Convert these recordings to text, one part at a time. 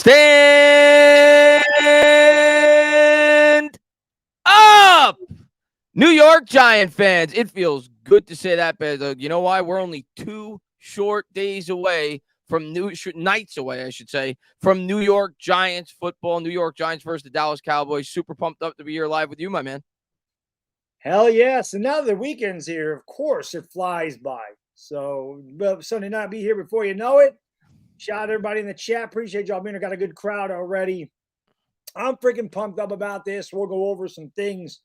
Stand up, New York Giant fans. It feels good to say that, Baddog. You know why? We're only 2 short days away from nights away, I should say, from New York Giants football. New York Giants versus the Dallas Cowboys. Super pumped up to be here live with you, my man. Hell yes. And now the weekend's here, of course, it flies by. So Sunday night, be here before you know it. Shout out everybody in the chat. Appreciate y'all being here. Got a good crowd already. I'm freaking pumped up about this. We'll go over some things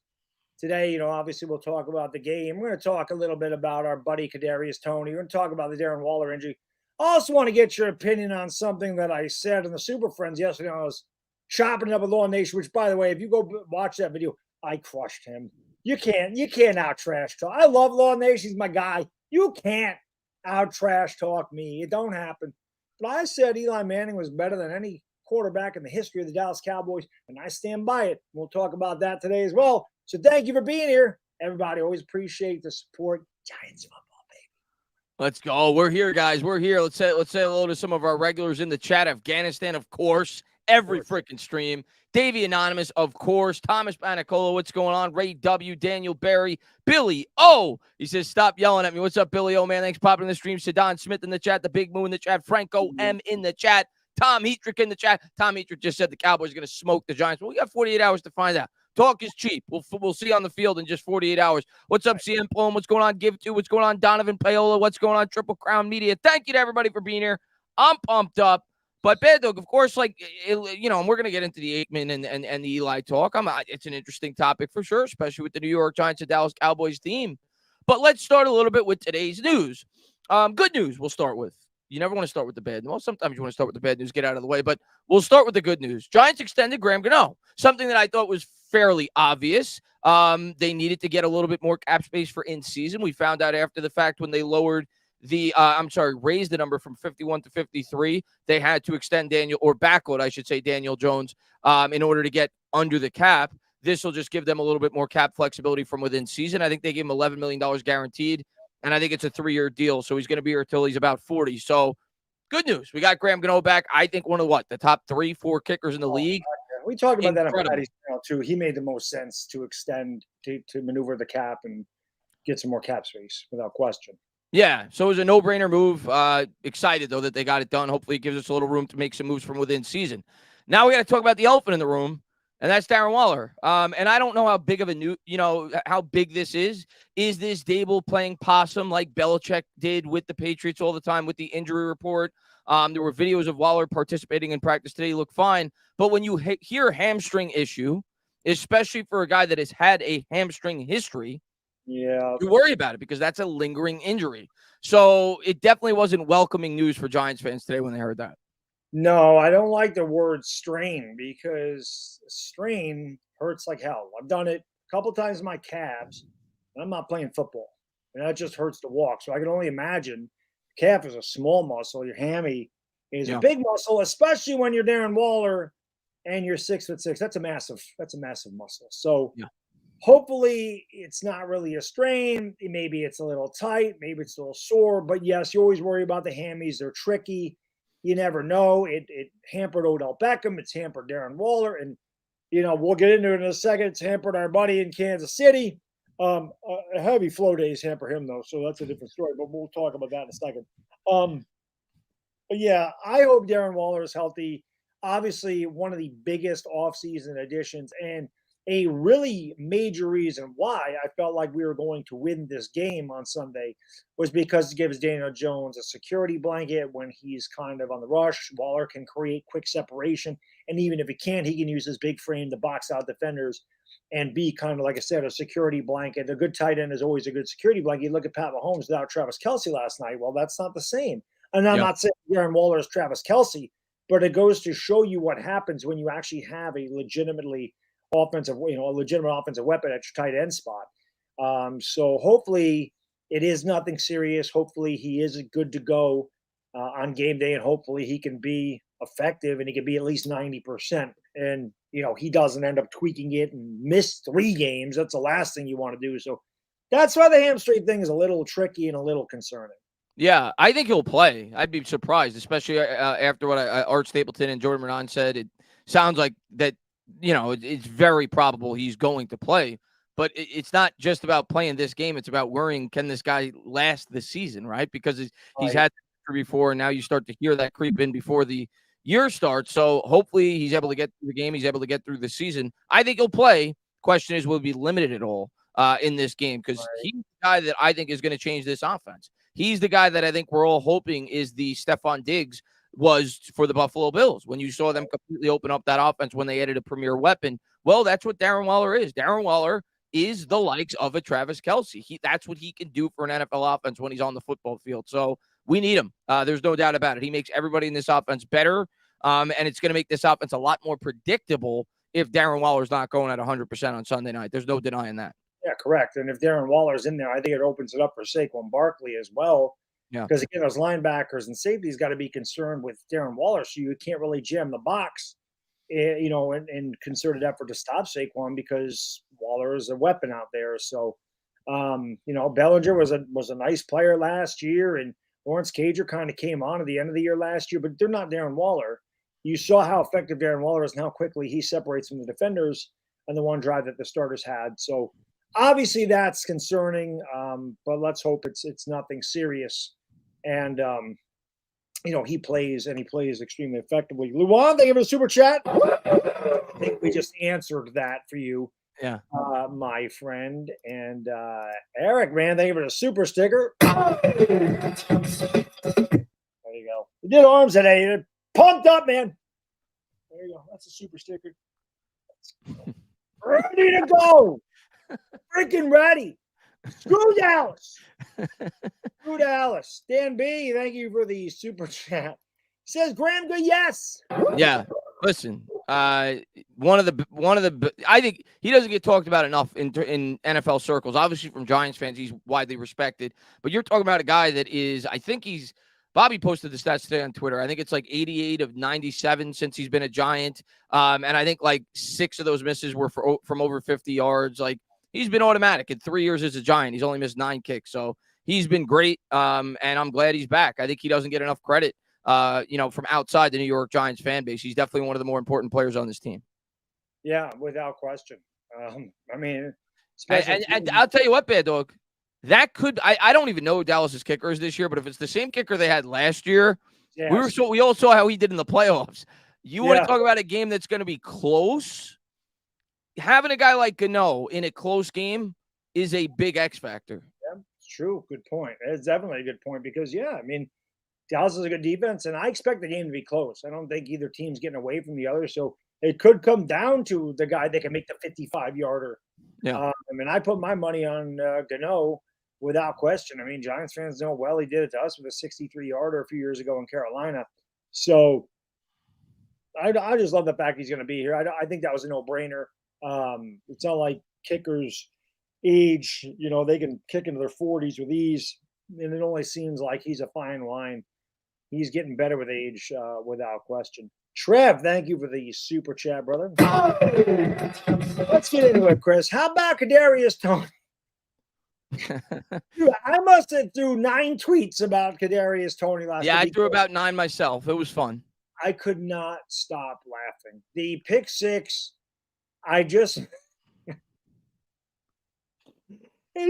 today. You know, obviously we'll talk about the game. We're going to talk a little bit about our buddy Kadarius Toney. We're going to talk about the Darren Waller injury. I also want to get your opinion on something that I said in the Super Friends yesterday. I was chopping it up with Law Nation, which, by the way, if you go watch that video, I crushed him. You can't out trash talk. I love Law Nation. He's my guy. You can't out trash talk me. It don't happen. But I said Eli Manning was better than any quarterback in the history of the Dallas Cowboys, and I stand by it. We'll talk about that today as well. So thank you for being here, everybody. Always appreciate the support. Giants football, baby. Let's go. We're here, guys. We're here. Let's say hello to some of our regulars in the chat. Afghanistan, of course. Every freaking stream. Davey Anonymous, of course. Thomas Banicola, what's going on? Ray W, Daniel Barry, Billy O. He says, stop yelling at me. What's up, Billy O, man? Thanks for popping in the stream. Sadon Smith in the chat. The Big Moo in the chat. Franco M in the chat. Tom Heatrick in the chat. Tom Heatrick just said the Cowboys are going to smoke the Giants. Well, we got 48 hours to find out. Talk is cheap. We'll see on the field in just 48 hours. What's up, CM Plum? What's going on, Give To? What's going on, Donovan Paola? What's going on, Triple Crown Media? Thank you to everybody for being here. I'm pumped up. But Baddog, of course, and we're going to get into the Aikman and the Eli talk. It's an interesting topic for sure, especially with the New York Giants and Dallas Cowboys team. But let's start a little bit with today's news. Good news we'll start with. You never want to start with the bad news. Well, sometimes you want to start with the bad news, get out of the way. But we'll start with the good news. Giants extended Graham Gano, something that I thought was fairly obvious. They needed to get a little bit more cap space for in-season. We found out after the fact when they raised the number from 51 to 53. They had to extend backload, I should say, Daniel Jones in order to get under the cap. This will just give them a little bit more cap flexibility from within season. I think they gave him $11 million guaranteed, and I think it's a 3-year deal. So he's going to be here until he's about 40. So good news. We got Graham Gano back. I think one of the top 3-4 kickers in the league. We talked about that on Patty's channel too. He made the most sense to extend to maneuver the cap and get some more cap space without question. Yeah, so it was a no-brainer move. Excited, though, that they got it done. Hopefully it gives us a little room to make some moves from within season. Now we got to talk about the elephant in the room, and that's Darren Waller. And I don't know how big of how big this is. Is this Dable playing possum like Belichick did with the Patriots all the time with the injury report? There were videos of Waller participating in practice today. He looked fine. But when you hear hamstring issue, especially for a guy that has had a hamstring history, yeah, you worry about it because that's a lingering injury. So it definitely wasn't welcoming news for Giants fans today when they heard that. No, I don't like the word strain because strain hurts like hell. I've done it a couple times in my calves, and I'm not playing football, and that just hurts to walk. So I can only imagine calf is a small muscle. Your hammy is a big muscle, especially when you're Darren Waller and you're 6'6". That's a massive muscle. So hopefully it's not really a strain. Maybe it's a little tight. Maybe it's a little sore. But yes, you always worry about the hammies. They're tricky. You never know. It hampered Odell Beckham. It's hampered Darren Waller. And, we'll get into it in a second. It's hampered our buddy in Kansas City. A heavy flow days hamper him, though. So that's a different story. But we'll talk about that in a second. But yeah, I hope Darren Waller is healthy. Obviously, one of the biggest offseason additions and a really major reason why I felt like we were going to win this game on Sunday was because it gives Daniel Jones a security blanket when he's kind of on the rush. Waller can create quick separation, and even if he can't, he can use his big frame to box out defenders and be kind of, like I said, a security blanket. A good tight end is always a good security blanket. You look at Pat Mahomes without Travis Kelce last night. Well, that's not the same. And I'm not saying Darren Waller is Travis Kelce, but it goes to show you what happens when you actually have a legitimate offensive weapon at your tight end spot. So hopefully it is nothing serious. Hopefully he is good to go on game day, and hopefully he can be effective and he can be at least 90%. And, he doesn't end up tweaking it and miss 3 games. That's the last thing you want to do. So that's why the hamstring thing is a little tricky and a little concerning. Yeah, I think he'll play. I'd be surprised, especially after what Art Stapleton and Jordan Renan said. It sounds like that, it's very probable he's going to play. But it's not just about playing this game. It's about worrying, can this guy last the season, right? Because he's Right. had before, and now you start to hear that creep in before the year starts. So hopefully he's able to get through the game. He's able to get through the season. I think he'll play. Question is, will he be limited at all in this game? Because Right. he's the guy that I think is going to change this offense. He's the guy that I think we're all hoping is the Stephon Diggs was for the Buffalo Bills. When you saw them completely open up that offense when they added a premier weapon, well, that's what Darren Waller is. Darren Waller is the likes of a Travis Kelce. That's what he can do for an NFL offense when he's on the football field. So we need him. There's no doubt about it. He makes everybody in this offense better, and it's going to make this offense a lot more predictable if Darren Waller's not going at 100% on Sunday night. There's no denying that. Yeah, correct. And if Darren Waller's in there, I think it opens it up for Saquon Barkley as well. Yeah. Because again, those linebackers and safeties got to be concerned with Darren Waller, so you can't really jam the box, in concerted effort to stop Saquon because Waller is a weapon out there. So, Bellinger was a nice player last year, and Lawrence Cager kind of came on at the end of the year last year, but they're not Darren Waller. You saw how effective Darren Waller is and how quickly he separates from the defenders on the one drive that the starters had. So obviously that's concerning, but let's hope it's nothing serious. And he plays extremely effectively. Luan, thank you for the super chat. I think we just answered that for you, Yeah. my friend. And Eric, man, thank you for the super sticker. There you go. We did arms today. You're pumped up, man. There you go. That's a super sticker. Ready to go. Freaking ready. Screw Dallas. Screw Dallas. Dan B, thank you for the super chat. Says Graham good, yes. Yeah. Listen, one of the I think he doesn't get talked about enough in NFL circles. Obviously, from Giants fans, he's widely respected. But you're talking about a guy that is, I think Bobby posted the stats today on Twitter. I think it's like 88 of 97 since he's been a Giant. And I think like 6 of those misses were from over 50 yards. Like, he's been automatic in 3 years as a Giant. He's only missed 9 kicks. So he's been great. And I'm glad he's back. I think he doesn't get enough credit, from outside the New York Giants fan base. He's definitely one of the more important players on this team. Yeah, without question. And I'll tell you what, Baddog, that could, I don't even know who Dallas's kicker is this year, but if it's the same kicker they had last year, yes. we all saw how he did in the playoffs. You want to talk about a game that's going to be close? Having a guy like Gano in a close game is a big X factor. Yeah, it's true. Good point. It's definitely a good point because, Dallas is a good defense, and I expect the game to be close. I don't think either team's getting away from the other, so it could come down to the guy that can make the 55-yarder. Yeah. I put my money on Gano without question. Giants fans know well he did it to us with a 63-yarder a few years ago in Carolina. So I just love the fact he's going to be here. I think that was a no-brainer. It's not like kickers age, they can kick into their 40s with ease, and it only seems like he's a fine line. He's getting better with age, without question. Trev, thank you for the super chat, brother. Let's get into it, Chris. How about Kadarius Toney? Dude, I must have threw 9 tweets about Kadarius Toney last week. Yeah, I threw about 9 myself. It was fun. I could not stop laughing. The pick 6, it's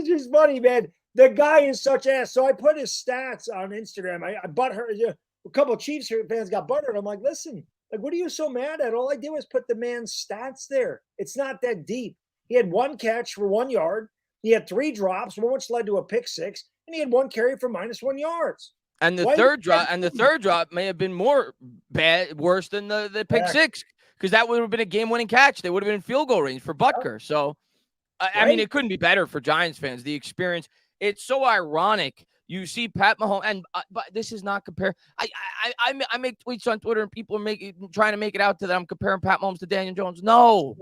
just funny, man. The guy is such ass. So I put his stats on Instagram. I butthurt. A couple of Chiefs fans got butthurt. I'm like, listen, what are you so mad at? All I did was put the man's stats there. It's not that deep. He had 1 catch for 1 yard. He had 3 drops, one which led to a pick 6, and he had 1 carry for -1 yards. And the third drop may have been worse than the pick 6, because that would have been a game-winning catch. They would have been in field goal range for Butker. So, it couldn't be better for Giants fans. The experience. It's so ironic. You see Pat Mahomes, but this is not compare. I make tweets on Twitter, and people are trying to make it out to that I'm comparing Pat Mahomes to Daniel Jones. No,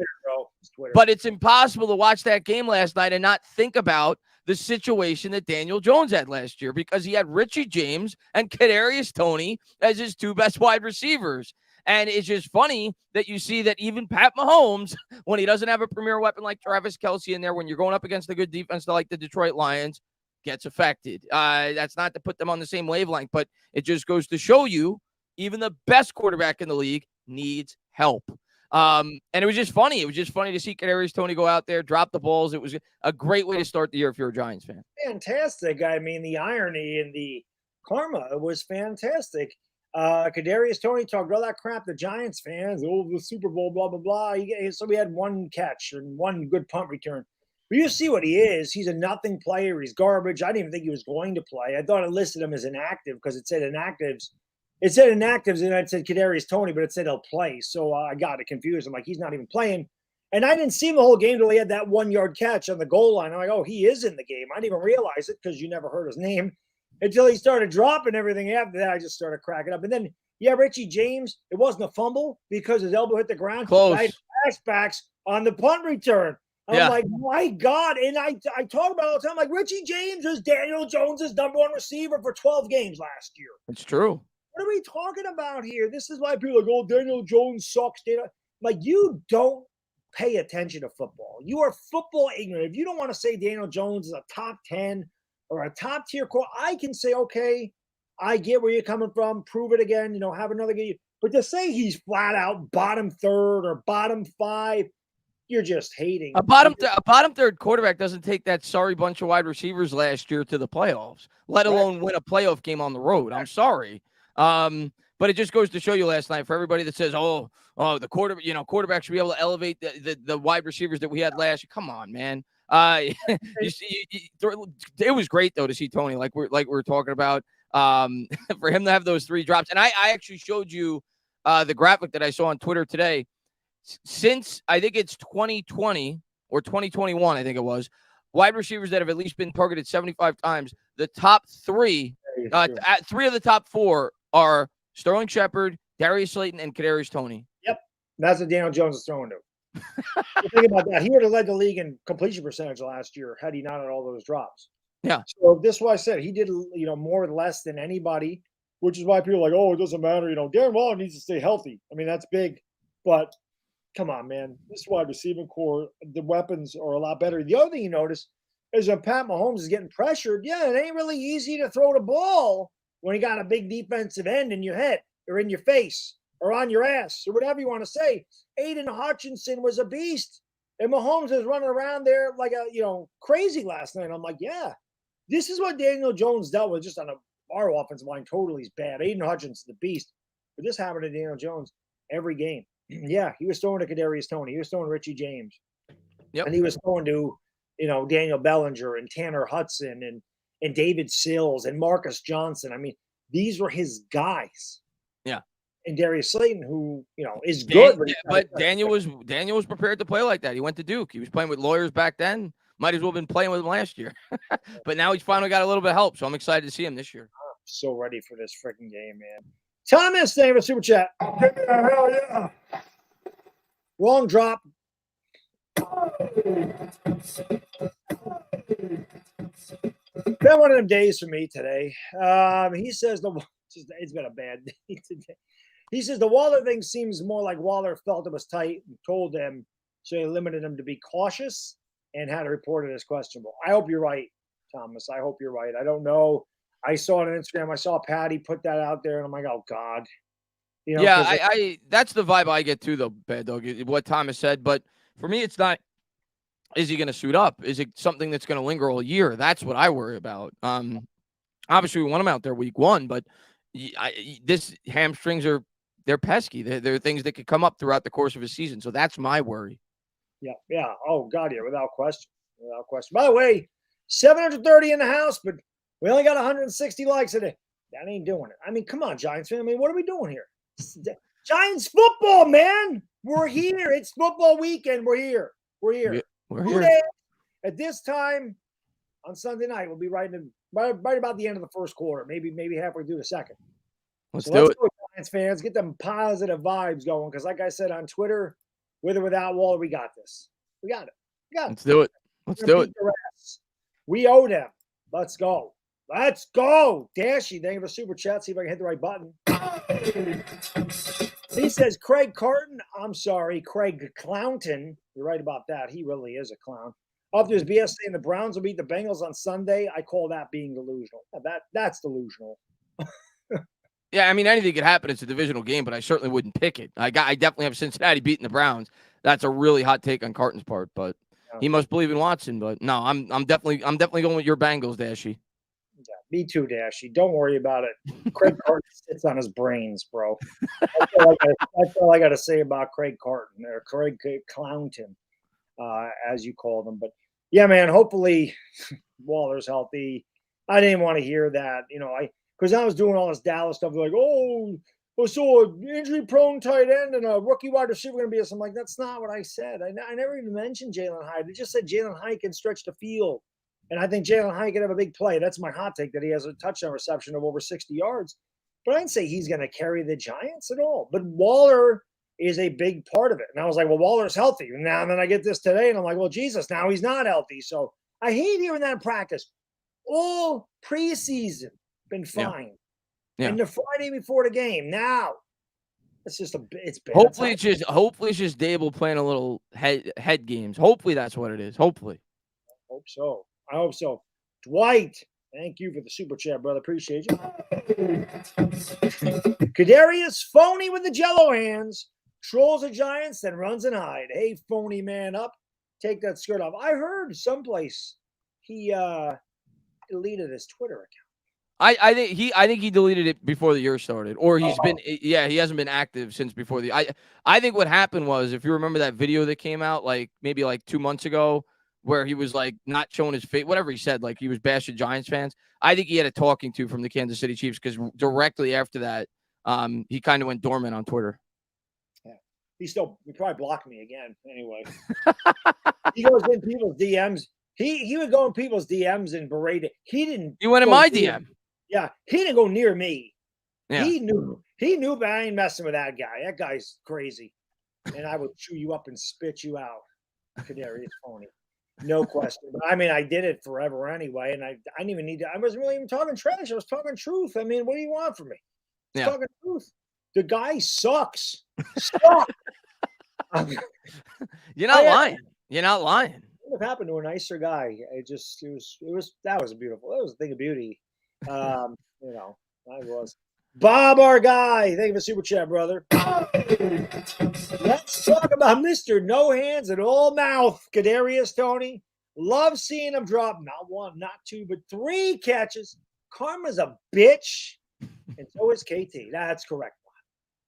Twitter. But it's impossible to watch that game last night and not think about the situation that Daniel Jones had last year, because he had Richie James and Kadarius Toney as his 2 best wide receivers. And it's just funny that you see that even Pat Mahomes, when he doesn't have a premier weapon like Travis Kelce in there, when you're going up against a good defense like the Detroit Lions, gets affected. That's not to put them on the same wavelength, but it just goes to show you even the best quarterback in the league needs help. And it was just funny. It was just funny to see Kadarius Toney go out there, drop the balls. It was a great way to start the year if you're a Giants fan. Fantastic. I mean, the irony and the karma was fantastic. Kadarius Toney talked all that crap to Giants fans. Oh, the Super Bowl, blah, blah, blah. So we had one catch and one good punt return. But you see what he is. He's a nothing player. He's garbage. I didn't even think he was going to play. I thought it listed him as inactive because it said inactives. It said inactives, and it said Kadarius Toney, but it said he'll play. So I got it confused. I'm like, he's not even playing. And I didn't see him the whole game until he had that 1-yard catch on the goal line. I'm like, oh, he is in the game. I didn't even realize it because you never heard his name until he started dropping everything. After that, I just started cracking up. And then, yeah, Richie James, it wasn't a fumble because his elbow hit the ground. Close. I had flashbacks on the punt return. I'm like, my God. And I talk about it all the time. Like, Richie James is Daniel Jones's #1 receiver for 12 games last year. It's true. What are we talking about here? This is why people are like, oh, Daniel Jones sucks. Like, you don't pay attention to football. You are football ignorant. If you don't want to say Daniel Jones is a top 10 or a top tier core, I can say, okay, I get where you're coming from. Prove it again. Have another game. But to say he's flat out bottom 3rd or bottom 5, you're just hating. A bottom 3rd quarterback doesn't take that sorry bunch of wide receivers last year to the playoffs, let alone win a playoff game on the road. I'm sorry. But it just goes to show you last night for everybody that says, oh, the quarterback should be able to elevate the wide receivers that we had last year. Come on, man. It was great though to see Toney, like we're talking about, for him to have those 3 drops. And I actually showed you the graphic that I saw on Twitter today. Since I think it's 2020 or 2021, I think it was, wide receivers that have at least been targeted 75 times, the top 3, 3 of the top 4 are Sterling Shepard, Darius Slayton, and Kadarius Toney. Yep. That's what Daniel Jones is throwing to. Think about that. He would have led the league in completion percentage last year had he not had all those drops. Yeah. So this is why I said he did, more or less than anybody, which is why people are like, oh, it doesn't matter. Darren Waller needs to stay healthy. I mean, that's big. But come on, man. This wide receiving core, the weapons are a lot better. The other thing you notice is when Pat Mahomes is getting pressured, it ain't really easy to throw the ball when you got a big defensive end in your head or in your face or on your ass or whatever you want to say. Aiden Hutchinson was a beast. And Mahomes was running around there like crazy last night. I'm like, yeah, this is what Daniel Jones dealt with just on our offensive line. Totally is bad. Aiden Hutchinson's the beast. But this happened to Daniel Jones every game. Yeah, he was throwing to Kadarius Toney. He was throwing to Richie James. Yep. And he was throwing to, Daniel Bellinger and Tanner Hudson and David Sills and Marcus Johnson. I mean, these were his guys. Yeah. And Darius Slayton, who, is good. But Daniel was prepared to play like that. He went to Duke. He was playing with lawyers back then. Might as well have been playing with him last year. But now he's finally got a little bit of help, so I'm excited to see him this year. I'm so ready for this freaking game, man. Thomas, thank you for super chat. Hell yeah. Wrong drop. Been one of them days for me today. He says it's been a bad day today. He says the Waller thing seems more like Waller felt it was tight and told them, so he limited him to be cautious and had to report it as questionable. I hope you're right, Thomas. I hope you're right. I don't know. I saw it on Instagram. I saw Patty put that out there, and I'm like, oh God. I that's the vibe I get too, though, Baddog, what Thomas said. But for me, it's not, is he going to suit up? Is it something that's going to linger all year? That's what I worry about. Obviously, we want him out there week 1, but this hamstrings they're pesky. They're things that could come up throughout the course of a season. So that's my worry. Yeah. Oh, God, yeah, without question. Without question. By the way, 730 in the house, but we only got 160 likes today. That ain't doing it. I mean, come on, Giants fan. I mean, what are we doing here? Giants football, man. We're here. It's football weekend. We're here. We're here. We're here. At this time on Sunday night, we'll be right about the end of the first quarter, maybe halfway through the second. Let's do it. Giants fans. Get them positive vibes going because, like I said on Twitter, with or without Waller, we got this. We got it. Let's do it. Let's do it. We owe them. Let's go. Let's go. Dashy, thank you for super chat. See if I can hit the right button. He says, Craig Carton. I'm sorry, Craig Clownton. You're right about that. He really is a clown. After his BS saying the Browns will beat the Bengals on Sunday, I call that being delusional. That's delusional. Yeah, I mean, anything could happen. It's a divisional game, but I certainly wouldn't pick it. I definitely have Cincinnati beating the Browns. That's a really hot take on Carton's part, but he must believe in Watson. But no, I'm definitely going with your Bengals, Dashy. Yeah, me too, Dashy. Don't worry about it. Craig Carton sits on his brains, bro. That's all I got to say about Craig Carton, or Craig Clownton, as you call them. But yeah, man, hopefully Waller's healthy. I didn't want to hear that, because I was doing all this Dallas stuff, like, so an injury-prone tight end and a rookie wide receiver going to be this. I'm like, that's not what I said. I never even mentioned Jalin Hyatt. I just said Jalin Hyatt can stretch the field. And I think Jalin Hyatt can have a big play. That's my hot take, that he has a touchdown reception of over 60 yards. But I didn't say he's going to carry the Giants at all. But Waller is a big part of it. And I was like, well, Waller's healthy. And then I get this today, and I'm like, well, Jesus, now he's not healthy. So I hate hearing that in practice. All preseason been fine. Yeah. And the Friday before the game, now it's bad. Hopefully it's just Dable playing a little head games. Hopefully that's what it is. Hopefully. I hope so. Dwight, thank you for the super chat, brother. Appreciate you. Kadarius Phony with the jello hands trolls the Giants, then runs and hide. Hey, phony man, up. Take that skirt off. I heard someplace he deleted his Twitter account. I think he deleted it before the year started, or he hasn't been active since before the. I think what happened was, if you remember that video that came out maybe 2 months ago, where he was not showing his face, whatever he said, he was bashing Giants fans. I think he had a talking to from the Kansas City Chiefs, because directly after that, he kind of went dormant on Twitter. Yeah, he probably blocked me again. Anyway, he goes in people's DMs. He would go in people's DMs and berate it. He didn't. You went in my DM. Yeah, he didn't go near me. Yeah. He knew, but I ain't messing with that guy. That guy's crazy. And I would chew you up and spit you out. Kadarius Toney. No question. But I mean, I did it forever anyway. And I didn't even need to. I wasn't really even talking trash. I was talking truth. I mean, what do you want from me? Talking truth. The guy sucks. You're not lying. You're not lying. What happened to a nicer guy? That was beautiful. That was a thing of beauty. I was. Bob, our guy. Thank you for super chat, brother. Let's talk about Mr. No Hands and All Mouth, Kadarius Toney. Love seeing him drop not one, not two, but 3 catches. Karma's a bitch. And so is KT. That's correct.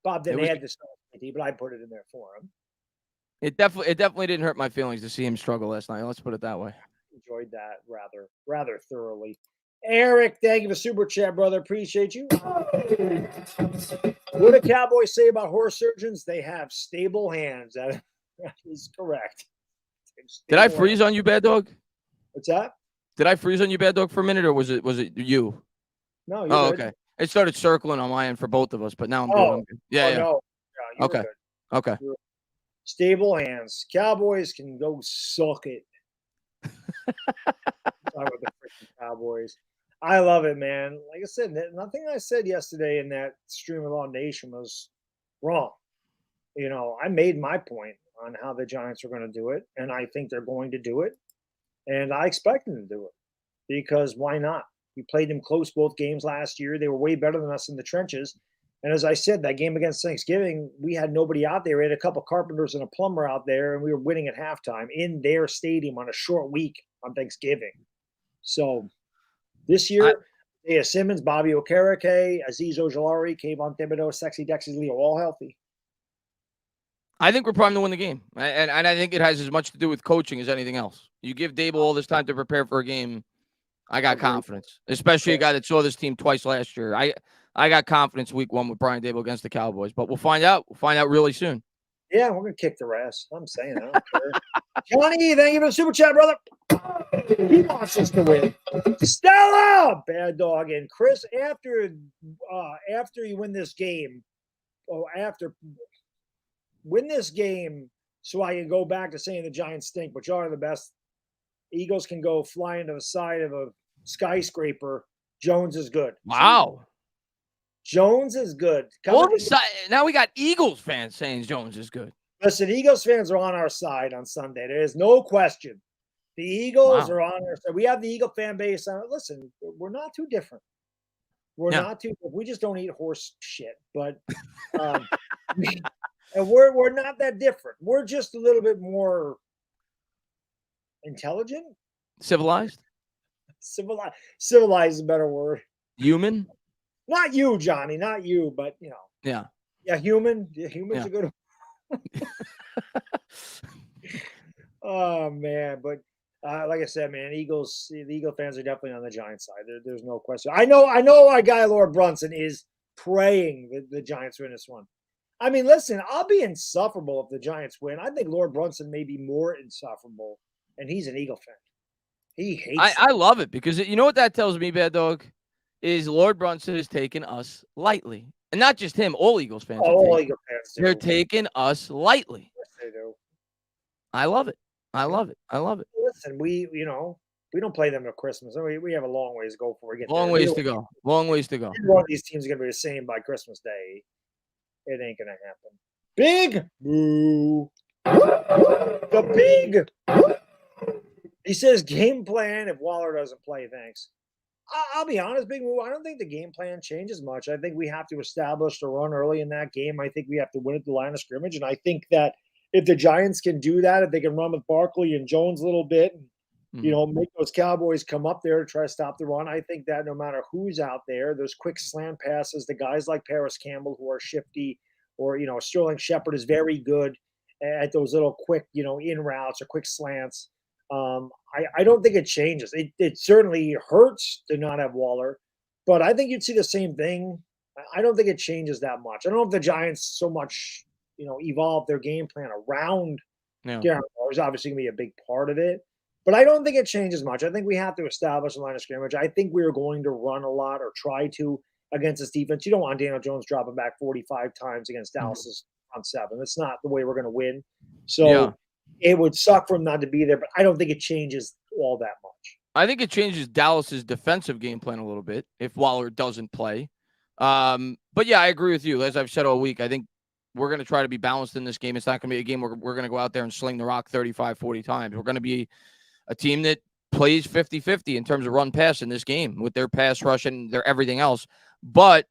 Bob didn't add this KT, but I put it in there for him. It definitely didn't hurt my feelings to see him struggle last night. Let's put it that way. Enjoyed that rather thoroughly. Eric, thank you for super chat, brother. Appreciate you. What do Cowboys say about horse surgeons? They have stable hands. That is correct. Did I freeze on you, Bad Dog? What's that? Did I freeze on you, Bad Dog, for a minute, or was it you? No. Oh, okay. It started circling on my end for both of us, but now I'm good. Yeah. No. Okay. Okay. Stable hands. Cowboys can go suck it. Talk about the freaking Cowboys. I love it, man. Like I said, nothing I said yesterday in that stream of All Nation was wrong. I made my point on how the Giants are going to do it, and I think they're going to do it. And I expect them to do it, because why not? We played them close both games last year. They were way better than us in the trenches. And as I said, that game against Thanksgiving, we had nobody out there. We had a couple carpenters and a plumber out there, and we were winning at halftime in their stadium on a short week on Thanksgiving. So this year, Isaiah Simmons, Bobby Okereke, Azeez Ojulari, Kayvon Thibodeau, Sexy Dexys Lee are all healthy. I think we're primed to win the game. And I think it has as much to do with coaching as anything else. You give Dable all this time to prepare for a game, I got confidence, especially a guy that saw this team twice last year. I got confidence week 1 with Brian Dable against the Cowboys, but we'll find out. We'll find out really soon. Yeah, we're going to kick their ass. I'm saying, I don't care. Johnny, thank you for the super chat, brother. He wants us to win. Stella, Bad Dog, and Chris, after you win this game, win this game so I can go back to saying the Giants stink, but y'all are the best. Eagles can go fly into the side of a skyscraper. Jones is good. Wow. Jones is good. Now we got Eagles fans saying Jones is good. Listen, Eagles fans are on our side on Sunday. There is no question. The Eagles Wow. are on our side. We have the Eagle fan base. Listen, we're not too different. We're Yeah. not too. We just don't eat horse shit, but um, and we're not that different. We're just a little bit more intelligent, Civilized? civilized is a better word. Human? Not you, Johnny, not you, but Yeah. yeah, human. Yeah, human's Yeah. a good. Oh man, but like I said, man, the Eagle fans are definitely on the Giants side. There's no question. I know our guy Lord Brunson is praying that the Giants win this one. I mean, listen, I'll be insufferable if the Giants win. I think Lord Brunson may be more insufferable, and he's an Eagle fan. He hates I love it because you know what that tells me, Bad Dog, is Lord Brunson is taking us lightly. And not just him, all Eagles fans all Eagle fans do. they're taking us lightly. Yes, they do. I love it. I love it. I love it. Listen, we don't play them at Christmas. We have a long ways to go before we get Long there. ways to go. Long ways to go. Neither one of these teams is going to be the same by Christmas Day. It ain't going to happen. Big boo. The big. He says game plan if Waller doesn't play. Thanks. I'll be honest, Big Boo. I don't think the game plan changes much. I think we have to establish the run early in that game. I think we have to win at the line of scrimmage. And I think that if the Giants can do that, if they can run with Barkley and Jones a little bit, and, make those Cowboys come up there to try to stop the run, I think that no matter who's out there, those quick slant passes, the guys like Paris Campbell who are shifty, or Sterling Shepard is very good at those little quick, in routes or quick slants. I don't think it changes. It certainly hurts to not have Waller, but I think you'd see the same thing. I don't think it changes that much. I don't know if the Giants so much, evolve their game plan around Darren Waller is obviously going to be a big part of it, but I don't think it changes much. I think we have to establish a line of scrimmage. I think we're going to run a lot or try to against this defense. You don't want Daniel Jones dropping back 45 times against Dallas's front seven. That's not the way we're going to win. So it would suck for him not to be there, but I don't think it changes all that much. I think it changes Dallas's defensive game plan a little bit if Waller doesn't play. But yeah, I agree with you. As I've said all week, I think we're going to try to be balanced in this game. It's not going to be a game where we're going to go out there and sling the rock 35, 40 times. We're going to be a team that plays 50-50 in terms of run pass in this game with their pass rush and their everything else. But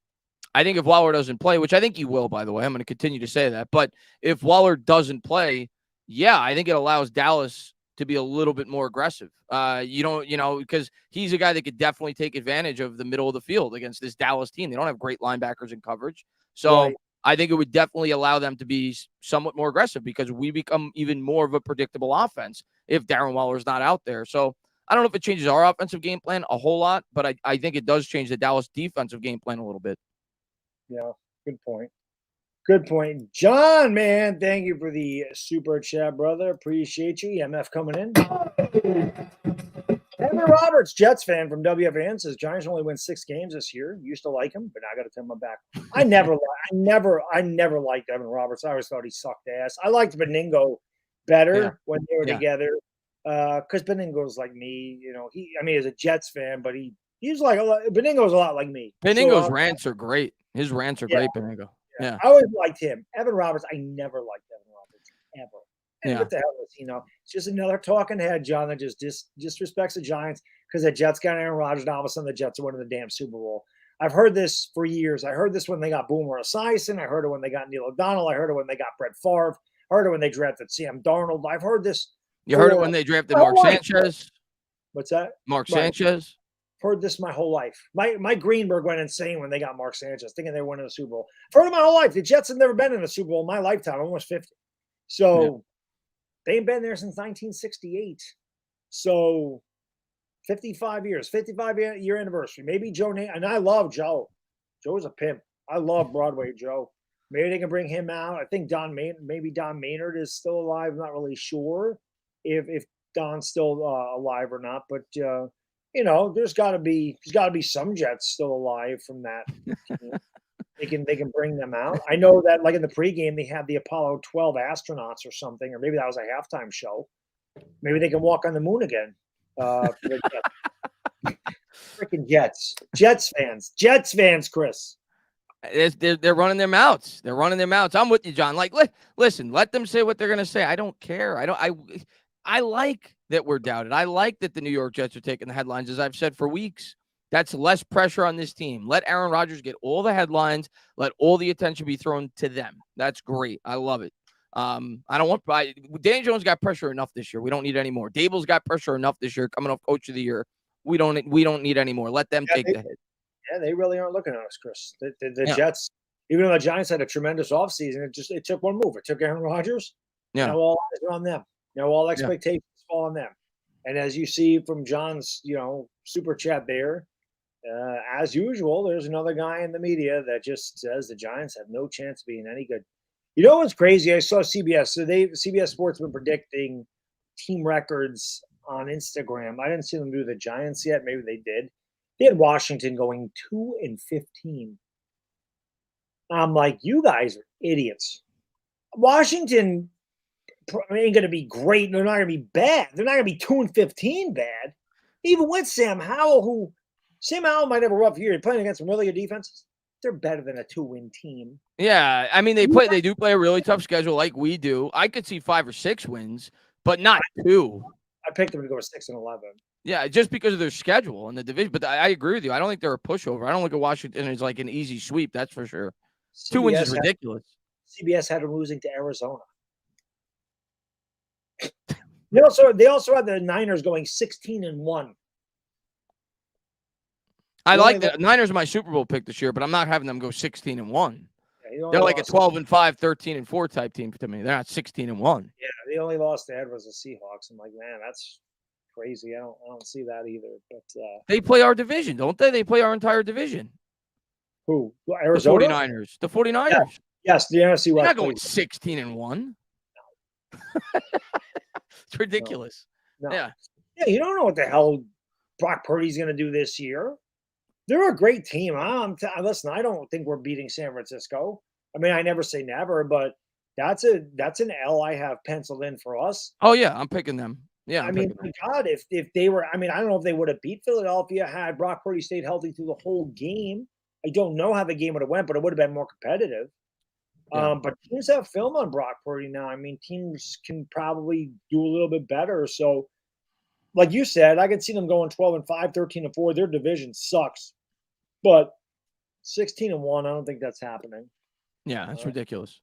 I think if Waller doesn't play, which I think he will, by the way, I'm going to continue to say that. But if Waller doesn't play, yeah, I think it allows Dallas to be a little bit more aggressive. Because he's a guy that could definitely take advantage of the middle of the field against this Dallas team. They don't have great linebackers in coverage. So I think it would definitely allow them to be somewhat more aggressive because we become even more of a predictable offense if Darren Waller's not out there. So I don't know if it changes our offensive game plan a whole lot, but I think it does change the Dallas defensive game plan a little bit. Yeah, good point. Good point. John, man, thank you for the super chat, brother. Appreciate you. EMF coming in. Evan Roberts, Jets fan from WFAN, says Giants only win 6 games this year. Used to like him, but now I got to turn my back. I never liked Evan Roberts. I always thought he sucked ass. I liked Beningo better when they were together because Beningo's like me. He's a Jets fan, but he's like Beningo's a lot like me. Beningo's rants are great. His rants are great, Beningo. Yeah. I always liked him. Evan Roberts, I never liked Evan Roberts, ever. And what the hell is he? It's just another talking head, John, that just disrespects the Giants because the Jets got Aaron Rodgers, and all of a sudden the Jets are winning the damn Super Bowl. I've heard this for years. I heard this when they got Boomer Esiason. I heard it when they got Neil O'Donnell. I heard it when they got Brett Favre. I heard it when they drafted Sam Darnold. I've heard this. You heard it when they drafted Mark Sanchez? What's that? Mark Sanchez? Heard this my whole life. Mike Greenberg went insane when they got Mark Sanchez, thinking they were winning a Super Bowl. I've heard it my whole life. The Jets have never been in a Super Bowl in my lifetime. I'm almost 50. So they ain't been there since 1968. So 55 years, 55-year anniversary. Maybe Joe, and I love Joe. Joe's a pimp. I love Broadway Joe. Maybe they can bring him out. I think maybe Don Maynard is still alive. I'm not really sure if Don's still alive or not, but there's got to be some Jets still alive from that. They can bring them out. I know that like in the pregame they had the Apollo 12 astronauts or something, or maybe that was a halftime show. Maybe they can walk on the moon again. Freaking Jets fans, Chris. They're running their mouths. They're running their mouths. I'm with you, John. Like, listen, let them say what they're gonna say. I don't care. I like that we're doubted. I like that the New York Jets are taking the headlines, as I've said for weeks. That's less pressure on this team. Let Aaron Rodgers get all the headlines. Let all the attention be thrown to them. That's great. I love it. I don't want Danny Jones got pressure enough this year. We don't need any more. Dable's got pressure enough this year coming off Coach of the Year. We don't need any more. Let them take the hit. Yeah, they really aren't looking at us, Chris. The Jets, even though the Giants had a tremendous offseason, it took one move. It took Aaron Rodgers. Yeah. Now all eyes are on them. Now all expectations fall on them. And as you see from John's, super chat there, as usual, there's another guy in the media that just says the Giants have no chance of being any good. You know what's crazy? I saw CBS. So CBS Sports been predicting team records on Instagram. I didn't see them do the Giants yet. Maybe they did. They had Washington going 2-15. I'm like, you guys are idiots. Washington ain't going to be great. They're not going to be bad. They're not going to be 2-15 bad. Even with Sam Howell, Sam Howell might have a rough year. They're playing against some really good defenses. They're better than a 2-win team. Yeah, I mean they do play a really tough schedule like we do. I could see 5 or 6 wins, but not 2. I picked them to go 6-11. Yeah, just because of their schedule and the division. But I agree with you. I don't think they're a pushover. I don't look at Washington as like an easy sweep. That's for sure. 2 wins is ridiculous. CBS had them losing to Arizona. They also had the Niners going 16-1. I like the Niners are my Super Bowl pick this year, but I'm not having them go 16-1. Yeah, they're like a 12-5, 13-4 type team to me. They're not 16-1. Yeah, the only loss they had was the Seahawks. I'm like, man, that's crazy. I don't see that either. But they play our division, don't they? They play our entire division. Who? Arizona? The 49ers. The 49ers. Yeah. Yes, the NFC West. They're not going 16-1. It's ridiculous. No. Yeah. Yeah, you don't know what the hell Brock Purdy's going to do this year. They're a great team. Listen, I don't think we're beating San Francisco. I mean, I never say never, but that's an L I have penciled in for us. Oh yeah, I'm picking them. Yeah, I mean, my God, if they were, I mean, I don't know if they would have beat Philadelphia had Brock Purdy stayed healthy through the whole game. I don't know how the game would have went, but it would have been more competitive. Yeah. But teams have film on Brock Purdy now. I mean, teams can probably do a little bit better. So, like you said, I could see them going 12-5, 13-4. Their division sucks, but 16-1, I don't think that's happening. Yeah, that's ridiculous.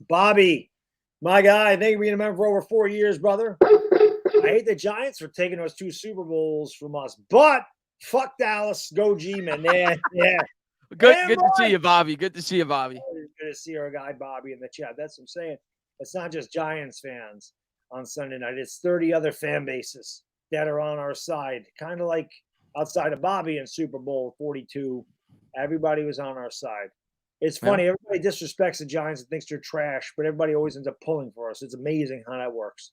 Bobby, my guy, thank you for being a member for over 4 years, brother. I hate the Giants for taking those 2 Super Bowls from us, but fuck Dallas, go G-Man. Yeah. Good to see you, Bobby. Good to see you, Bobby. Good to see our guy Bobby in the chat. That's what I'm saying. It's not just Giants fans on Sunday night. It's 30 other fan bases that are on our side. Kind of like outside of Bobby in Super Bowl 42. Everybody was on our side. It's funny. Yeah. Everybody disrespects the Giants and thinks they're trash, but everybody always ends up pulling for us. It's amazing how that works.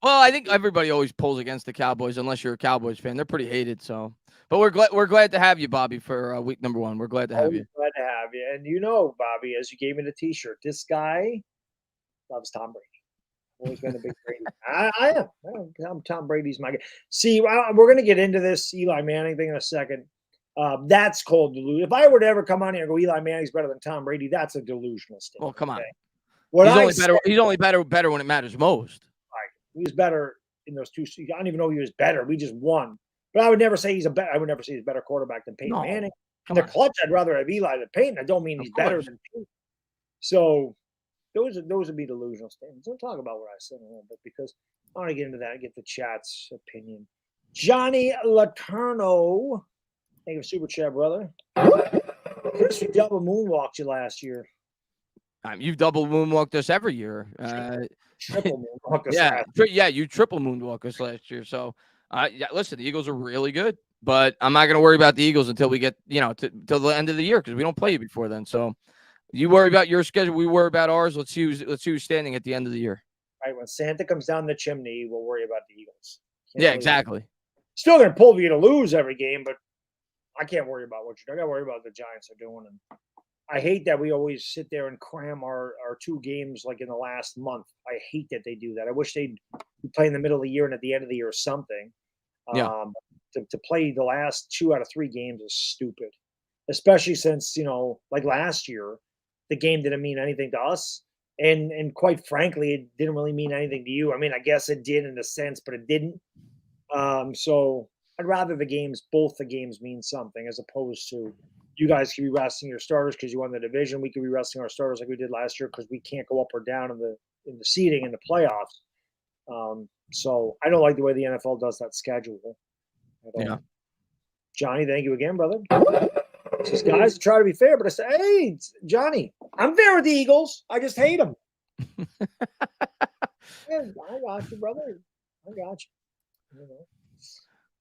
Well, I think everybody always pulls against the Cowboys unless you're a Cowboys fan. They're pretty hated, so. But we're glad to have you, Bobby, for week number 1. We're glad to have you. Glad to have you. And Bobby, as you gave me the T-shirt, this guy loves Tom Brady. Always been a big Brady. I am. I'm Tom Brady's my guy. See, we're going to get into this Eli Manning thing in a second. That's called delusion. If I were to ever come on here and go, Eli Manning's better than Tom Brady, that's a delusional statement. Well, come on. Okay? He's only better when it matters most. Right. He was better in those 2. I don't even know he was better. We just won. But I would never say he's a better quarterback than Peyton Manning. In the clutch, I'd rather have Eli than Peyton. I don't mean he's better than Peyton. So those would be delusional statements. We'll talk about what I said in a little bit because I want to get into that and get the chat's opinion. Johnny Laterno, thank you for super chat, brother. Chris, we double moonwalked you last year. You've double moonwalked us every year. Triple moonwalked us. Yeah, you triple moonwalked us last year. So, listen, the Eagles are really good, but I'm not going to worry about the Eagles until we get, till the end of the year because we don't play you before then. So, you worry about your schedule, we worry about ours. Let's see who's standing at the end of the year. Right, when Santa comes down the chimney, we'll worry about the Eagles. Yeah, exactly. Still going to pull for you to lose every game, but I can't worry about what you're doing. I got to worry about what the Giants are doing. And I hate that we always sit there and cram our 2 games like in the last month. I hate that they do that. I wish they'd play in the middle of the year and at the end of the year or something. Yeah. To play the last 2 out of 3 games is stupid, especially since, like last year, the game didn't mean anything to us. And quite frankly, it didn't really mean anything to you. I mean, I guess it did in a sense, but it didn't. So I'd rather both the games mean something as opposed to you guys could be resting your starters because you won the division. We could be resting our starters like we did last year because we can't go up or down in the seeding in the playoffs. So I don't like the way the NFL does that schedule. Yeah. Johnny, thank you again, brother. Says, guys, try to be fair, but I say, hey, Johnny, I'm fair with the Eagles. I just hate them. Yeah, I got you, brother. I got you. You know.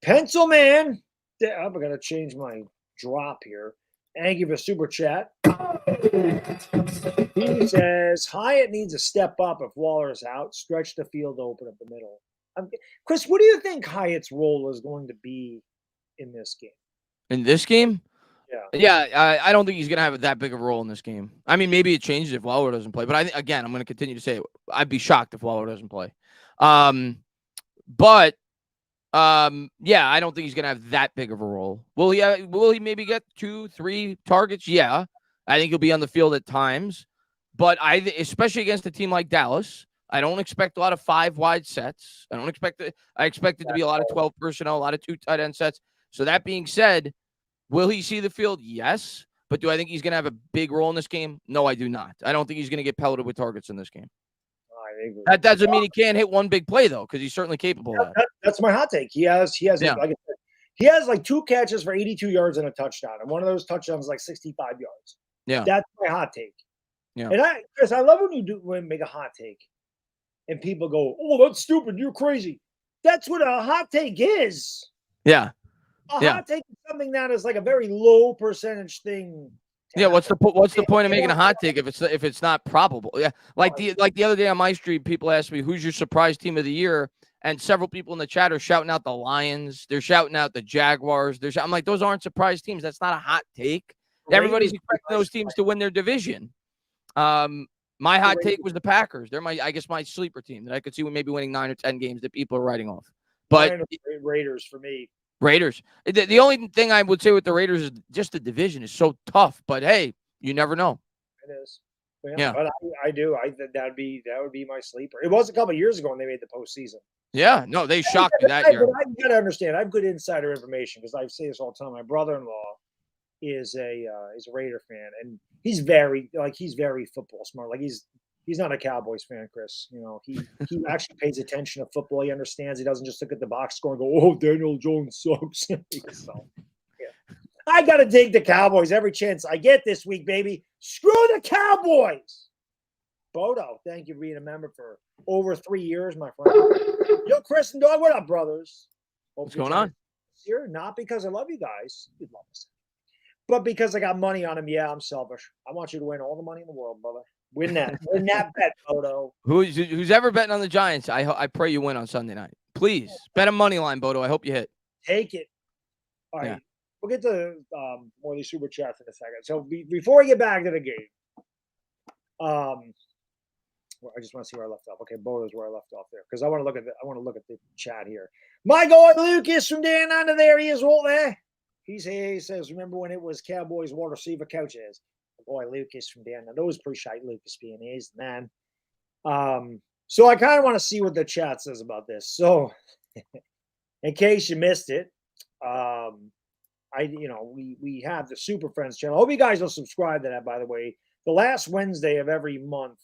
Pencil Man. I'm going to change my drop here. Thank you for super chat. He says Hyatt needs to step up if Waller is out, stretch the field open up the middle. Chris, what do you think Hyatt's role is going to be in this game? In this game? Yeah. Yeah, I don't think he's going to have that big of a role in this game. I mean, maybe it changes if Waller doesn't play. But again, I'm going to continue to say it. I'd be shocked if Waller doesn't play. Yeah, I don't think he's going to have that big of a role. Will he maybe get 2-3 targets? Yeah. I think he'll be on the field at times. But especially against a team like Dallas, I don't expect a lot of 5 wide sets. I expect it to be a lot of 12 personnel, a lot of 2 tight end sets. So that being said, will he see the field? Yes. But do I think he's going to have a big role in this game? No, I do not. I don't think he's going to get pelleted with targets in this game. That doesn't mean he can't hit one big play, though, because he's certainly capable of that. That's my hot take. He has Yeah. like I said, he has like 2 catches for 82 yards and a touchdown. And one of those touchdowns is like 65 yards. Yeah. That's my hot take. Yeah. And Chris, I love when you make a hot take and people go, oh, that's stupid. You're crazy. That's what a hot take is. Yeah. Hot take is something that is like a very low percentage thing. Yeah, what's the point of making a hot take if it's not probable? Yeah, like the other day on my stream, people asked me who's your surprise team of the year, and several people in the chat are shouting out the Lions. They're shouting out the Jaguars. I'm like, those aren't surprise teams. That's not a hot take. Everybody's expecting those teams to win their division. My hot take was the Packers. They're my sleeper team that I could see maybe winning 9 or 10 games that people are writing off. But Raiders for me. Raiders. The only thing I would say with the Raiders is just the division is so tough. But hey, you never know. It is. Yeah. But I do. I think that would be my sleeper. It was a couple of years ago when they made the postseason. Yeah. No, they shocked me that year. I got to understand. I have good insider information because I say this all the time. My brother-in-law is a Raider fan, and he's very football smart. Like he's not a Cowboys fan, Chris. You know, he actually pays attention to football. He understands. He doesn't just look at the box score and go, "Oh, Daniel Jones sucks." So, yeah. I got to dig the Cowboys every chance I get this week, baby. Screw the Cowboys. Bodo, thank you for being a member for over 3 years, my friend. Yo, Chris and Dog, what up, brothers? What's going on? Here, not because I love you guys. You love us. But because I got money on him, yeah, I'm selfish. I want you to win all the money in the world, brother. Win that bet, Bodo. Who's ever betting on the Giants? I pray you win on Sunday night. Please bet a money line, Bodo. I hope you hit. Take it. All right, we'll get to more of these super chats in a second. So before we get back to the game, I just want to see where I left off. Okay, Bodo's where I left off there because I want to look at the chat here. My guy Lucas from down under there. He is right there. He says, remember when it was Cowboys wide receiver coaches? Boy, Lucas from down there. Those appreciate Lucas being his man. So I kind of want to see what the chat says about this. So in case you missed it, we have the Super Friends channel. I hope you guys will subscribe to that, by the way. The last Wednesday of every month.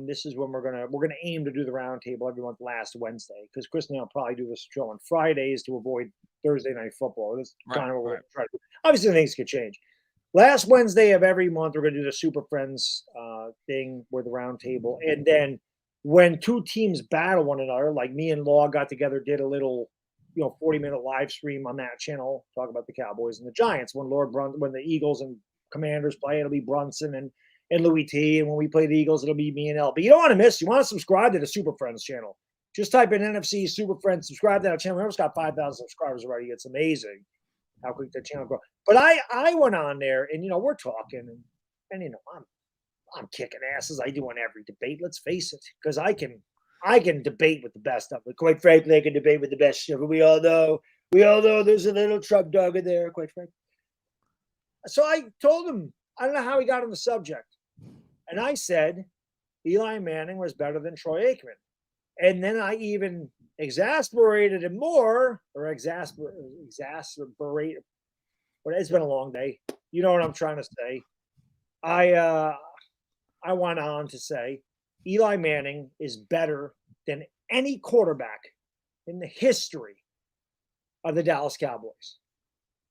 This is when we're gonna aim to do the roundtable every month last Wednesday because Chris and I'll probably do this show on Fridays to avoid Thursday night football. That's kind of what we're gonna try to do. Obviously, things could change. Last Wednesday of every month, we're gonna do the Super Friends thing with the roundtable, and then when 2 teams battle one another, like me and Law got together, did a little 40-minute live stream on that channel, talk about the Cowboys and the Giants. When the Eagles and Commanders play, it'll be Brunson and Louis T. And when we play the Eagles, it'll be me and L. But you don't want to miss. You want to subscribe to the Super Friends channel. Just type in NFC Super Friends, subscribe to that channel. We almost got 5,000 subscribers already. It's amazing how quick the channel grows. But I went on there and we're talking and I'm kicking asses. I do on every debate. Let's face it, because I can debate with the best of it. Quite frankly, I can debate with the best of it. We all know there's a little truck dog in there. Quite frankly. So I told him I don't know how he got on the subject. And I said, Eli Manning was better than Troy Aikman. And then I even exasperated it more, or exasperate. But it's been a long day. You know what I'm trying to say. I went on to say Eli Manning is better than any quarterback in the history of the Dallas Cowboys.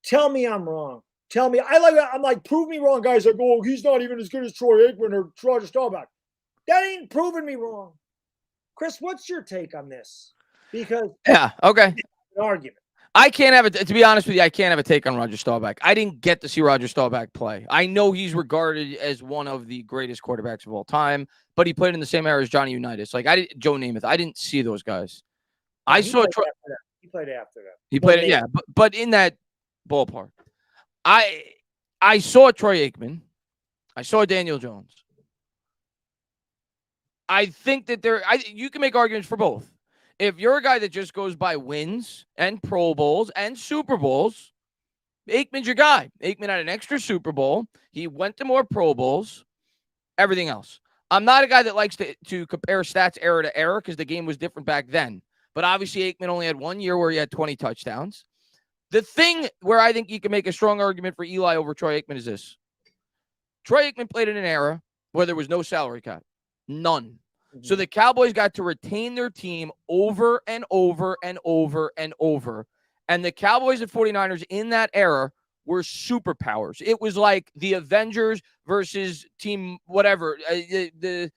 Tell me I'm wrong. Tell me I'm like, prove me wrong, guys. Like, oh, he's not even as good as Troy Aikman or Roger Staubach. That ain't proving me wrong. Chris, what's your take on this? Because okay. An argument. I can't have it. To be honest with you, I can't have a take on Roger Staubach. I didn't get to see Roger Staubach play. I know he's regarded as one of the greatest quarterbacks of all time, but he played in the same era as Johnny Unitas. Like Joe Namath. I didn't see those guys. He played after that. He played it, yeah, but in that ballpark. I saw Troy Aikman. I saw Daniel Jones. I think that you can make arguments for both. If you're a guy that just goes by wins and Pro Bowls and Super Bowls, Aikman's your guy. Aikman had an extra Super Bowl. He went to more Pro Bowls, everything else. I'm not a guy that likes to compare stats era to era because the game was different back then. But obviously, Aikman only had 1 year where he had 20 touchdowns. The thing where I think you can make a strong argument for Eli over Troy Aikman is this. Troy Aikman played in an era where there was no salary cap. None. So the Cowboys got to retain their team over and over and over and over. And the Cowboys and 49ers in that era were superpowers. It was like the Avengers versus team whatever, the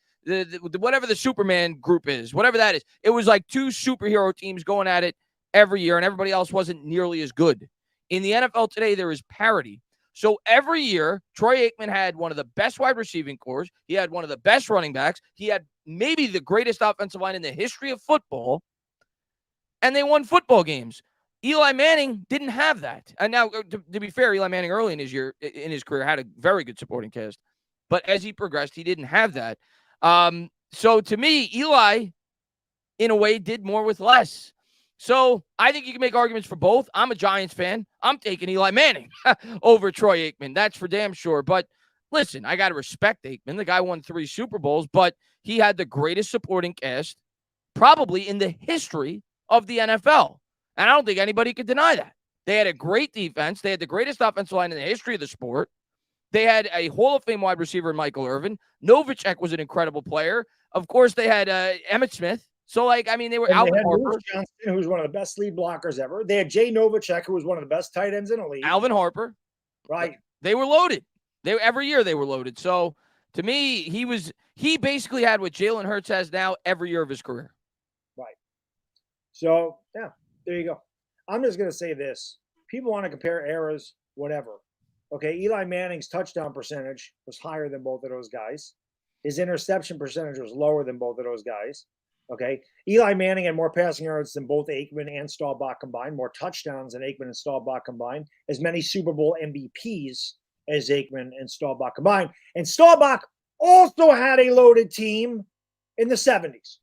whatever the Superman group is, whatever that is. It was like two superhero teams going at it every year, and everybody else wasn't nearly as good. In the NFL today, there is parity. So every year, Troy Aikman had one of the best wide receiving corps. He had one of the best running backs. He had maybe the greatest offensive line in the history of football. And they won football games. Eli Manning didn't have that. And now, to be fair, Eli Manning early in his career had a very good supporting cast. But as he progressed, he didn't have that. So to me, Eli, in a way, did more with less. So I think you can make arguments for both. I'm a Giants fan. I'm taking Eli Manning over Troy Aikman. That's for damn sure. But listen, I got to respect Aikman. The guy won 3 Super Bowls, but he had the greatest supporting cast probably in the history of the NFL. And I don't think anybody could deny that. They had a great defense. They had the greatest offensive line in the history of the sport. They had a Hall of Fame wide receiver in Michael Irvin. Novacek was an incredible player. Of course, they had Emmitt Smith. So, they were Alvin Harper. Johnson, who was one of the best lead blockers ever. They had Jay Novacek, who was one of the best tight ends in the league. Alvin Harper. Right. They were loaded. Every year they were loaded. So, to me, he basically had what Jalin Hyatt has now every year of his career. Right. So, yeah, there you go. I'm just going to say this. People want to compare eras, whatever. Okay, Eli Manning's touchdown percentage was higher than both of those guys. His interception percentage was lower than both of those guys. Okay, Eli Manning had more passing yards than both Aikman and Staubach combined, more touchdowns than Aikman and Staubach combined, as many Super Bowl MVPs as Aikman and Staubach combined. And Staubach also had a loaded team in the 70s.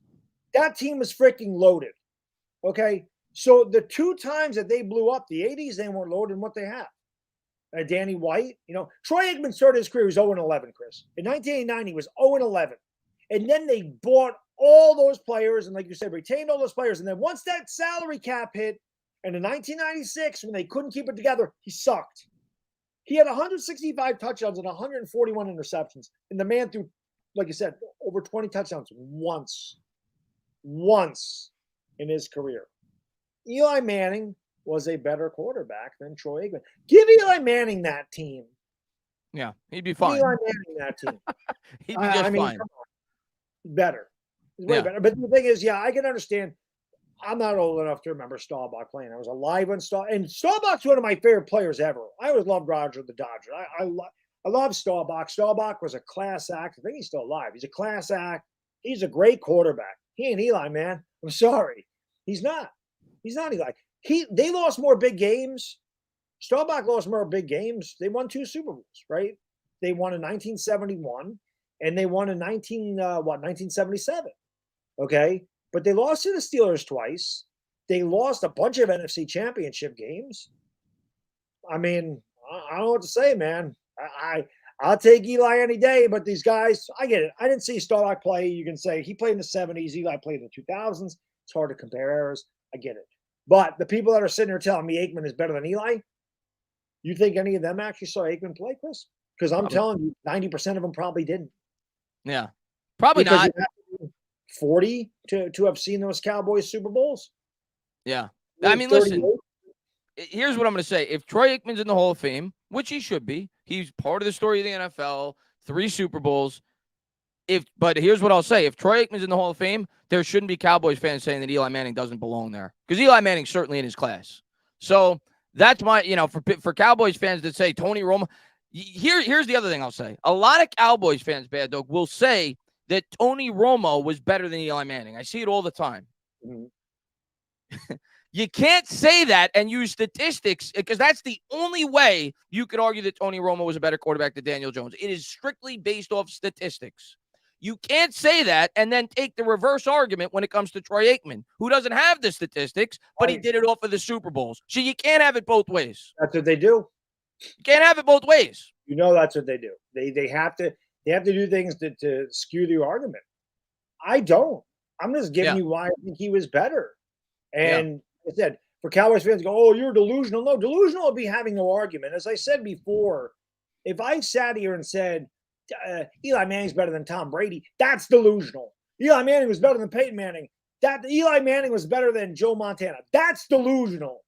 That team was freaking loaded. Okay, so the 2 times that they blew up, the 80s, they weren't loaded in what they had. Danny White, Troy Aikman started his career, he was 0-11, Chris. In 1989, he was 0-11. And then they bought all those players, and like you said, retained all those players. And then once that salary cap hit, and in 1996, when they couldn't keep it together, he sucked. He had 165 touchdowns and 141 interceptions. And the man threw, like you said, over 20 touchdowns once in his career. Eli Manning was a better quarterback than Troy Aikman. Give Eli Manning that team. Yeah, he'd be fine. Eli Manning that team. He'd be just fine. Better. He's way better. But the thing is, I can understand. I'm not old enough to remember Staubach playing. I was alive when Staubach's one of my favorite players ever. I always loved Roger the Dodger. I love Staubach. Staubach was a class act. I think he's still alive. He's a class act. He's a great quarterback. He ain't Eli, man. I'm sorry. He's not. He's not Eli. They lost more big games. Staubach lost more big games. They won 2 Super Bowls, right? They won in 1971, and they won in 1977. Okay, but they lost to the Steelers twice. They lost a bunch of NFC Championship games. I mean, I don't know what to say, man. I'll take Eli any day, but these guys, I get it. I didn't see Staubach play. You can say he played in the 70s. Eli played in the 2000s. It's hard to compare errors. I get it. But the people that are sitting there telling me Aikman is better than Eli, you think any of them actually saw Aikman play, Chris? Because I'm telling you, 90% of them probably didn't. Yeah, probably because not. You have to be 40 to have seen those Cowboys Super Bowls. Yeah. I mean, listen, here's what I'm going to say. If Troy Aikman's in the Hall of Fame, which he should be, he's part of the story of the NFL, 3 Super Bowls. But here's what I'll say. If Troy Aikman's in the Hall of Fame, there shouldn't be Cowboys fans saying that Eli Manning doesn't belong there. Because Eli Manning's certainly in his class. So that's my, for Cowboys fans that say Tony Romo. Here's the other thing I'll say. A lot of Cowboys fans, Bad Dog, will say that Tony Romo was better than Eli Manning. I see it all the time. Mm-hmm. You can't say that and use statistics because that's the only way you could argue that Tony Romo was a better quarterback than Daniel Jones. It is strictly based off statistics. You can't say that and then take the reverse argument when it comes to Troy Aikman, who doesn't have the statistics, but he did it off of the Super Bowls. So you can't have it both ways. That's what they do. You can't have it both ways. That's what they do. They have to do things to skew the argument. I don't. I'm just giving you why I think he was better. And I said, for Cowboys fans to go, oh, you're delusional. No, delusional would be having no argument. As I said before, if I sat here and said, Eli Manning's better than Tom Brady, that's delusional. Eli Manning was better than Peyton Manning. Eli Manning was better than Joe Montana. That's delusional.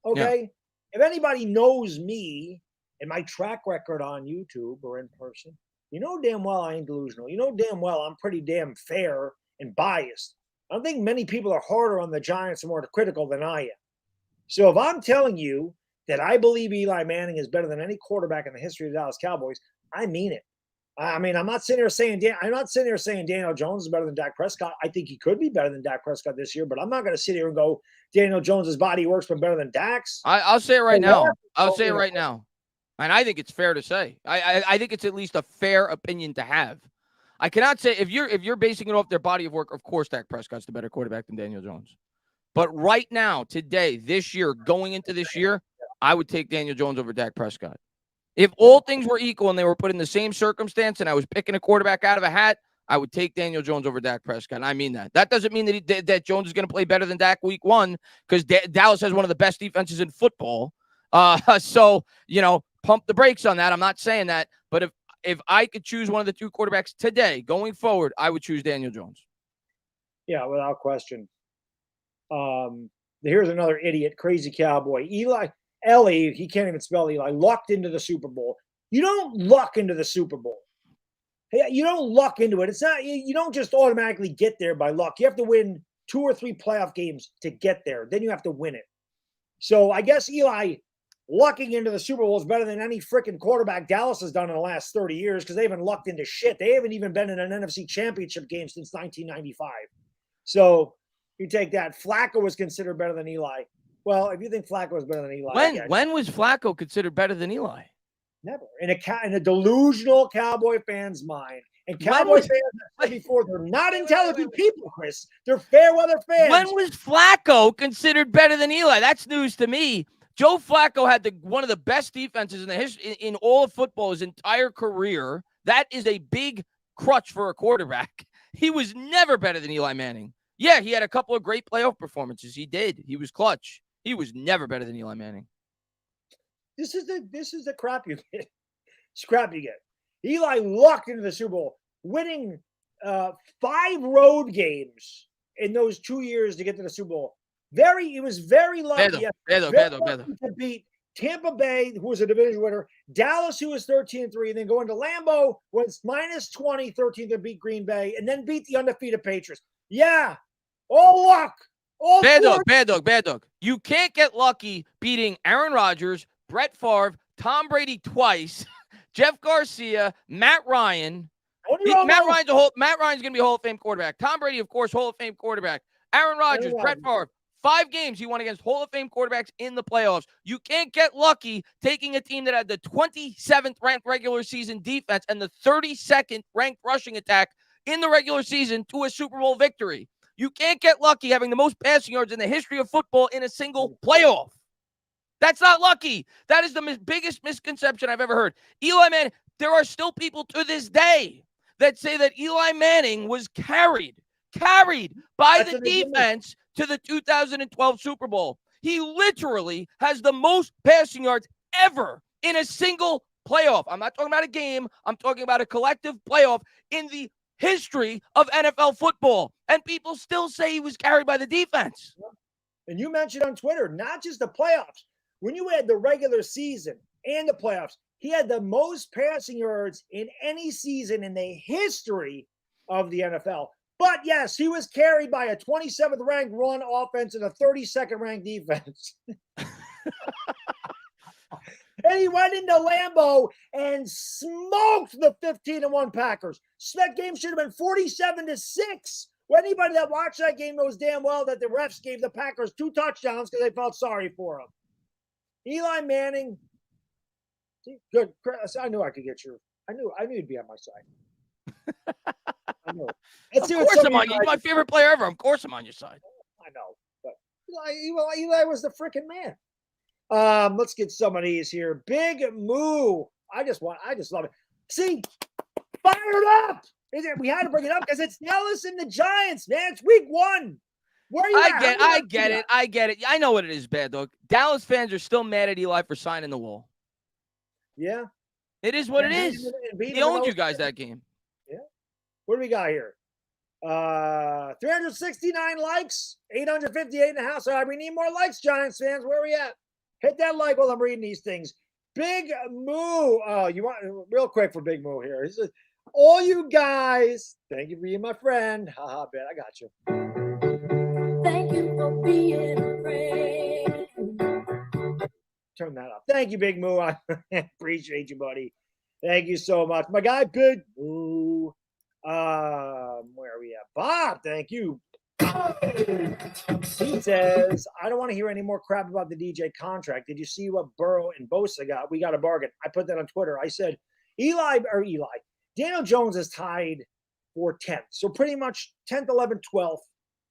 Okay? Yeah. If anybody knows me and my track record on YouTube or in person, you know damn well I ain't delusional. You know damn well I'm pretty damn fair and biased. I don't think many people are harder on the Giants and more critical than I am. So if I'm telling you that I believe Eli Manning is better than any quarterback in the history of the Dallas Cowboys, I mean it. I mean, I'm not sitting there saying Daniel Jones is better than Dak Prescott. I think he could be better than Dak Prescott this year, but I'm not going to sit here and go, Daniel Jones's body works but better than Dak's. I'll say it right now. I'll say it right now. And I think it's fair to say. I think it's at least a fair opinion to have. I cannot say if you're basing it off their body of work, of course Dak Prescott's the better quarterback than Daniel Jones. But right now, today, this year, going into this year, I would take Daniel Jones over Dak Prescott. If all things were equal and they were put in the same circumstance and I was picking a quarterback out of a hat, I would take Daniel Jones over Dak Prescott. And I mean that. That doesn't mean that Jones is going to play better than Dak week 1 because Dallas has one of the best defenses in football. So, pump the brakes on that. I'm not saying that. But if I could choose one of the 2 quarterbacks today going forward, I would choose Daniel Jones. Yeah, without question. Here's another idiot, crazy cowboy. Ellie, he can't even spell Eli, lucked into the Super Bowl. You don't luck into the Super Bowl. You don't luck into it. It's not, you don't just automatically get there by luck. You have to win 2 or 3 playoff games to get there. Then you have to win it. So I guess Eli lucking into the Super Bowl is better than any freaking quarterback Dallas has done in the last 30 years because they haven't lucked into shit. They haven't even been in an NFC Championship game since 1995. So you take that. Flacco was considered better than Eli. Well, if you think Flacco was better than Eli. When was Flacco considered better than Eli? Never. In a delusional Cowboy fan's mind. And Cowboy fans have said before, they're not intelligent people, Chris. They're fair weather fans. When was Flacco considered better than Eli? That's news to me. Joe Flacco had one of the best defenses in the history in all of football his entire career. That is a big crutch for a quarterback. He was never better than Eli Manning. Yeah, he had a couple of great playoff performances. He did. He was clutch. He was never better than Eli Manning. This is the crap you get. It's crap you get. Eli lucked into the Super Bowl, winning 5 road games in those 2 years to get to the Super Bowl. He was very lucky. To beat Tampa Bay, who was a division winner, Dallas, who was 13-3, and then going to Lambeau, was minus 20, 13 to beat Green Bay, and then beat the undefeated Patriots. Yeah, all luck. Bad dog. You can't get lucky beating Aaron Rodgers, Brett Favre, Tom Brady twice, Jeff Garcia, Matt Ryan. Matt Ryan's going to be a Hall of Fame quarterback. Tom Brady, of course, Hall of Fame quarterback. Aaron Rodgers, Brett Favre. 5 games he won against Hall of Fame quarterbacks in the playoffs. You can't get lucky taking a team that had the 27th ranked regular season defense and the 32nd ranked rushing attack in the regular season to a Super Bowl victory. You can't get lucky having the most passing yards in the history of football in a single playoff. That's not lucky. That is the biggest misconception I've ever heard. Eli Manning, There are still people to this day that say that Eli Manning was carried by the defense to the 2012 Super Bowl. He literally has the most passing yards ever in a single playoff. I'm not talking about a game. I'm talking about a collective playoff in the history of NFL football. And people still say he was carried by the defense. And you mentioned on Twitter, not just the playoffs. When you had the regular season and the playoffs, he had the most passing yards in any season in the history of the NFL. But yes, he was carried by a 27th ranked run offense and a 32nd ranked defense. And he went into Lambeau and smoked the 15-1 Packers. So that game should have been 47-6. Well, anybody that watched that game knows damn well that the refs gave the Packers 2 touchdowns because they felt sorry for him. Eli Manning, good. I knew I could get your. I knew you'd be on my side. I know. Of course I'm on you. He's my favorite player ever. Of course I'm on your side. I know, but Eli was the freaking man. Let's get some of these here. Big Moo. I just love it. See, fired up. We had to bring it up because it's Dallas and the Giants, man. It's week 1. Where are you at? I get it. I know what it is, Baddog. Dallas fans are still mad at Eli for signing the wall. Yeah. It is what it is. He owned you guys that game. Yeah. What do we got here? 369 likes, 858 in the house. All right, we need more likes, Giants fans. Where are we at? Hit that like while I'm reading these things. Big Moo. Oh, you want real quick for Big Moo here. He says, all you guys, thank you for being my friend. Haha, bet I got you. Thank you for being a friend. Turn that up. Thank you, Big Moo. I appreciate you, buddy. Thank you so much. My guy, Big Moo. Where are we at? Bob, thank you. He says, I don't want to hear any more crap about the DJ contract. Did you see what Burrow and Bosa got? We got a bargain. I put that on Twitter. I said, Daniel Jones is tied for 10th. So pretty much 10th, 11th, 12th.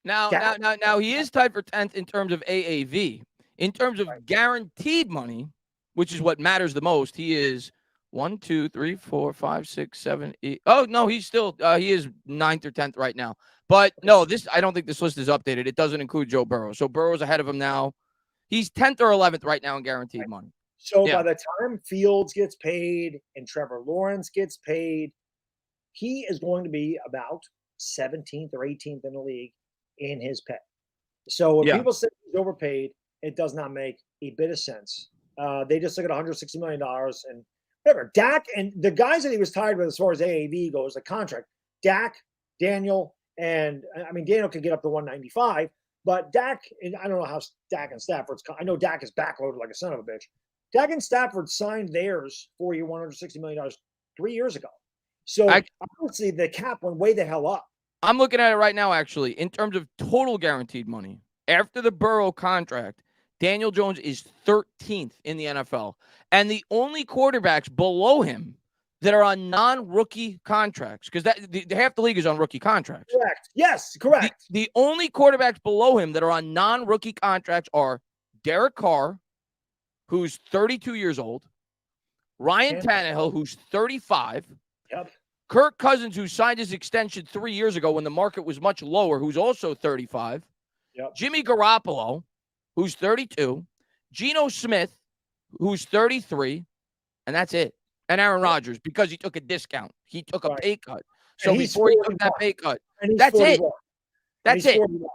Now he is tied for 10th in terms of AAV. In terms of guaranteed money, which is what matters the most, he is 1, 2, 3, 4, 5, 6, 7, 8. Oh, no, he's still he is 9th or 10th right now. But no, I don't think this list is updated. It doesn't include Joe Burrow. So Burrow's ahead of him now. He's 10th or 11th right now in guaranteed money. So by the time Fields gets paid and Trevor Lawrence gets paid, he is going to be about 17th or 18th in the league in his pay. So when people say he's overpaid, it does not make a bit of sense. They just look at $160 million and whatever. Dak and the guys that he was tied with as far as AAV goes, the contract, Dak, Daniel, and I mean, Daniel could get up to 195, but Dak, and I don't know how Dak and Stafford's, I know Dak is backloaded like a son of a bitch. Dak and Stafford signed theirs for you $160 million 3 years ago. So obviously the cap went way the hell up. I'm looking at it right now, actually, in terms of total guaranteed money. After the Burrow contract, Daniel Jones is 13th in the NFL. And the only quarterbacks below him that are on non-rookie contracts, because half the league is on rookie contracts. Correct. Yes, correct. The only quarterbacks below him that are on non-rookie contracts are Derek Carr, who's 32 years old, Ryan Tannehill, who's 35, Kirk Cousins, who signed his extension 3 years ago when the market was much lower, who's also 35, Jimmy Garoppolo, who's 32, Geno Smith, who's 33, and that's it. And Aaron Rodgers, because he took a discount. He took a pay cut. So before he took that pay cut, that's 41. It. That's it. 41.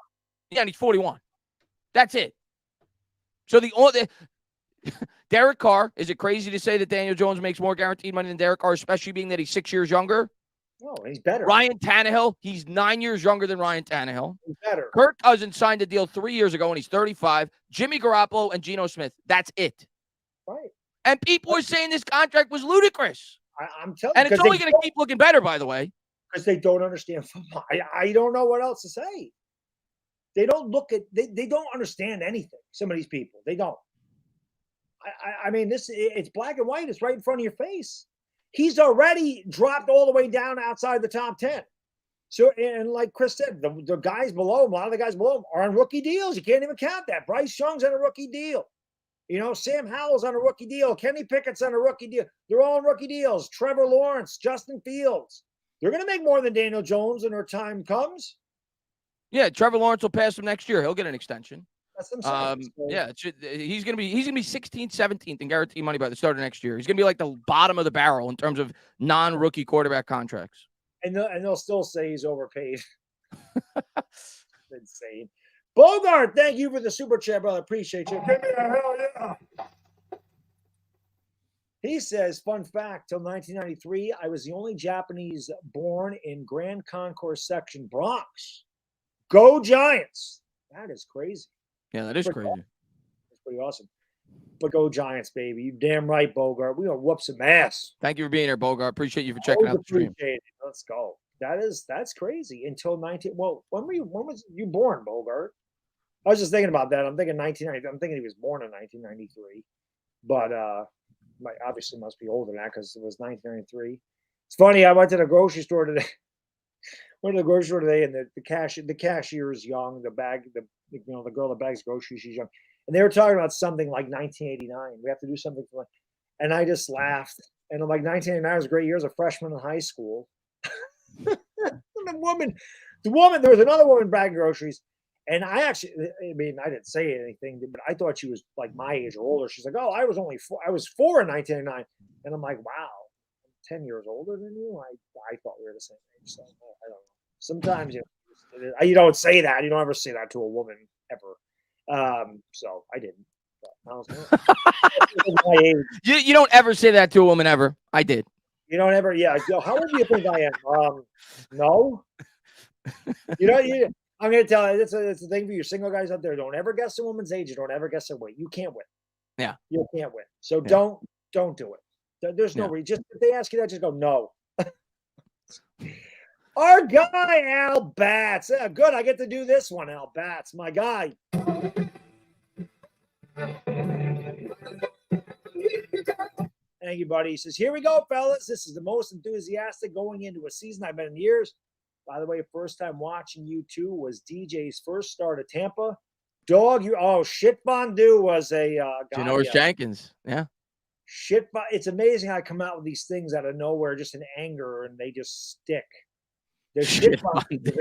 Yeah, and he's 41. That's it. So Derek Carr, is it crazy to say that Daniel Jones makes more guaranteed money than Derek Carr, especially being that he's 6 years younger? No, he's better. Ryan Tannehill, he's 9 years younger than Ryan Tannehill. He's better. Kirk Cousins signed a deal 3 years ago, and he's 35. Jimmy Garoppolo and Geno Smith. That's it. Right. And people are saying this contract was ludicrous. I'm telling you. And it's only going to keep looking better, by the way. Because they don't understand football. I don't know what else to say. They don't look at, they don't understand anything. Some of these people, they don't. I mean, it's black and white. It's right in front of your face. He's already dropped all the way down outside the top 10. So, and like Chris said, the guys below him, a lot of the guys below him are on rookie deals. You can't even count that. Bryce Young's on a rookie deal. You know, Sam Howell's on a rookie deal. Kenny Pickett's on a rookie deal. They're all on rookie deals. Trevor Lawrence, Justin Fields. They're going to make more than Daniel Jones when their time comes. Yeah, Trevor Lawrence will pass him next year. He'll get an extension. That's what I'm saying. So, Yeah, he's gonna be 16th, 17th in guaranteed money by the start of next year. He's gonna be like the bottom of the barrel in terms of non-rookie quarterback contracts. and they'll still say he's overpaid. Insane. Bogart, thank you for the super chat, brother. Appreciate you. Give me a hell yeah. He says, fun fact, till 1993, I was the only Japanese born in Grand Concourse section, Bronx. Go Giants. That is crazy. Yeah, that is crazy. That's pretty awesome. But go Giants, baby. You damn right, Bogart. We're going to whoop some ass. Thank you for being here, Bogart. Appreciate you for checking out the stream. Let's go. That's crazy. Until 19. Well, when was you born, Bogart? I was just thinking about that. I'm thinking 1990. I'm thinking he was born in 1993. But obviously must be older than that because it was 1993. It's funny. I went to the grocery store today. And the cashier is young. The girl that bags groceries, she's young. And they were talking about something like 1989. We have to do something for, and I just laughed. And I'm like, 1989 was a great year as a freshman in high school. the woman, there was another woman bagging groceries. And I didn't say anything, but I thought she was like my age or older. She's like, oh, I was 4 in 1989. And I'm like, wow, I'm 10 years older than you? I thought we were the same age. So I don't know. Sometimes you don't say that. You don't ever say that to a woman ever. So I didn't. But I was my age. You don't ever say that to a woman ever. I did. You don't ever, yeah. How old do you think I am? No. I'm going to tell you, it's a thing for you single guys out there. Don't ever guess a woman's age. You don't ever guess her weight. You can't win. Yeah. You can't win. So don't do it. There's no reason. Just if they ask you that, just go, no. Our guy, Al Batts. Good. I get to do this one, Al Batts. My guy. Thank you, buddy. He says, here we go, fellas. This is the most enthusiastic going into a season I've been in years. By the way, first time watching you two was DJ's first start at Tampa. Dog, shit fondue was a Janoris Jenkins. Yeah. It's amazing how I come out with these things out of nowhere, just in anger, and they just stick. They're shit fondue.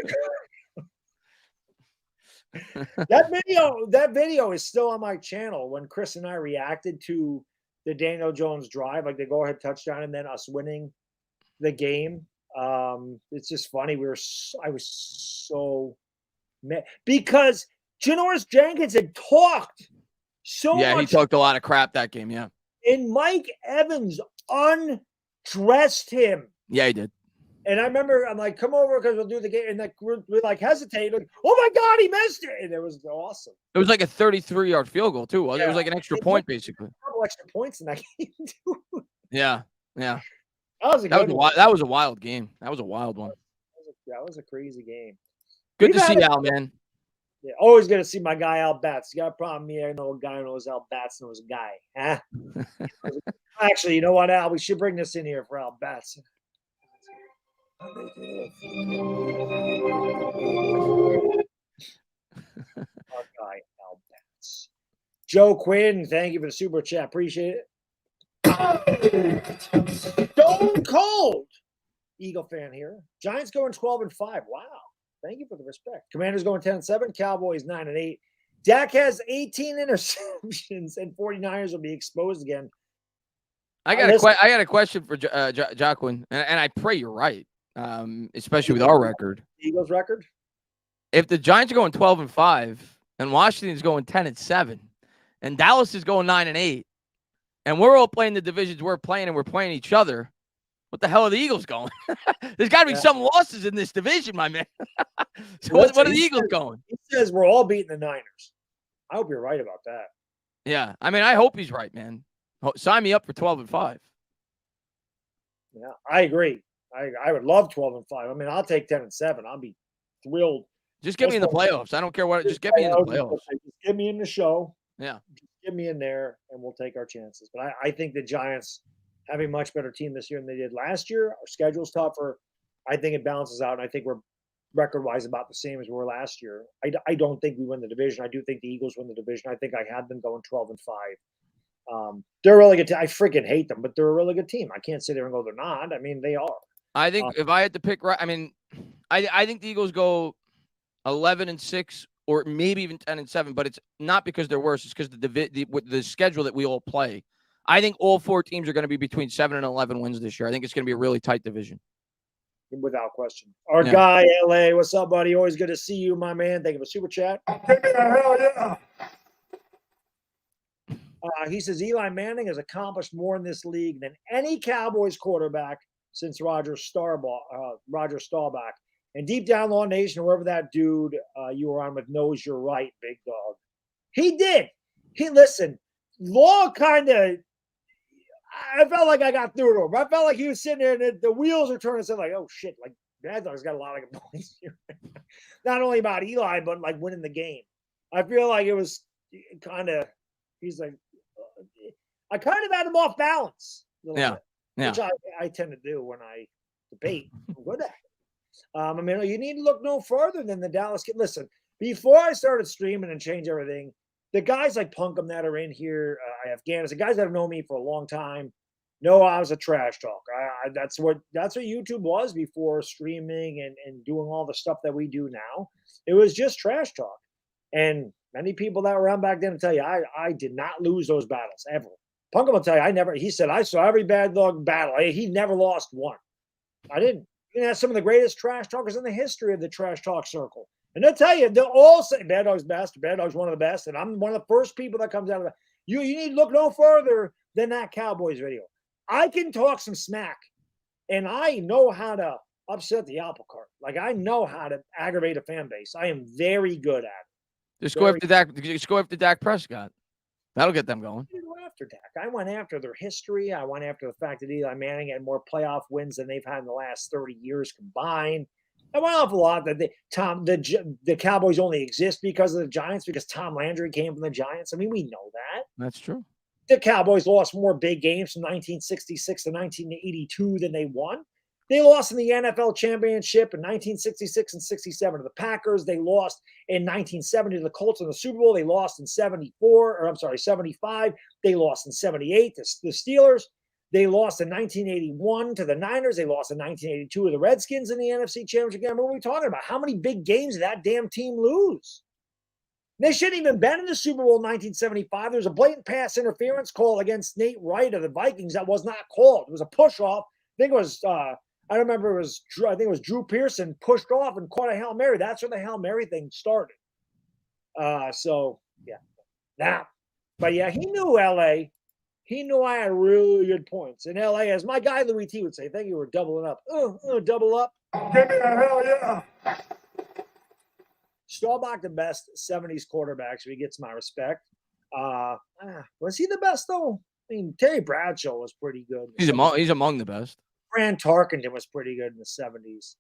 That video is still on my channel when Chris and I reacted to the Daniel Jones drive, like the go-ahead touchdown, and then us winning the game. It's just funny. I was so mad because Janoris Jenkins had talked so much. Yeah, he talked a lot of crap that game. Yeah, and Mike Evans undressed him. Yeah, he did. And I remember I'm like, come over because we'll do the game. And like we're like hesitate, like, oh my God, he missed it. And it was awesome. It was like a 33-yard field goal too. Yeah. It was like an extra point basically. A couple extra points in that game too. Yeah. That was a wild game. That was a wild one. That was a crazy game. Good to see Al, man. Yeah, always good to see my guy Al Batts. You got a problem? Me, I know a guy who knows Al Batts knows a guy. Huh? Actually, you know what, Al? We should bring this in here for Al Batts. Our guy Al Batts. Joe Quinn, thank you for the super chat. Appreciate it. Stone Cold Eagle fan here. Giants going 12-5. Wow. Thank you for the respect. Commanders going 10-7. Cowboys 9-8. Dak has 18 interceptions, and 49ers will be exposed again. I got a question for Jacqueline, and I pray you're right, especially with our record. Eagles record? If the Giants are going 12-5, and Washington's going 10-7, and Dallas is going 9-8, and we're all playing the divisions we're playing, and we're playing each other, what the hell are the Eagles going? There's got to be some losses in this division, my man. So what are the Eagles going? He says we're all beating the Niners. I hope you're right about that. Yeah, I mean, I hope he's right, man. Sign me up for 12-5. Yeah, I agree. I would love 12-5. I mean, I'll take 10-7. I'll be thrilled. Just get me in the playoffs. I don't care what. Just get me in the playoffs. Just get me in the show. Yeah. Just get me in there, and we'll take our chances. But I think the Giants have a much better team this year than they did last year. Our schedule's tougher. I think it balances out, and I think we're record-wise about the same as we were last year. I don't think we win the division. I do think the Eagles win the division. I think I had them going 12-5. They're a really good team. I freaking hate them, but they're a really good team. I can't sit there and go they're not. I mean, they are. I think if I had to pick, I mean, I think the Eagles go 11-6 or maybe even 10-7, but it's not because they're worse. It's because the schedule that we all play. I think all 4 teams are going to be between 7 and 11 wins this year. I think it's going to be a really tight division. Without question. Our guy, LA, what's up, buddy? Always good to see you, my man. Thank you for super chat. Hell yeah. He says Eli Manning has accomplished more in this league than any Cowboys quarterback since Roger Staubach. And deep down, Law Nation, whoever that dude you were on with knows you're right, big dog. He did. Listen, Law kind of, I felt like I got through to him. I felt like he was sitting there and the wheels are turning. So like, oh shit, like Baddog's got a lot of good points here. Not only about Eli, but like winning the game. I feel like it was kind of, he's like, I kind of had him off balance. Yeah. Which I tend to do when I debate. I'm good at it. I mean, you need to look no further than the Dallas kid. Listen, before I started streaming and change everything, the guys like Punkham that are in here, I have Gano, the guys that have known me for a long time, know I was a trash talker. That's what YouTube was before streaming and doing all the stuff that we do now. It was just trash talk. And many people that were around back then will tell you, I did not lose those battles ever. Punkham will tell you, he said, I saw every Baddog battle. He never lost one. I didn't. You know, some of the greatest trash talkers in the history of the trash talk circle. And they'll tell you, they'll all say Baddog's best, Baddog's one of the best. And I'm one of the first people that comes out of that. You need to look no further than that Cowboys video. I can talk some smack, and I know how to upset the apple cart. Like, I know how to aggravate a fan base. I am very good at it. Just go after Dak Prescott. That'll get them going. I didn't go after Dak. I went after their history. I went after the fact that Eli Manning had more playoff wins than they've had in the last 30 years combined. I went off a lot that the Cowboys only exist because of the Giants, because Tom Landry came from the Giants. I mean, we know that. That's true. The Cowboys lost more big games from 1966 to 1982 than they won. They lost in the NFL Championship in 1966 and 67 to the Packers. They lost in 1970 to the Colts in the Super Bowl. They lost in 75. They lost in 78 to the Steelers. They lost in 1981 to the Niners. They lost in 1982 to the Redskins in the NFC Championship game. What are we talking about? How many big games did that damn team lose? They shouldn't even been in the Super Bowl in 1975. There was a blatant pass interference call against Nate Wright of the Vikings that was not called. It was a push-off. I think it was I think it was Drew Pearson pushed off and caught a Hail Mary. That's where the Hail Mary thing started. But yeah, he knew LA. He knew I had really good points. In LA, as my guy Louis T would say, thank you for doubling up. Double up. Give me a hell yeah. Staubach, the best 70s quarterback, so he gets my respect. Was he the best, though? I mean, Terry Bradshaw was pretty good. He's among the best. Rant Tarkenton was pretty good in the 70s,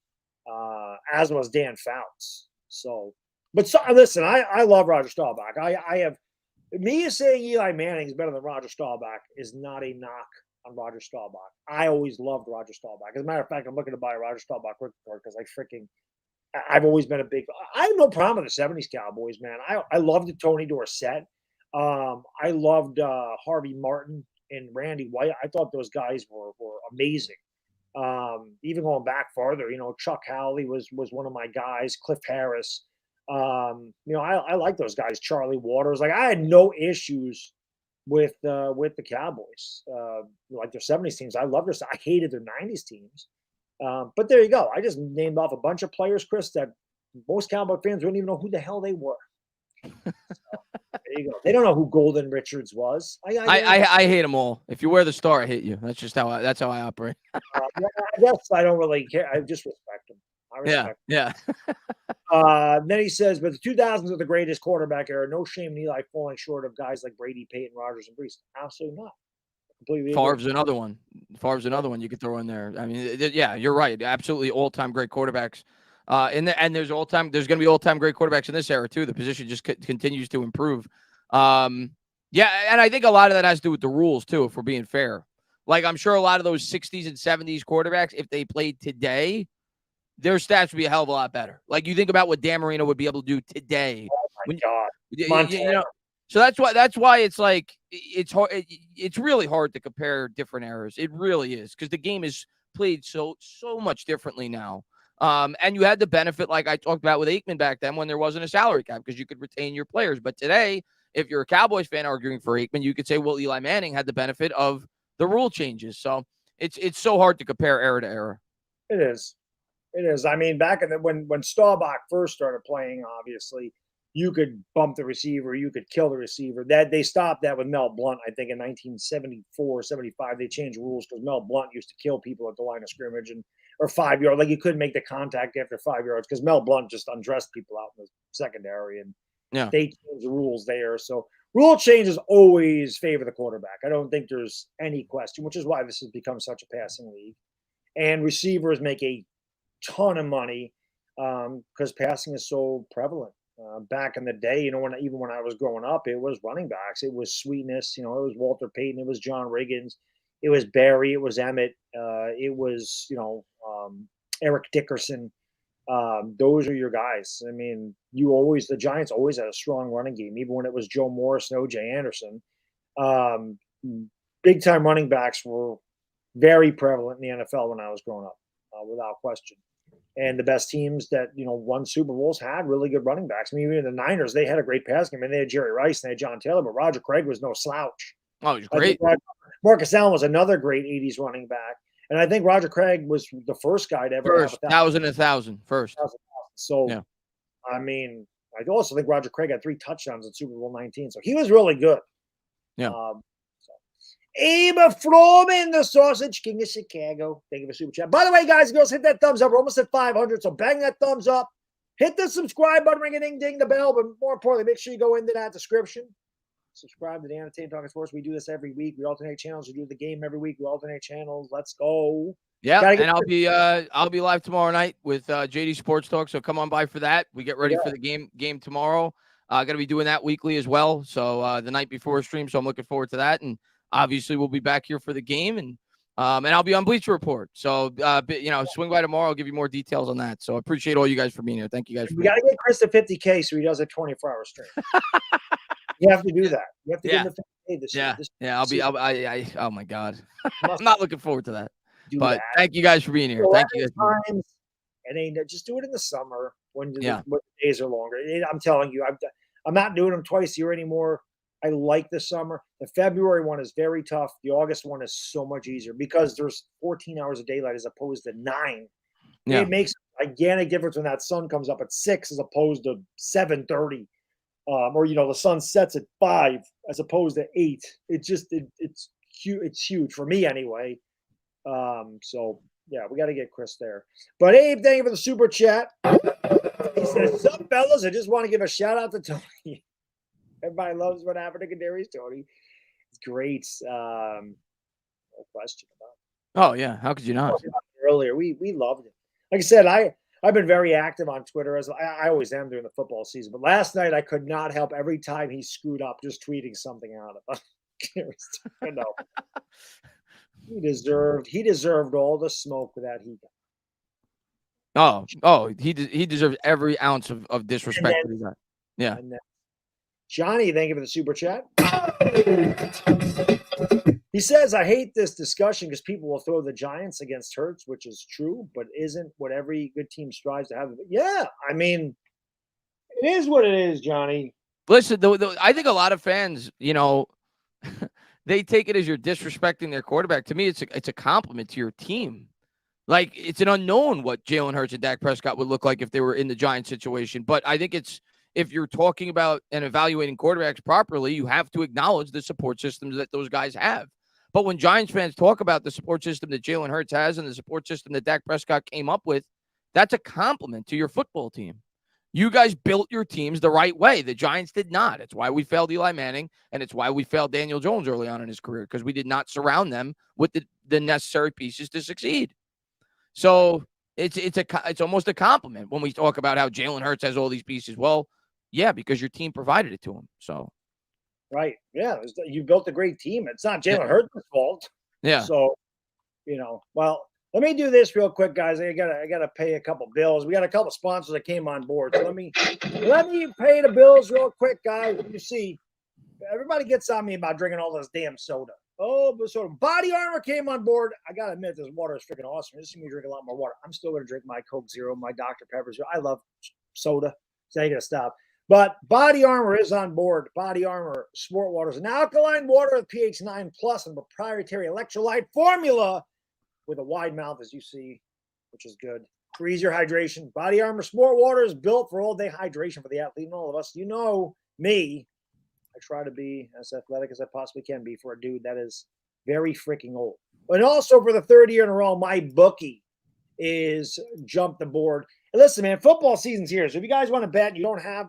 as was Dan Fouts. Listen, I love Roger Staubach. I have me saying Eli Manning is better than Roger Staubach is not a knock on Roger Staubach. I always loved Roger Staubach. As a matter of fact, I'm looking to buy a Roger Staubach rookie card because I've always been a big. I have no problem with the 70s Cowboys, man. I loved Tony Dorsett. I loved Harvey Martin and Randy White. I thought those guys were amazing. Even going back farther, Chuck Howley was one of my guys. Cliff Harris. I like those guys. Charlie Waters. Like, I had no issues with the Cowboys. Like their 70s teams. I loved I hated their 90s teams. But there you go. I just named off a bunch of players, Chris, that most Cowboy fans wouldn't even know who the hell they were. So, there you go. They don't know who Golden Richards was. I hate them all. If you wear the star, I hate you. That's just how I operate. I guess I don't really care. I just respect them. Yeah. Then he says, but the 2000s are the greatest quarterback era. No shame in Eli falling short of guys like Brady, Peyton, Rodgers, and Brees. Absolutely not. Completely. Favre's another one. You could throw in there. I mean, yeah, you're right. Absolutely, all-time great quarterbacks. And there's going to be all-time great quarterbacks in this era too. The position just continues to improve. Yeah, and I think a lot of that has to do with the rules too. If we're being fair, like I'm sure a lot of those 60s and 70s quarterbacks, if they played today, their stats would be a hell of a lot better. Like you think about what Dan Marino would be able to do today. Oh my God. So that's why it's like it's hard. It's really hard to compare different eras. It really is, because the game is played so much differently now. And you had the benefit, like I talked about with Aikman back then, when there wasn't a salary cap, because you could retain your players. But today, if you're a Cowboys fan arguing for Aikman, you could say, well, Eli Manning had the benefit of the rule changes. So it's so hard to compare era to era. It is. It is. I mean, back in when Staubach first started playing, obviously, you could bump the receiver, you could kill the receiver. That they stopped that with Mel Blount, I think, in 1974, 75. They changed rules because Mel Blount used to kill people at the line of scrimmage or 5 yards. Like, you couldn't make the contact after 5 yards because Mel Blount just undressed people out in the secondary, and they changed the rules there. So rule changes always favor the quarterback. I don't think there's any question, which is why this has become such a passing league. And receivers make a ton of money because passing is so prevalent. Back in the day, even when I was growing up, it was running backs. It was Sweetness. It was Walter Payton. It was John Riggins. It was Barry. It was Emmett. It was, Eric Dickerson. Those are your guys. I mean, the Giants always had a strong running game, even when it was Joe Morris and O.J. Anderson. Big time running backs were very prevalent in the NFL when I was growing up, without question. And the best teams that, won Super Bowls had really good running backs. I mean, even the Niners, they had a great passing game. I mean, they had Jerry Rice and they had John Taylor, but Roger Craig was no slouch. Oh, he was great. Marcus Allen was another great 80s running back. And I think Roger Craig was the first guy to ever have 1,000 first. So, yeah. I mean, I also think Roger Craig had 3 touchdowns in Super Bowl 19. So he was really good. Yeah. Abe Froman, the Sausage King of Chicago. Thank you for super chat. By the way, guys and girls, hit that thumbs up. We're almost at 500, so bang that thumbs up. Hit the subscribe button, ring a ding ding the bell, but more importantly, make sure you go into that description. Subscribe to the Annotated Talking Sports. We do this every week. We alternate channels. We do the game every week. We alternate channels. Let's go. Yeah, and I'll be live tomorrow night with JD Sports Talk. So come on by for that. We get ready for the game tomorrow. Going to be doing that weekly as well. So the night before stream. So I'm looking forward to that. And obviously, we'll be back here for the game, and I'll be on Bleacher Report. So, swing by tomorrow. I'll give you more details on that. So, I appreciate all you guys for being here. Thank you guys. We got to get Chris to 50K so he does a 24-hour stream. You have to do that. You have to get him to 50K this year. Oh my God, I'm not looking forward to that. But thank you guys for being here. Thank you guys. Just do it in the summer when the days are longer. I'm telling you, I'm not doing them twice a year anymore. I like the summer. The February one is very tough. The August one is so much easier because there's 14 hours of daylight as opposed to 9. Yeah. It makes a gigantic difference when that sun comes up at 6 as opposed to 7:30. Or the sun sets at 5 as opposed to 8. It's huge for me anyway. So yeah, we got to get Chris there. But Abe, thank you for the super chat. He says, "Sup, fellas? I just want to give a shout out to Tony." Everybody loves what happened to Kadarius Toney. It's great. No question about it. Oh, yeah. How could you not? Earlier, we loved it. Like I said, I've been very active on Twitter, as I always am during the football season. But last night, I could not help every time he screwed up just tweeting something out of him. He deserved all the smoke that he got. He deserves every ounce of disrespect that he got. Yeah. Johnny, thank you for the super chat. He says, "I hate this discussion because people will throw the Giants against Hurts, which is true, but isn't what every good team strives to have." Yeah, I mean, it is what it is, Johnny. Listen, I think a lot of fans, they take it as you're disrespecting their quarterback. To me, it's a compliment to your team. Like, it's an unknown what Jalen Hurts and Dak Prescott would look like if they were in the Giants situation. But I think if you're talking about and evaluating quarterbacks properly, you have to acknowledge the support systems that those guys have. But when Giants fans talk about the support system that Jalen Hurts has and the support system that Dak Prescott came up with, that's a compliment to your football team. You guys built your teams the right way. The Giants did not. It's why we failed Eli Manning, and it's why we failed Daniel Jones early on in his career, because we did not surround them with the necessary pieces to succeed. So it's almost a compliment when we talk about how Jalen Hurts has all these pieces. Well, yeah, because your team provided it to him. So, right, yeah, you built a great team. It's not Jalen Hurts' fault. Yeah. So, well, let me do this real quick, guys. I gotta pay a couple bills. We got a couple sponsors that came on board. So let me pay the bills real quick, guys. You see, everybody gets on me about drinking all this damn soda. Oh, but soda. Body Armor came on board. I got to admit, this water is freaking awesome. This is me drink a lot more water. I'm still going to drink my Coke Zero, my Dr. Pepper Zero. I love soda. So I got to stop. But Body Armor is on board. Body Armor Sport Water is an alkaline water with pH 9 plus and proprietary electrolyte formula with a wide mouth, as you see, which is good. For easier hydration, Body Armor Sport Water is built for all-day hydration for the athlete and all of us. You know me. I try to be as athletic as I possibly can be for a dude that is very freaking old. And also for the third year in a row, my bookie is jumped the board. And listen, man, football season's here. So if you guys want to bet and you don't have,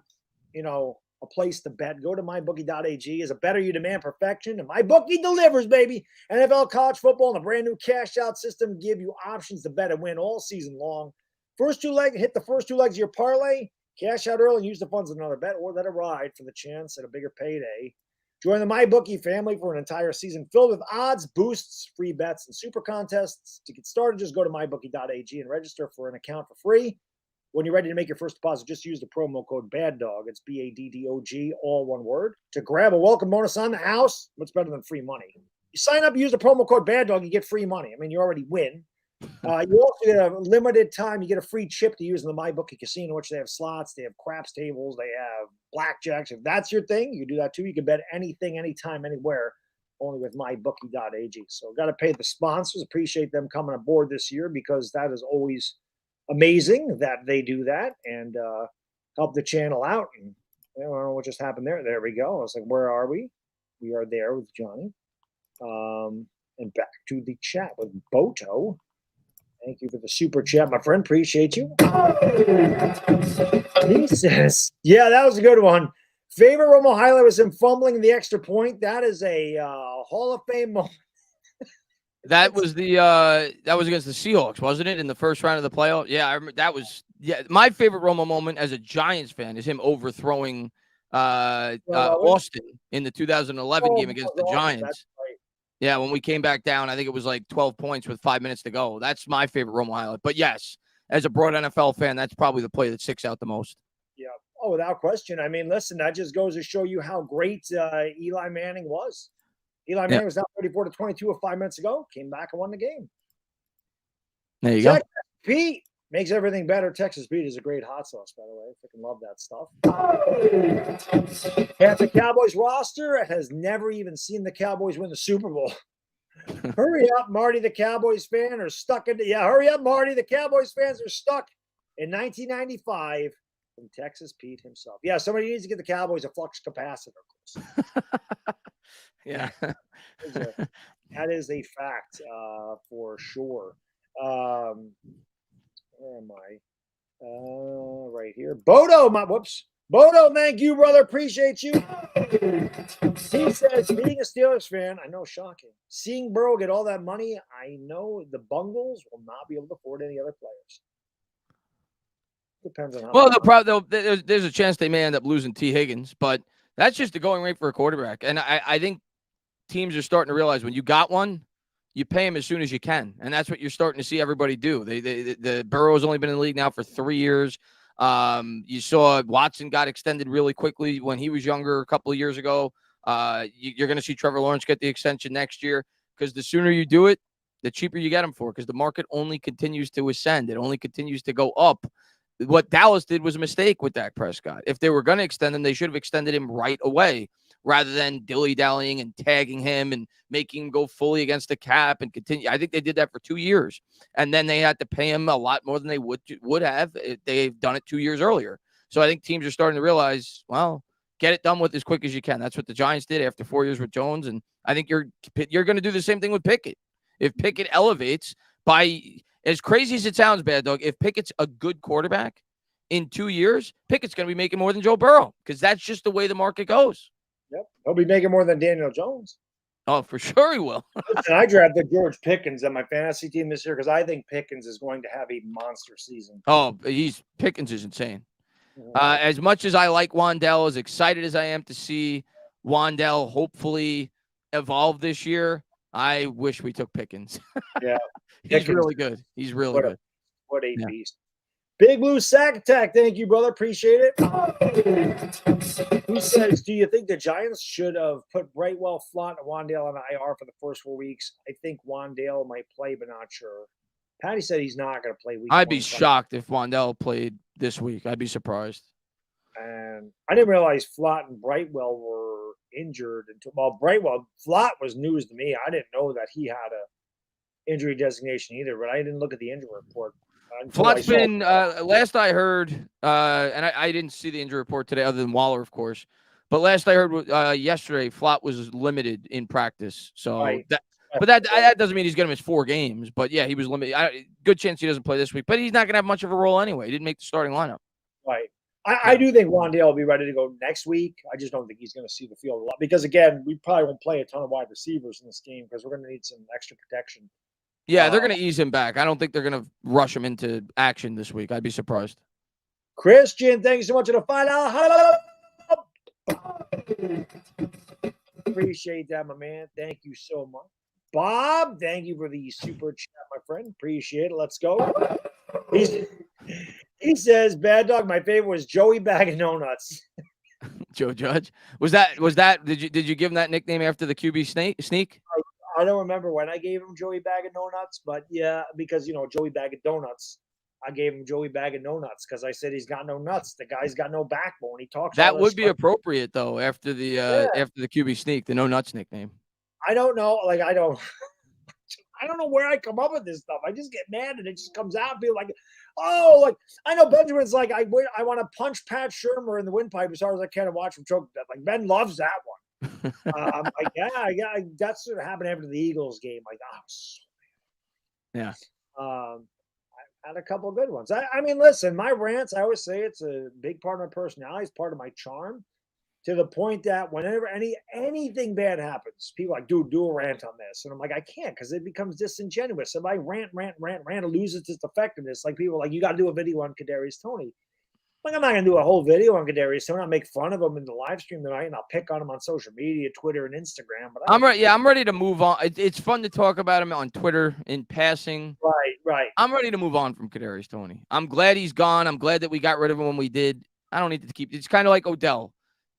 a place to bet, go to mybookie.ag. Is a better you demand perfection, and MyBookie delivers, baby. NFL, college football, and a brand new cash out system give you options to bet and win all season long. Hit the first two legs of your parlay, cash out early, and use the funds on another bet, or let it ride for the chance at a bigger payday. Join the MyBookie family for an entire season filled with odds, boosts, free bets, and super contests. To get started, just go to mybookie.ag and register for an account for free. When you're ready to make your first deposit, just use the promo code BADDOG. It's BADDOG, all one word, to grab a welcome bonus on the house. What's better than free money? You sign up, use the promo code BADDOG, you get free money. I mean, you already win. You also get a limited time. You get a free chip to use in the MyBookie casino, which they have slots, they have craps tables, they have blackjacks. If that's your thing, you can do that too. You can bet anything, anytime, anywhere, only with mybookie.ag. So got to pay the sponsors. Appreciate them coming aboard this year, because that is always amazing that they do that and help the channel out. And I don't know what just happened there. There we go. I was like, where are we? We are there with Johnny. And back to the chat with Boto. Thank you for the super chat, my friend. Appreciate you. He says, yeah, that was a good one. Favorite Romo highlight was him fumbling the extra point. That is a Hall of Fame moment. That was against the Seahawks, wasn't it, in the first round of the playoff? Yeah, I remember that was my favorite Romo moment as a Giants fan is him overthrowing Austin in the 2011 game against the Giants. Right. Yeah, when we came back down, I think it was like 12 points with 5 minutes to go. That's my favorite Romo highlight. But yes, as a broad NFL fan, that's probably the play that sticks out the most. Yeah. Oh, without question. I mean, listen, that just goes to show you how great Eli Manning was. Eli Manning was down 34-22 with 5 minutes ago. Came back and won the game. There you Texas Pete makes everything better. Texas Pete is a great hot sauce, by the way. I freaking love that stuff. And the Cowboys roster has never even seen the Cowboys win the Super Bowl. Hurry up, Marty, the Cowboys fan are stuck in. Hurry up, Marty. The Cowboys fans are stuck in 1995 from Texas Pete himself. Yeah, somebody needs to get the Cowboys a flux capacitor, of course. Yeah. That is a fact for sure. Where am I? Right here. Bodo, Bodo, thank you, brother. Appreciate you. He says, being a Steelers fan, I know, shocking. Seeing Burrow get all that money, I know the Bungles will not be able to afford any other players. Depends on how. Well, there's a chance they may end up losing T. Higgins, but that's just the going rate for a quarterback. And I think teams are starting to realize when you got one, you pay him as soon as you can. And that's what you're starting to see everybody do. The Burrow has only been in the league now for 3 years. You saw Watson got extended really quickly when he was younger a couple of years ago. You're going to see Trevor Lawrence get the extension next year, because the sooner you do it, the cheaper you get him for, because the market only continues to ascend. It only continues to go up. What Dallas did was a mistake with Dak Prescott. If they were going to extend him, they should have extended him right away, rather than dilly-dallying and tagging him and making him go fully against the cap and continue. I think they did that for 2 years, and then they had to pay him a lot more than they would have if they've done it 2 years earlier. So I think teams are starting to realize, well, get it done with as quick as you can. That's what the Giants did after 4 years with Jones, and I think you're going to do the same thing with Pickett. If Pickett elevates by, as crazy as it sounds, Bad Dog, if Pickett's a good quarterback in 2 years, Pickett's going to be making more than Joe Burrow, because that's just the way the market goes. Yep. He'll be making more than Daniel Jones. Oh, for sure he will. Listen, I drafted George Pickens on my fantasy team this year because I think Pickens is going to have a monster season. Oh, Pickens is insane. As much as I like Wandell, as excited as I am to see Wandell hopefully evolve this year, I wish we took Pickens. Yeah. He's really good. He's really good. What a beast. Big Blue Sack Attack. Thank you, brother. Appreciate it. He says, do you think the Giants should have put Brightwell, Flott, and Wandale on IR for the first 4 weeks? I think Wandale might play, but not sure. Patty said he's not going to play week I'd be 1. shocked if Wandale played this week. I'd be surprised. And I didn't realize Flott and Brightwell were injured until Brightwell. Flott was news to me. I didn't know that he had a injury designation either, but I didn't look at the injury report. Flott's been last I heard, and I didn't see the injury report today, other than Waller, of course. But last I heard yesterday, Flott was limited in practice. So Right. that doesn't mean he's going to miss 4 games. But yeah, he was limited. Good chance he doesn't play this week, but he's not going to have much of a role anyway. He didn't make the starting lineup. Right. I do think Wandale will be ready to go next week. I just don't think he's going to see the field a lot because, again, we probably won't play a ton of wide receivers in this game because we're going to need some extra protection. Yeah, they're going to ease him back. I don't think they're going to rush him into action this week. I'd be surprised. Christian, thanks so much for the $5. Appreciate that, my man. Thank you so much. Bob, thank you for the super chat, my friend. Appreciate it. Let's go. He says, Bad Dog, my favorite was Joey Bag of No Nuts. Joe Judge. Was that did you give him that nickname after the QB sneak? I don't remember when I gave him Joey Bag of No Nuts, but yeah, because Joey Bag of Donuts, I gave him Joey Bag of No Nuts because I said he's got no nuts. The guy's got no backbone. He talks. That would be appropriate though after the QB sneak, the No Nuts nickname. I don't know. Like I don't know where I come up with this stuff. I just get mad and it just comes out and be like, oh, like I know Benjamin's like I want to punch Pat Shermer in the windpipe as hard as I can and watch him choke to death. Like Ben loves that one. I'm like, yeah, that's what happened after the Eagles game. Like, oh, so yeah. I had a couple of good ones. I mean, listen, my rants, I always say it's a big part of my personality, it's part of my charm, to the point that whenever anything bad happens, people are like, dude, do a rant on this. And I'm like, I can't because it becomes disingenuous. If I rant, it loses its effectiveness. Like people are like, you got to do a video on Kadarius Toney. Like, I'm not going to do a whole video on Kadarius Toney. I'll make fun of him in the live stream tonight, and I'll pick on him on social media, Twitter and Instagram. But I'm ready to move on. It's fun to talk about him on Twitter in passing. Right. I'm ready to move on from Kadarius Toney. I'm glad he's gone. I'm glad that we got rid of him when we did. I don't need to keep. It's kind of like Odell.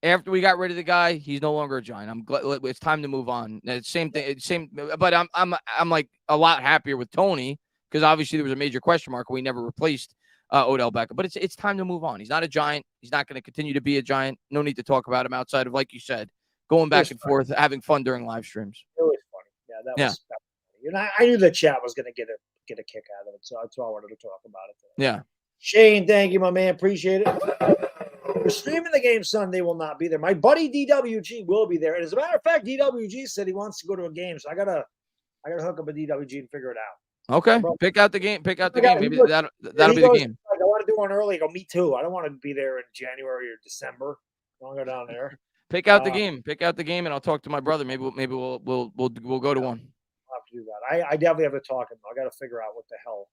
After we got rid of the guy, he's no longer a Giant. I'm glad it's time to move on. It's same thing. But I'm like a lot happier with Toney because obviously there was a major question mark. We never replaced Odell Beckham, but it's time to move on. He's not a Giant. He's not going to continue to be a Giant. No need to talk about him outside of, like you said, going back and forth, having fun during live streams. It was funny. Yeah, that was funny. And I knew the chat was going to get a kick out of it, so that's why I wanted to talk about it today. Yeah. Shane, thank you, my man. Appreciate it. We're streaming the game Sunday. Will not be there. My buddy DWG will be there. And as a matter of fact, DWG said he wants to go to a game, so I gotta hook up with DWG and figure it out. Okay, pick out the game. Maybe that'll be the game. Like, I want to do one early. I go, me too. I don't want to be there in January or December. I want to go down there. Pick out the game. Pick out the game, and I'll talk to my brother. Maybe we'll go to one. I'll have to do that. I definitely have to talk to him. I got to figure out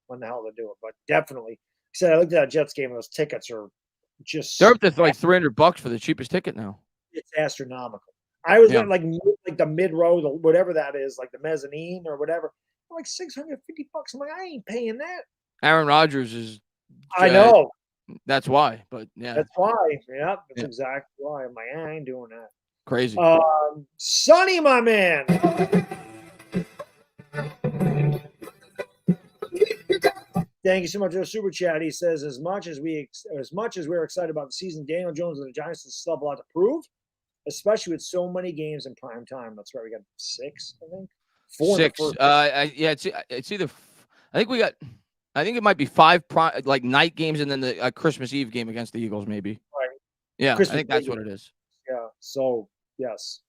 when the hell to do it. But definitely, like I said, I looked at that Jets game. And those tickets are just they're up to like $300 for the cheapest ticket now. It's astronomical. I was in like the mid row, whatever that is, like the mezzanine or whatever. Like $650. I'm like, I ain't paying that. Aaron Rodgers is. I know. That's why, but yeah. That's why. Yeah, that's exactly why. I'm like, I ain't doing that. Crazy. Sonny, my man. Thank you so much for the super chat. He says, as much as we're excited about the season, Daniel Jones and the Giants still have a lot to prove, especially with so many games in prime time. That's right. We got 6, I think. 4. 6. It's either. I think it might be 5 like night games and then the Christmas Eve game against the Eagles, maybe. Right. Yeah, Christmas I think that's what it is. Yeah. So yes.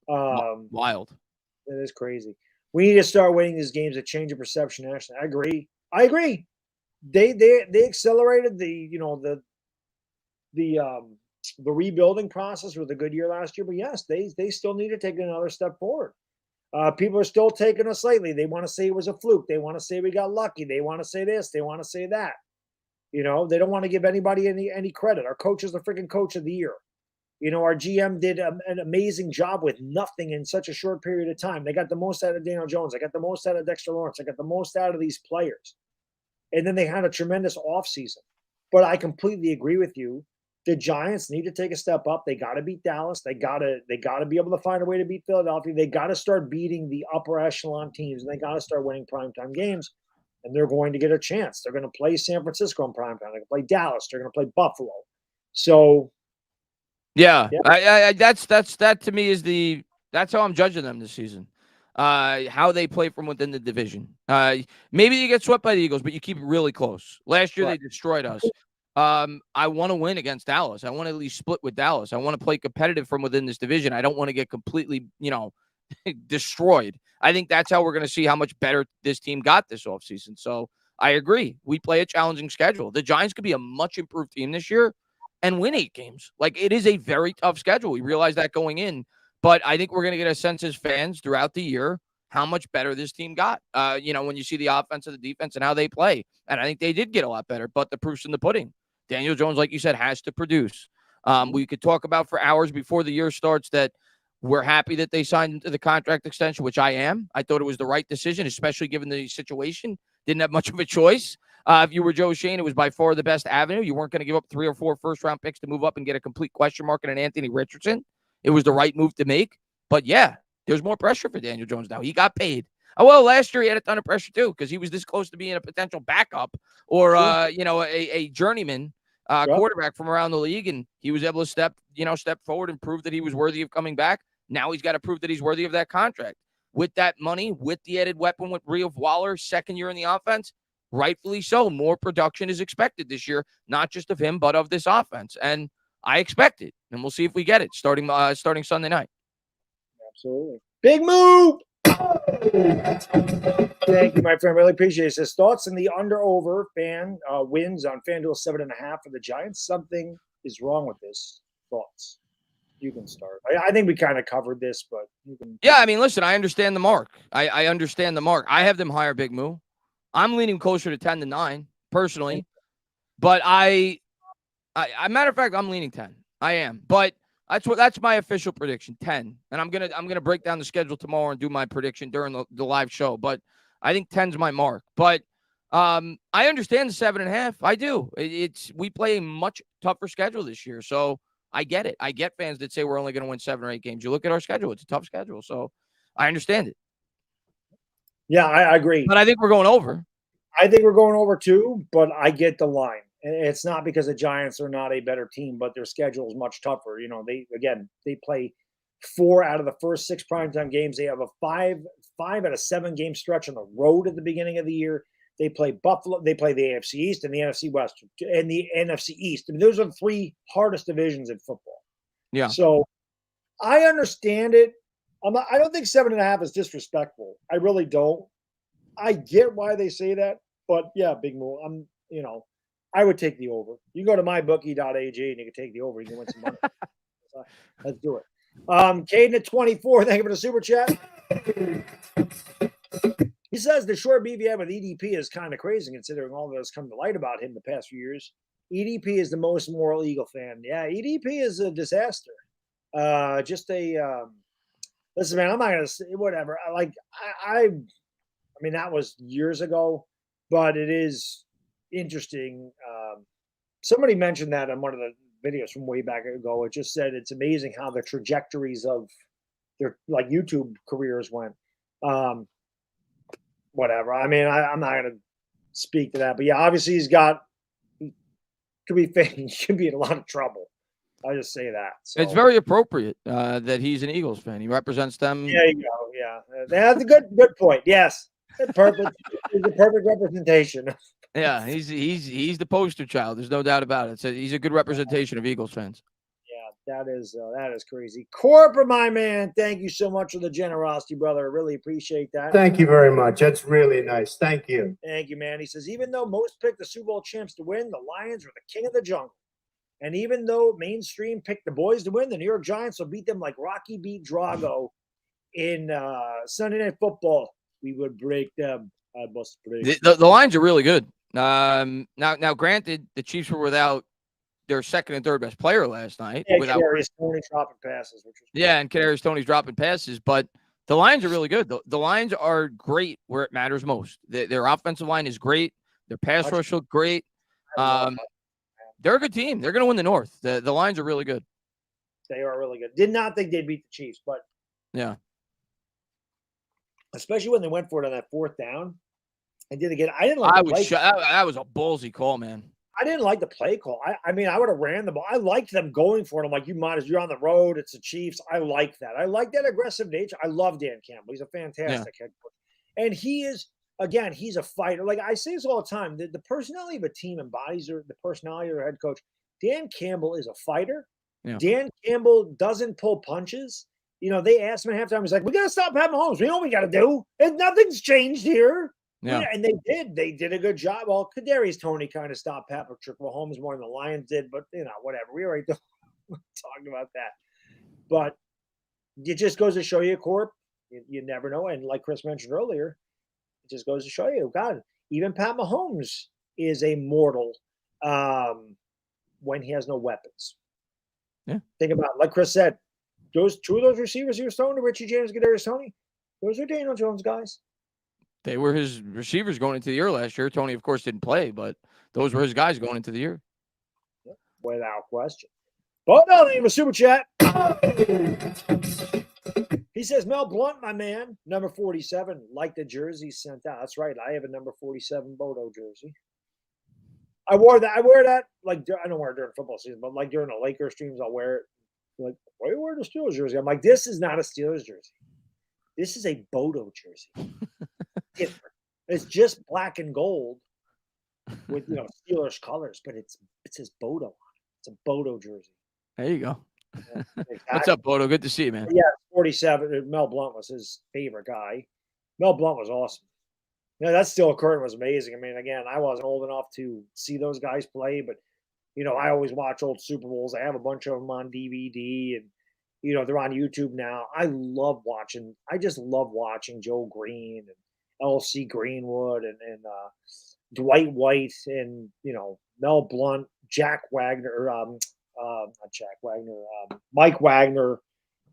Wild. It is crazy. We need to start winning these games to change the perception nationally. I agree. They accelerated the rebuilding process with a good year last year, but yes, they still need to take another step forward. People are still taking us lightly. They want to say it was a fluke. They want to say we got lucky. They want to say this. They want to say that. They don't want to give anybody any credit. Our coach is the freaking coach of the year. Our GM did an amazing job with nothing in such a short period of time. They got the most out of Daniel Jones. They got the most out of Dexter Lawrence. They got the most out of these players. And then they had a tremendous offseason. But I completely agree with you. The Giants need to take a step up. They got to beat Dallas. They got to be able to find a way to beat Philadelphia. They got to start beating the upper echelon teams, and they got to start winning primetime games. And they're going to get a chance. They're going to play San Francisco in primetime. They're going to play Dallas. They're going to play Buffalo. So, yeah. That to me is that's how I'm judging them this season. How they play from within the division. Maybe you get swept by the Eagles, but you keep it really close. Last year, They destroyed us. I want to win against Dallas. I want to at least split with Dallas. I want to play competitive from within this division. I don't want to get completely, destroyed. I think that's how we're going to see how much better this team got this offseason. So I agree. We play a challenging schedule. The Giants could be a much improved team this year and win 8 games. Like, it is a very tough schedule. We realize that going in. But I think we're going to get a sense as fans throughout the year how much better this team got, when you see the offense and the defense and how they play. And I think they did get a lot better, but the proof's in the pudding. Daniel Jones, like you said, has to produce. We could talk about for hours before the year starts that we're happy that they signed into the contract extension, which I am. I thought it was the right decision, especially given the situation. Didn't have much of a choice. If you were Joe Shane, it was by far the best avenue. You weren't going to give up 3 or 4 first-round picks to move up and get a complete question mark in an Anthony Richardson. It was the right move to make. But, yeah, there's more pressure for Daniel Jones now. He got paid. Oh, well, last year he had a ton of pressure, too, because he was this close to being a potential backup or, a journeyman quarterback from around the league, and he was able to step forward and prove that he was worthy of coming back. Now he's got to prove that he's worthy of that contract. With that money, with the added weapon with Waller, second year in the offense, rightfully so. More production is expected this year, not just of him, but of this offense. And I expect it, and we'll see if we get it starting Sunday night. Absolutely. Big move! Thank you, my friend. Really appreciate it. His thoughts in the under-over fan wins on FanDuel 7.5 for the Giants. Something is wrong with this. Thoughts? You can start. I think we kind of covered this, but you can. Yeah, I mean, listen, I understand the mark. I understand the mark. I have them higher, Big Moo. I'm leaning closer to 10 than 9, personally. But matter of fact, I'm leaning 10. I am. But that's my official prediction, 10. And I'm gonna break down the schedule tomorrow and do my prediction during the live show. But I think 10's my mark. But I understand the 7.5. I do. We play a much tougher schedule this year. So I get it. I get fans that say we're only going to win 7 or 8 games. You look at our schedule; it's a tough schedule. So I understand it. Yeah, I agree. But I think we're going over. I think we're going over too, but I get the line. It's not because the Giants are not a better team, but their schedule is much tougher. They play 4 out of the first 6 primetime games. They have a 5 out of 7 game stretch on the road at the beginning of the year. They play Buffalo. They play the AFC East and the NFC West and the NFC East. I mean, those are the 3 hardest divisions in football. Yeah. So I understand it. I don't think 7.5 is disrespectful. I really don't. I get why they say that, but yeah, Big Mo. I would take the over. You go to mybookie.ag and you can take the over. You can win some money. Let's do it. Caden at 24. Thank you for the super chat. He says the short beef he had with EDP is kind of crazy considering all that has come to light about him the past few years. EDP is the most moral Eagle fan. Yeah, EDP is a disaster. Listen, man, I'm not going to say whatever. I mean, that was years ago, but it is interesting. Somebody mentioned that on one of the videos from way back ago. It just said it's amazing how the trajectories of their YouTube careers went. Whatever. I mean, I'm not going to speak to that, but yeah, obviously he could be in a lot of trouble. I'll just say that. So. It's very appropriate that he's an Eagles fan. He represents them. There you go. Yeah, that's a good point. Yes, perfect. It's a perfect representation. Yeah, he's the poster child. There's no doubt about it. So he's a good representation of Eagles fans. Yeah, that is crazy. Corporate, my man, thank you so much for the generosity, brother. I really appreciate that. Thank you very much. That's really nice. Thank you. Thank you, man. He says, even though most pick the Super Bowl champs to win, the Lions are the king of the jungle. And even though mainstream picked the boys to win, the New York Giants will beat them like Rocky beat Drago in Sunday Night Football. We would break them. I must break. The Lions are really good. Now, granted, the Chiefs were without their second and third best player last night. Yeah, without Kadarius Toney dropping passes. And Kadarius Toney's dropping passes, but the Lions are really good. The Lions are great where it matters most. Their offensive line is great. Their pass rush look great. They're a good team. They're going to win the North. The Lions are really good. They are really good. Did not think they'd beat the Chiefs, but yeah, especially when they went for it on that fourth down. I did again. I didn't like. That was a ballsy call, man. I didn't like the play call. I mean, I would have ran the ball. I liked them going for it. I'm like, you're on the road. It's the Chiefs. I like that. I like that aggressive nature. I love Dan Campbell. He's a fantastic head coach. And he is, again, he's a fighter. Like I say this all the time. The personality of a team embodies the personality of their head coach. Dan Campbell is a fighter. Yeah. Dan Campbell doesn't pull punches. They asked him at halftime. He's like, we got to stop Pat Mahomes. We know what we got to do. And nothing's changed here. Yeah. And they did. They did a good job. Well, Kadarius Toney kind of stopped Patrick Mahomes more than the Lions did, but whatever. We already talked about that. But it just goes to show you, Corp, you never know. And like Chris mentioned earlier, it just goes to show you, God, even Pat Mahomes is a mortal when he has no weapons. Yeah. Think about it. Like Chris said, those two of those receivers he was throwing to Richie James, Kadarius Toney, those are Daniel Jones guys. They were his receivers going into the year last year. Toney, of course, didn't play, but those were his guys going into the year. Without question. But now, name a super chat. He says, Mel Blunt, my man, number 47, like the jersey sent out. That's right. I have a number 47 Bodo jersey. I wear that, like, I don't wear it during football season, but like during the Lakers streams, I'll wear it. Like, why are you wearing the Steelers jersey? I'm like, this is not a Steelers jersey. This is a Bodo jersey. Different. It's just black and gold with Steelers colors, but it says Bodo on it. It's a Bodo jersey. There you go. Yeah, exactly. What's up, Bodo? Good to see you, man. Yeah, 47. Mel Blunt was his favorite guy. Mel Blunt was awesome. That Steel Curtain was amazing. I mean, again, I wasn't old enough to see those guys play, but I always watch old Super Bowls. I have a bunch of them on DVD, and they're on YouTube now. I just love watching Joe Green and L.C. Greenwood and Dwight White and Mel Blunt, Jack Wagner, not Jack Wagner, Mike Wagner,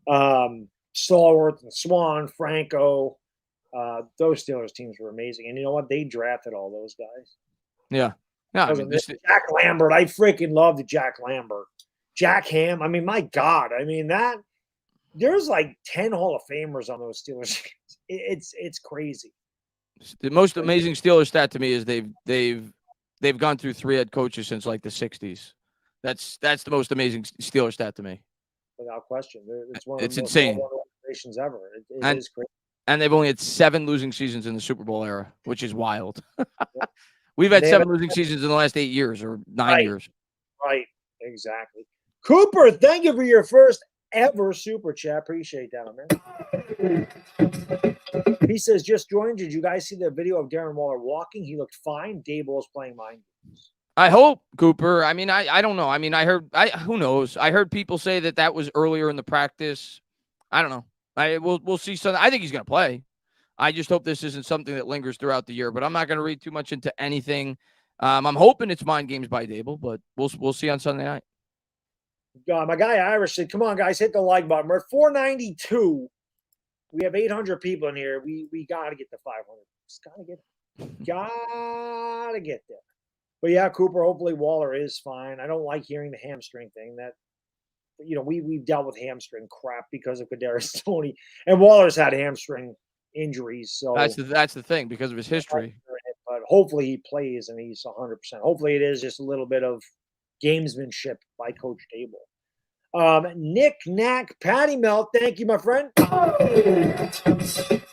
Stallworth and Swan, Franco. Those Steelers teams were amazing, and you know what? They drafted all those guys. Yeah, I mean, Jack Lambert. I freaking loved Jack Lambert. Jack Ham. I mean, my God. I mean that. There's like 10 Hall of Famers on those Steelers. It's crazy. The most amazing Steelers stat to me is they've gone through 3 head coaches since like the 60s. That's the most amazing Steelers stat to me. Without question. It's one of the insane most organizations ever. It is crazy. And they've only had 7 losing seasons in the Super Bowl era, which is wild. We've had 7 losing seasons in the last 8 years or 9 years. Right. Exactly. Cooper, thank you for your first ever super chat. Appreciate that, man. He says, just joined. Did you guys see the video of Darren Waller walking? He looked fine. Daboll's playing mind games. I hope, Cooper. I mean, I don't know. I mean, who knows? I heard people say that was earlier in the practice. I don't know. We'll see something. I think he's going to play. I just hope this isn't something that lingers throughout the year, but I'm not going to read too much into anything. I'm hoping it's mind games by Dable, but we'll see on Sunday night. My guy Irish said, come on, guys, hit the like button. We're at 492. We have 800 people in here. We got to get to 500. Just got to get there. But yeah, Cooper, hopefully Waller is fine. I don't like hearing the hamstring thing. That we've dealt with hamstring crap because of Kadarius Toney, and Waller's had hamstring injuries. So that's the thing because of his history. But hopefully he plays and he's 100%. Hopefully it is just a little bit of gamesmanship by Coach Dable. Nick Knack, Patty Melt, thank you, my friend.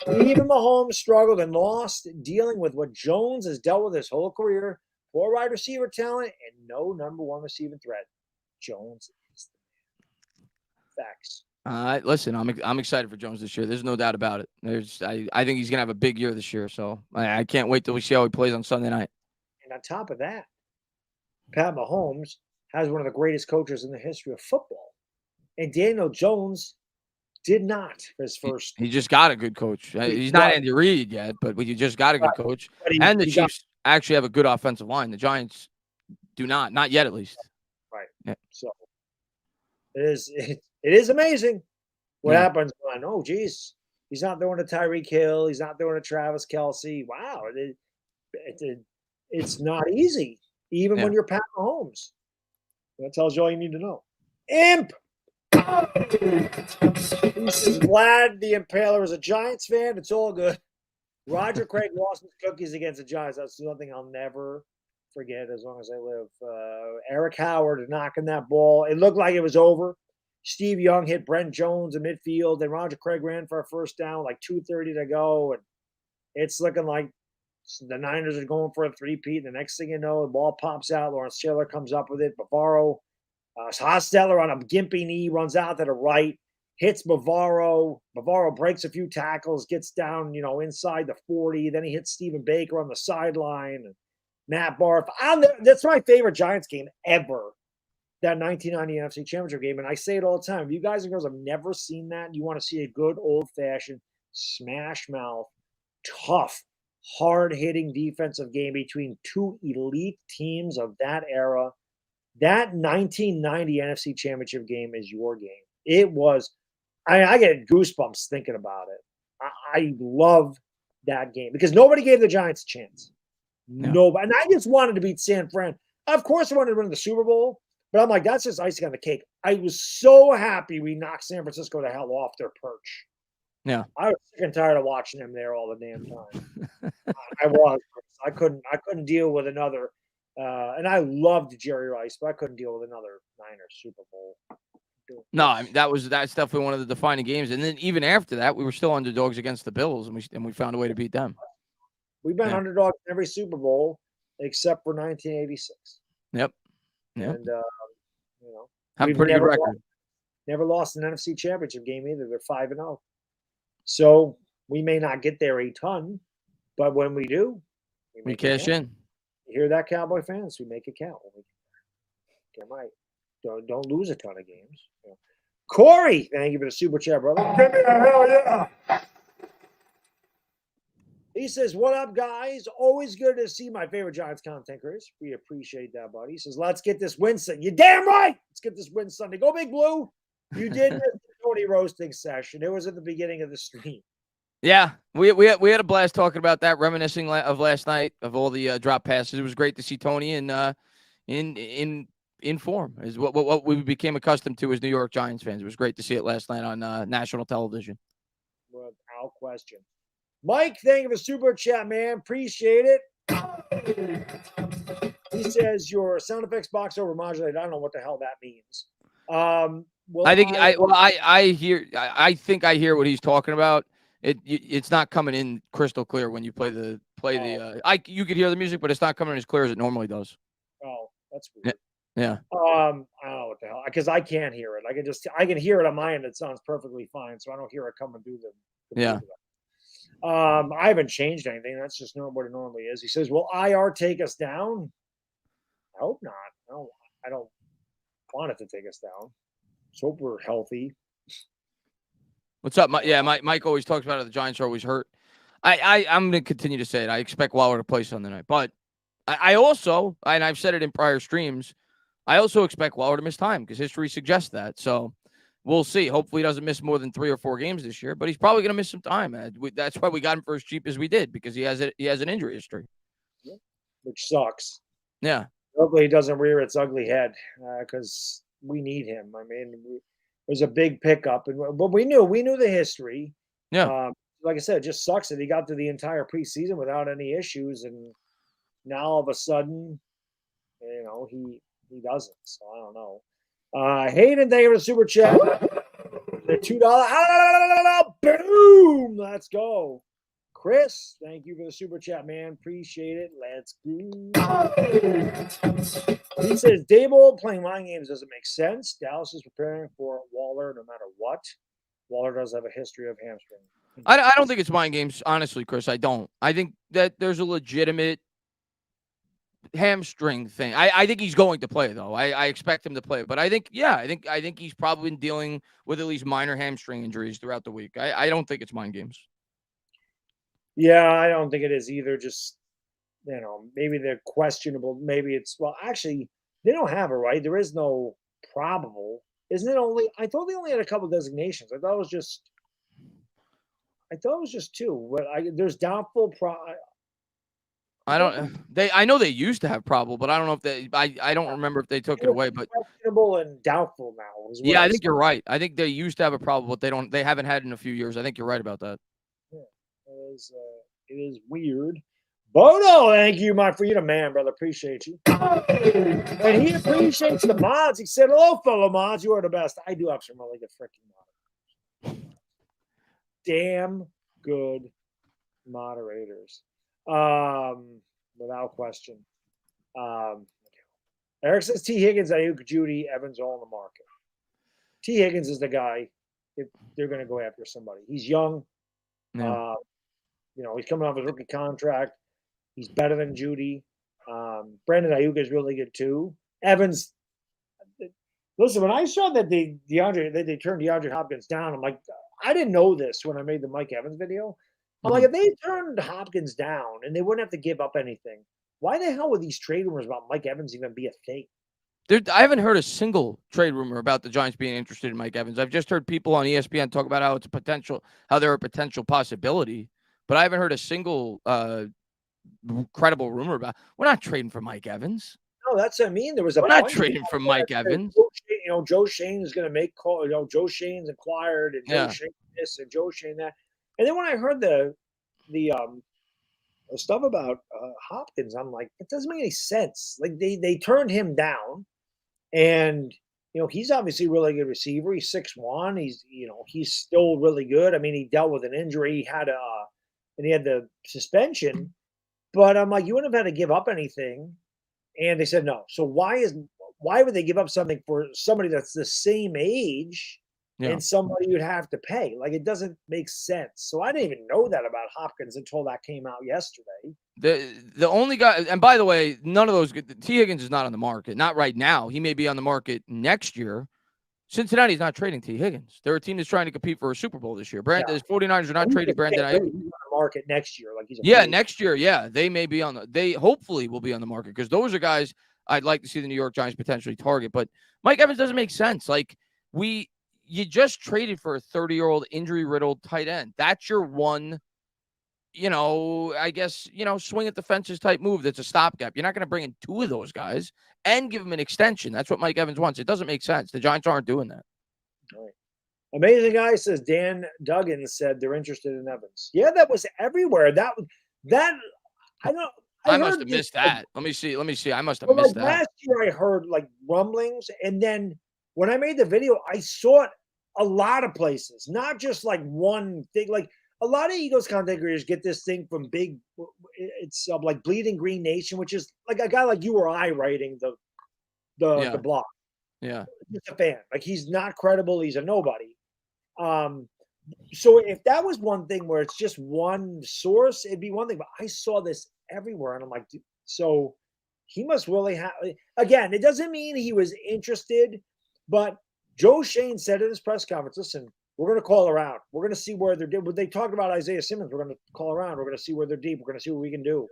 Even Mahomes struggled and lost dealing with what Jones has dealt with his whole career. Poor wide receiver talent and no number 1 receiving threat. Jones is the man. Facts. Listen, I'm excited for Jones this year. There's no doubt about it. I think he's gonna have a big year this year. So I can't wait till we see how he plays on Sunday night. And on top of that, Pat Mahomes has one of the greatest coaches in the history of football, and Daniel Jones did not for his first. He just got a good coach. He's not Andy Reid yet, but he just got a good coach. And the Chiefs actually have a good offensive line. The Giants do not yet at least. Right. Yeah. So it is amazing what happens when, oh, geez, he's not throwing to Tyreek Hill. He's not throwing to Travis Kelce. Wow. It's not easy, even when you're Pat Mahomes. That tells you all you need to know. Imp! He says, Vlad the Impaler is a Giants fan. It's all good. Roger Craig lost his cookies against the Giants. That's something I'll never forget as long as I live. Eric Howard knocking that ball. It looked like it was over. Steve Young hit Brent Jones in midfield. Then Roger Craig ran for a first down, like 2:30 to go. And it's looking like the Niners are going for a three-peat. The next thing you know, the ball pops out. Lawrence Taylor comes up with it. Bavaro, Hostetler on a gimpy knee, runs out to the right, hits Bavaro. Bavaro breaks a few tackles, gets down, inside the 40. Then he hits Stephen Baker on the sideline. And Matt Barth. That's my favorite Giants game ever, that 1990 NFC Championship game. And I say it all the time. If you guys and girls have never seen that, you want to see a good old-fashioned smash mouth, tough, hard-hitting defensive game between two elite teams of that era. That 1990 NFC Championship game is your game. It was – I get goosebumps thinking about it. I love that game because nobody gave the Giants a chance. No. Nobody. And I just wanted to beat San Fran. Of course I wanted to win the Super Bowl, but I'm like, that's just icing on the cake. I was so happy we knocked San Francisco the hell off their perch. Yeah. I was sick and tired of watching them there all the damn time. I was. I couldn't deal with another and I loved Jerry Rice, but I couldn't deal with another Niners Super Bowl. No, I mean, that's definitely one of the defining games. And then even after that, we were still underdogs against the Bills, and we found a way to beat them. We've been underdogs in every Super Bowl except for 1986. Yep. Yeah. And have a pretty good record. Never lost an NFC Championship game either. They're 5-0. So we may not get there a ton, but when we do, we cash in. You hear that, Cowboy fans? We make it count. Get right. Don't lose a ton of games. Corey, thank you for the super chat, brother. Give me a hell yeah. He says, what up, guys? Always good to see my favorite Giants content creators. We appreciate that, buddy. He says, let's get this win Sunday. You damn right. Let's get this win Sunday. Go Big Blue. You did miss the Tony roasting session. It was at the beginning of the stream. Yeah, we had a blast talking about that, reminiscing of last night, of all the drop passes. It was great to see Tony in form, is what we became accustomed to as New York Giants fans. It was great to see it last night on national television. Without question. Mike, thank you for super chat, man. Appreciate it. He says your sound effects box over modulated. I don't know what the hell that means. I think I hear what he's talking about. It's not coming in crystal clear when you play the. You could hear the music, but it's not coming in as clear as it normally does. Oh, that's weird. Yeah. I don't know what the hell, because I can't hear it. I can hear it on my end. It sounds perfectly fine, so I don't hear it coming through the Yeah. I haven't changed anything. That's just what it normally is. He says, "Will IR take us down?" I hope not. No, I don't want it to take us down. Let's hope we're healthy. What's up? Mike always talks about it. The Giants are always hurt. I'm going to continue to say it. I expect Waller to play Sunday night, but I also, and I've said it in prior streams, I also expect Waller to miss time because history suggests that. So we'll see. Hopefully he doesn't miss more than 3 or 4 games this year, but he's probably going to miss some time. That's why we got him for as cheap as we did, because he has an injury history. Which sucks. Yeah. Hopefully he doesn't rear its ugly head because we need him. I mean, it was a big pickup, but we knew the history. Yeah. Like I said, it just sucks that he got through the entire preseason without any issues, and now all of a sudden, he doesn't. So I don't know. Hayden, thank you for the super chat. The $2. Boom! Let's go. Chris, thank you for the super chat, man. Appreciate it. Let's go. He says, Dable playing line games doesn't make sense. Dallas is preparing for Waller no matter what. Waller does have a history of hamstring. I don't think it's mind games, honestly, Chris. I don't. I think that there's a legitimate hamstring thing. I think he's going to play, though. I expect him to play. But I think he's probably been dealing with at least minor hamstring injuries throughout the week. I don't think it's mind games. Yeah, I don't think it is either. Just, maybe they're questionable. Maybe it's, actually, they don't have it, right? There is no probable. Isn't it only, I thought they only had a couple of designations. I thought it was just 2. But there's doubtful. I don't. I know they used to have probable, but I don't know if they. I don't remember if they took it away. But questionable and doubtful now. Is what yeah, I saw. think you're right. I think they used to have a probable, but they don't. They haven't had it in a few years. I think you're right about that. Yeah, it is weird. Bono, thank you, my freedom man, brother. Appreciate you. And he appreciates the mods. He said, hello, fellow mods. You are the best. I do have some really good freaking mods. Damn good moderators. Without question. Eric says T. Higgins, Ayuk, Judy, Evans, all in the market. T. Higgins is the guy if they're going to go after somebody. He's young. Yeah. He's coming off his rookie contract. He's better than Judy. Brandon Ayuk is really good too. Evans, listen, when I saw that they turned DeAndre Hopkins down, I'm like, I didn't know this when I made the Mike Evans video. I'm like, if they turned Hopkins down and they wouldn't have to give up anything, why the hell would these trade rumors about Mike Evans even be a thing? I haven't heard a single trade rumor about the Giants being interested in Mike Evans. I've just heard people on ESPN talk about how they're a potential possibility, but I haven't heard a single credible rumor about. We're not trading for Mike Evans. No, that's what I mean. There was We're not trading for Mike Evans. Joe Shane is going to make call. Joe Shane's acquired, and Joe Shane this and Joe Shane that. And then when I heard the stuff about Hopkins, I'm like, it doesn't make any sense. Like they turned him down, and he's obviously a really good receiver. He's 6'1". He's still really good. I mean, he dealt with an injury. He had the suspension, but I'm like, you wouldn't have had to give up anything. And they said no. So why would they give up something for somebody that's the same age and somebody you'd have to pay? Like, it doesn't make sense. So I didn't even know that about Hopkins until that came out yesterday. The only guy, and by the way, none of those. T. Higgins is not on the market. Not right now. He may be on the market next year. Cincinnati's not trading T. Higgins. They're a team that's trying to compete for a Super Bowl this year. The 49ers are not trading Brandon Ayuk. He's on the market next year. Like next year. Yeah, they may be they hopefully will be on the market because those are guys I'd like to see the New York Giants potentially target. But Mike Evans doesn't make sense. Like you just traded for a 30-year-old injury-riddled tight end. That's your one, I guess, swing at the fences type move that's a stopgap. You're not going to bring in two of those guys and give him an extension. That's what Mike Evans wants. It doesn't make sense. The Giants aren't doing that. All right. Amazing guy says Dan Duggan said they're interested in Evans. Yeah, that was everywhere. I must have missed that. Let me see. I must have missed that. Last year I heard like rumblings, and then when I made the video, I saw it a lot of places, not just like one thing. Like a lot of Eagles content creators get this thing from it's like Bleeding Green Nation, which is like a guy like you or I writing the blog. Yeah. Just a fan. Like he's not credible. He's a nobody. So if that was one thing where it's just one source, it'd be one thing. But I saw this everywhere, and I'm like, so he must really have. Again, it doesn't mean he was interested, but Joe Shane said at his press conference, listen, we're going to call around. We're going to see where they're deep. When they talked about Isaiah Simmons, we're going to call around. We're going to see where they're deep. We're going to see what we can do.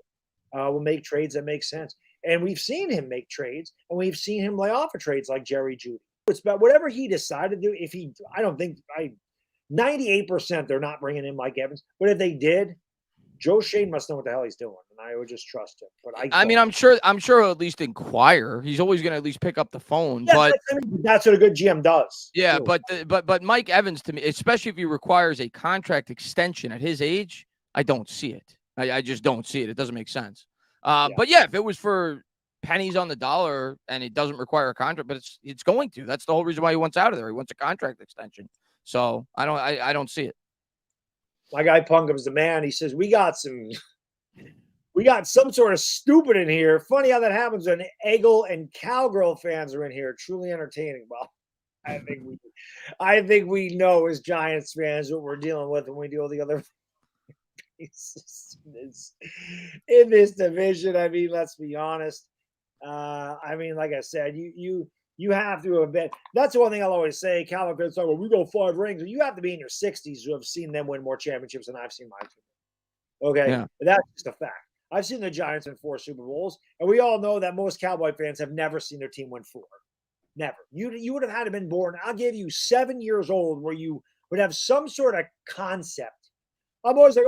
We'll make trades that make sense. And we've seen him make trades, and we've seen him lay off of trades like Jerry Jeudy. It's about whatever he decided to do. 98% they're not bringing in Mike Evans. But if they did, Joe Shane must know what the hell he's doing, and I would just trust him. But I'm sure he'll at least inquire. He's always going to at least pick up the phone. Yeah, but that's what a good GM does. Yeah, too. but Mike Evans, to me, especially if he requires a contract extension at his age, I don't see it. I just don't see it. It doesn't make sense. But yeah, if it was for pennies on the dollar and it doesn't require a contract, but it's going to. That's the whole reason why he wants out of there. He wants a contract extension. So I don't see it. My guy Pungum is the man. He says we got some sort of stupid in here. Funny how that happens when Eagle and Cowgirl fans are in here. Truly entertaining. Well, I think we know as Giants fans what we're dealing with when we deal with the other in this division. I mean, let's be honest. Like I said, you have to have been. That's the one thing I'll always say. Calvin could say, well, we go 5 rings. You have to be in your 60s to have seen them win more championships than I've seen my team. Okay? Yeah. That's just a fact. I've seen the Giants win 4 Super Bowls, and we all know that most Cowboy fans have never seen their team win 4. Never. You would have had to been born. I'll give you 7 years old where you would have some sort of concept. I'm always like,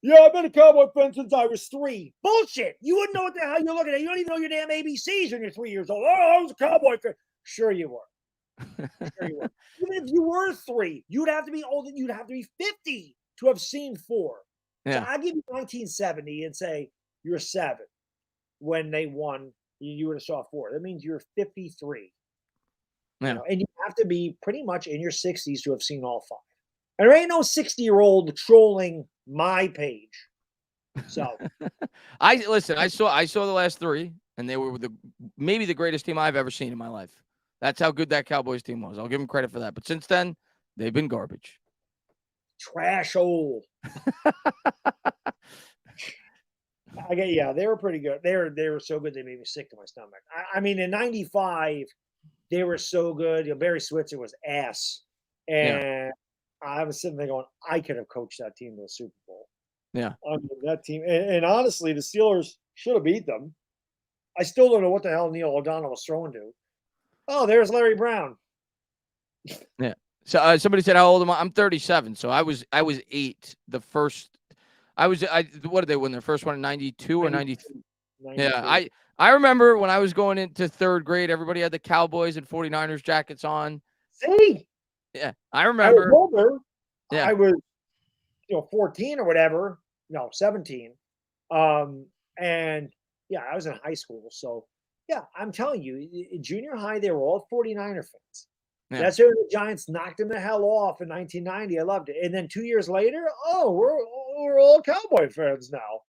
Yeah, I've been a Cowboy fan since I was 3. Bullshit. You wouldn't know what the hell you're looking at. You don't even know your damn ABCs when you're 3 years old. Oh, I was a Cowboy fan. Sure you were. Sure you were. Even if you were 3, you'd have to be old. You'd have to be 50 to have seen 4. Yeah. So I give you 1970 and say you're 7 when they won. You would have saw 4. That means you're 53. Yeah. You know, and you have to be pretty much in your 60s to have seen all 5. And there ain't no 60-year-old trolling my page. So I saw the last 3, and they were maybe the greatest team I've ever seen in my life. That's how good that Cowboys team was. I'll give them credit for that. But since then, they've been garbage. trash old. Yeah, they were pretty good. They were so good they made me sick to my stomach. I mean, in '95, they were so good. Barry Switzer was ass, and I was sitting there going, I could have coached that team to the Super Bowl. Yeah, I mean, that team, and honestly, the Steelers should have beat them. I still don't know what the hell Neil O'Donnell was throwing to. Oh, there's Larry Brown. Yeah. So somebody said, how old am I? I'm 37. So I was 8. The first, what did they win? Their first one in 92 or 93? Yeah. I remember when I was going into 3rd grade, everybody had the Cowboys and 49ers jackets on. See? Yeah. I remember. I was older. Yeah. I was, 14 or whatever. No, 17. And yeah, I was in high school. So yeah, I'm telling you, in junior high, they were all 49er fans. Yeah. That's when the Giants knocked them the hell off in 1990. I loved it. And then 2 years later, we're all Cowboy fans now.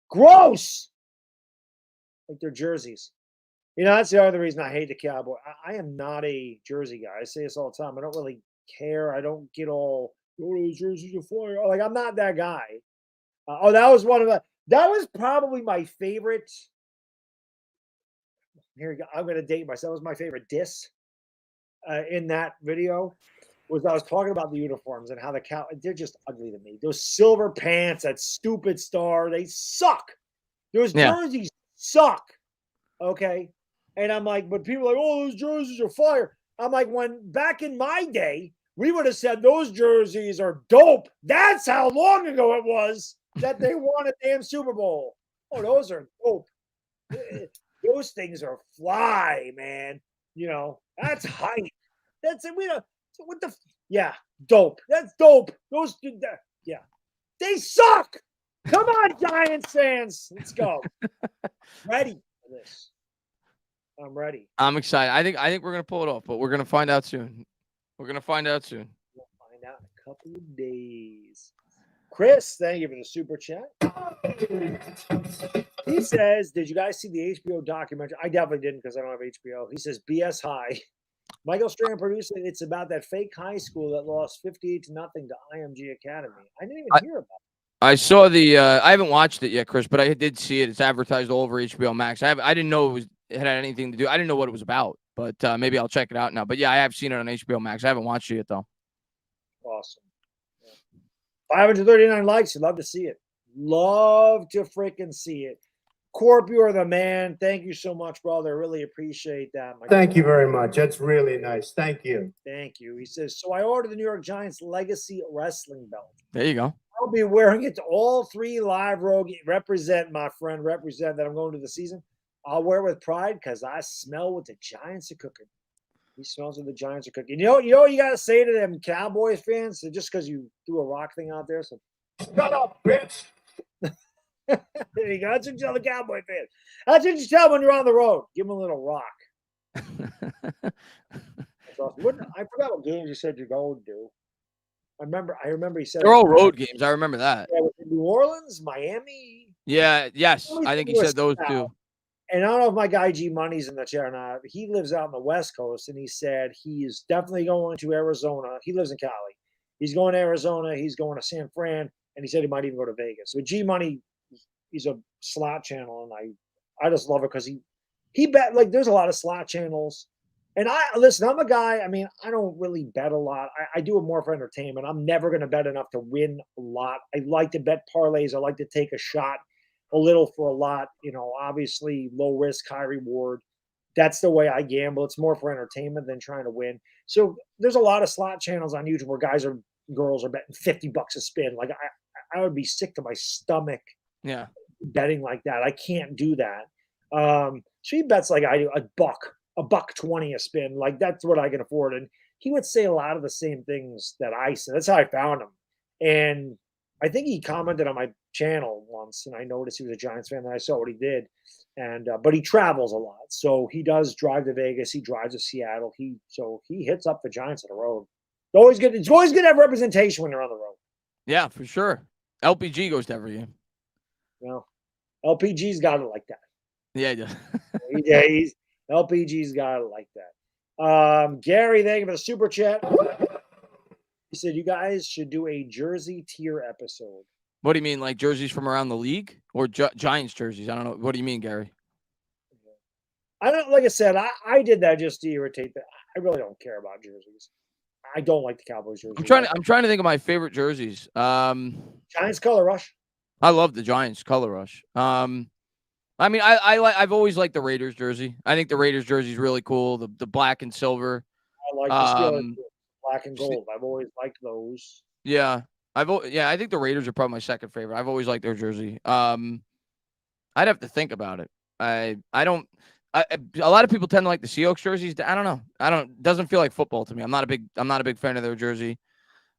Gross. Like their jerseys. That's the other reason I hate the Cowboy. I am not a jersey guy. I say this all the time. I don't really care. I don't get all, those jerseys are fire. Like, I'm not that guy. That was probably my favorite. Here we go. I'm going to date myself. That was my favorite diss in that video. I was talking about the uniforms and how they're just ugly to me. Those silver pants, that stupid star, they suck. Those jerseys suck. Okay. And I'm like, but people are like, oh, those jerseys are fire. I'm like, when back in my day, we would have said those jerseys are dope. That's how long ago it was that they won a damn Super Bowl. Oh, those are dope. Those things are fly, man. That's hype. That's it. Dope. That's dope. They suck. Come on, Giants fans. Let's go. Ready for this. I'm ready. I'm excited. I think we're gonna pull it off, but we're gonna find out soon. We'll find out in a couple of days. Chris, thank you for the super chat. He says, did you guys see the HBO documentary? I definitely didn't because I don't have HBO. He says, BS High. Michael Strand produced it. It's about that fake high school that lost 58-0 to IMG Academy. I didn't even hear about it. I saw I haven't watched it yet, Chris, but I did see it. It's advertised all over HBO Max. I didn't know it had anything to do. I didn't know what it was about, but maybe I'll check it out now. But yeah, I have seen it on HBO Max. I haven't watched it yet, though. Awesome. 539 likes. You'd love to see it. Love to freaking see it. Corp, you are the man. Thank you so much, brother. I really appreciate that. Thank you very much. That's really nice. Thank you. Thank you. He says, so I ordered the New York Giants Legacy Wrestling belt. There you go. I'll be wearing it to all 3 live rogue. Represent, my friend. Represent that I'm going to the season. I'll wear it with pride because I smell what the Giants are cooking. He smells what the Giants are cooking. You know what you got to say to them Cowboys fans? So just because you threw a rock thing out there. So Shut up, bitch. there you go. That's what you tell the Cowboy fans. That's what you tell when you're on the road. Give them a little rock. That's awesome. I forgot what games you said you're going to do. I remember he said they're all road games. I remember that. Yeah, New Orleans, Miami. Yeah, yes. I think he said those two. And I don't know if my guy G Money's in the chair or not. He lives out on the West Coast, and he said he's definitely going to Arizona. He lives in Cali. He's going to Arizona. He's going to San Fran, and he said he might even go to Vegas. So G Money, he's a slot channel, and I just love it because he bet like there's a lot of slot channels. And I'm a guy. I mean, I don't really bet a lot. I do it more for entertainment. I'm never going to bet enough to win a lot. I like to bet parlays. I like to take a shot. A little for a lot, obviously low risk, high reward. That's the way I gamble. It's more for entertainment than trying to win. So there's a lot of slot channels on YouTube where guys or girls are betting $50 a spin. Like I would be sick to my stomach Yeah. betting like that. I can't do that. So he bets like I do, $1.20 a spin. Like that's what I can afford. And he would say a lot of the same things that I said. That's how I found him. And I think he commented on my channel once, and I noticed he was a Giants fan, and I saw what he did. And but he travels a lot, so he does drive to Vegas. He drives to Seattle. He hits up the Giants on the road. It's always good to have representation when they're on the road. Yeah, for sure. LPG goes to every game. You know, LPG's got it like that. Yeah, he does. Yeah, LPG's got it like that. Gary, thank you for the super chat. He said you guys should do a jersey tier episode. What do you mean, like jerseys from around the league or Giants jerseys? I don't know. What do you mean, Gary? I don't. Like I said, I did that just to irritate them. I really don't care about jerseys. I don't like the Cowboys jerseys. I'm trying to think of my favorite jerseys. Giants color rush. I love the Giants color rush. I mean, I've always liked the Raiders jersey. I think the Raiders jersey is really cool. The black and silver. I like the Steelers black and gold. I've always liked those. Yeah. I think the Raiders are probably my second favorite. I've always liked their jersey. I'd have to think about it. A lot of people tend to like the Seahawks jerseys. I don't know. Doesn't feel like football to me. I'm not a big fan of their jersey.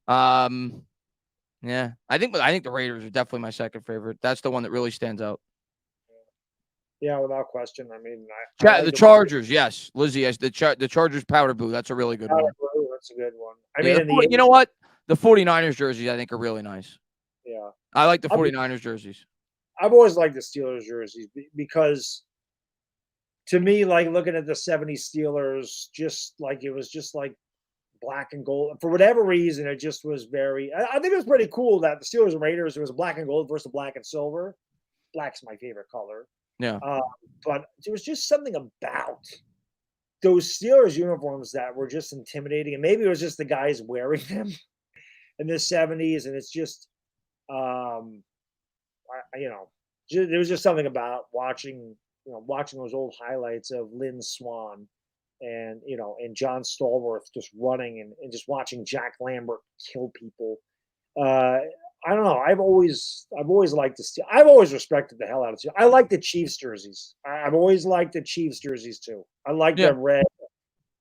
Yeah. I think the Raiders are definitely my second favorite. That's the one that really stands out. Yeah, without question. I mean, the Chargers, yes. Lizzie, yes, the Chargers powder blue. That's a really good one. Blue, that's a good one. I mean, you know what? The 49ers jerseys, I think, are really nice. Yeah. I like the 49ers jerseys. I've always liked the Steelers jerseys because to me, like looking at the 70s Steelers, it was just like black and gold. For whatever reason, it just was I think it was pretty cool that the Steelers and Raiders, it was black and gold versus black and silver. Black's my favorite color. Yeah. But there was just something about those Steelers uniforms that were just intimidating. And maybe it was just the guys wearing them in the 70s. And it's just, there was just something about watching those old highlights of Lynn Swann and John Stallworth just running and just watching Jack Lambert kill people. I don't know. I've always liked the Steelers. I've always respected the hell out of the Steelers. I like the Chiefs jerseys. I've always liked the Chiefs jerseys too. I like the red.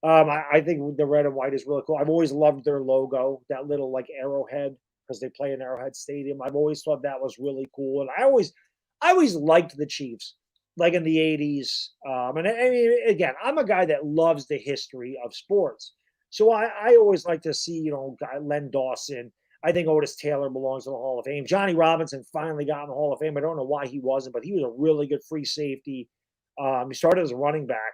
I think the red and white is really cool. I've always loved their logo, that little like arrowhead, because they play in Arrowhead Stadium. I've always thought that was really cool, and I always liked the Chiefs, like in the 80s. And I mean, again, I'm a guy that loves the history of sports, so I always like to see Len Dawson. I think Otis Taylor belongs in the Hall of Fame. Johnny Robinson finally got in the Hall of Fame. I don't know why he wasn't, but he was a really good free safety. He started as a running back,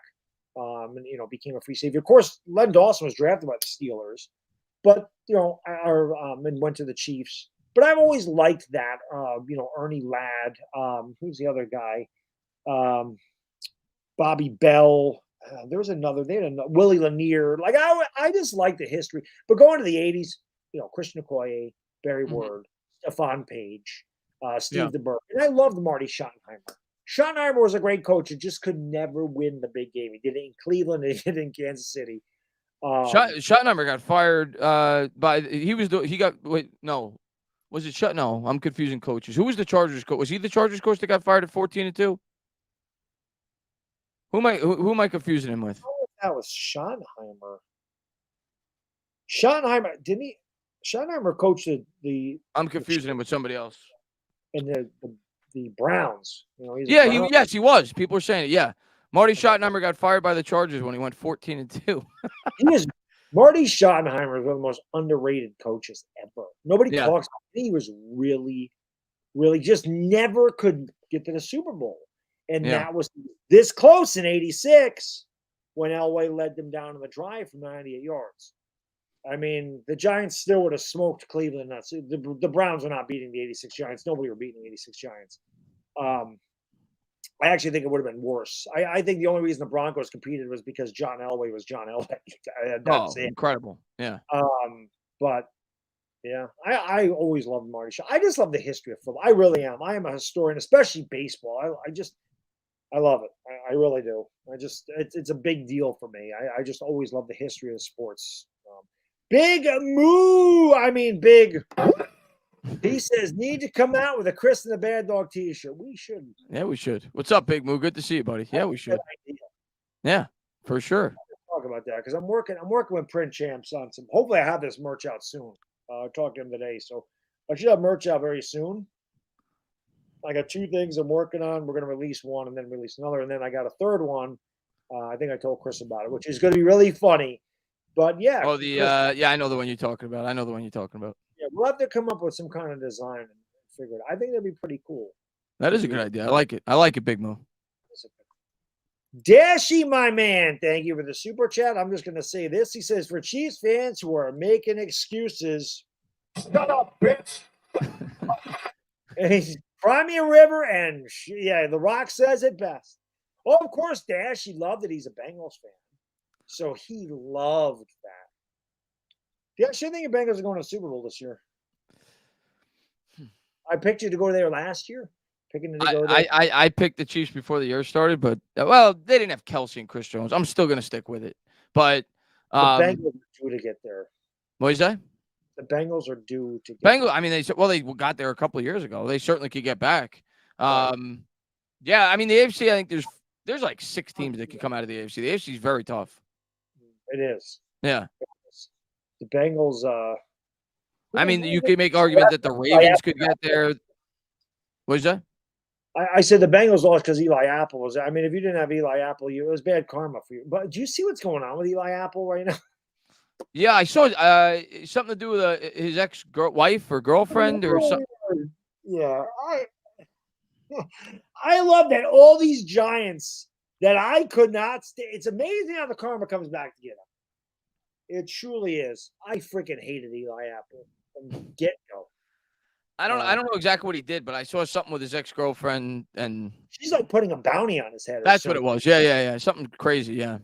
and became a free safety. Of course, Len Dawson was drafted by the Steelers, but and went to the Chiefs. But I've always liked that. Ernie Ladd. Who's the other guy? Bobby Bell. There was another. They had Willie Lanier. Like I just like the history. But going to the 80s. Christian Okoye, Barry Ward, Stephon Page, Steve DeBerg. And I loved Marty Schottenheimer. Schottenheimer was a great coach. He just could never win the big game. He did it in Cleveland. He did it in Kansas City. Schottenheimer got fired No, I'm confusing coaches. Who was the Chargers coach? Was he the Chargers coach that got fired at 14-2? Who am I confusing him with? That was Schottenheimer. Schottenheimer, didn't he? Schottenheimer coached the. I'm confusing him with somebody else. And the Browns. Yes, he was. People are saying it. Yeah, Marty Schottenheimer got fired by the Chargers when he went 14-2. Marty Schottenheimer is one of the most underrated coaches ever. Nobody talks about him. He was really, really just never could get to the Super Bowl, and that was this close in '86 when Elway led them down on the drive from 98 yards. I mean, the Giants still would have smoked Cleveland. The Browns were not beating the 86 Giants. Nobody were beating the 86 Giants. I actually think it would have been worse. I think the only reason the Broncos competed was because John Elway was John Elway. That's it. Incredible. Yeah. But, yeah, I always loved Marty Shaw. I just love the history of football. I really am. I am a historian, especially baseball. I love it. I really do. It's a big deal for me. I just always love the history of sports. Big moo. I mean, big. He says, need to come out with a Chris and the Bad Dog t-shirt. We should. Yeah, we should. What's up, Big Moo? Good to see you, buddy. Yeah, we should. Yeah, for sure. Talk about that because I'm working with Print Champs on some. Hopefully, I have this merch out soon. I talked to him today, so I should have merch out very soon. I got 2 things I'm working on. We're going to release one and then release another, and then I got a third one. I think I told Chris about it, which is going to be really funny. But yeah. Oh, yeah, I know the one you're talking about. Yeah, we'll have to come up with some kind of design and figure it out. I think that'd be pretty cool. That is a good idea. I like it, Big Moo. Dashy, my man, thank you for the super chat. I'm just going to say this. He says, for Chiefs fans who are making excuses, Shut up, bitch. and he's Crimea River, and The Rock says it best. Oh, of course, Dashy loved it. He's a Bengals fan, so he loved that. Do you actually think the Bengals are going to the Super Bowl this year? I picked you to go there last year. I picked the Chiefs before the year started, but well, they didn't have Kelsey and Chris Jones. I'm still gonna stick with it. But the Bengals are due to get there. What is that? The Bengals are due to get Bengals. I mean, they got there a couple of years ago. They certainly could get back. Yeah, I mean the AFC. I think there's like 6 teams that could come out of the AFC. The AFC is very tough. It is. Yeah. The Bengals. I mean, you could make argument that the Ravens could get there. What is that? I said the Bengals lost because Eli Apple was. I mean, if you didn't have Eli Apple, it was bad karma for you. But do you see what's going on with Eli Apple right now? Yeah, I saw something to do with his ex-wife or girlfriend or something. Yeah, I love that all these Giants that I could not stay. It's amazing how the karma comes back to get them. It truly is. I freaking hated Eli Apple from get-go. I don't know exactly what he did, but I saw something with his ex-girlfriend, and she's like putting a bounty on his head. That's what it was. Yeah. Something crazy. Yeah.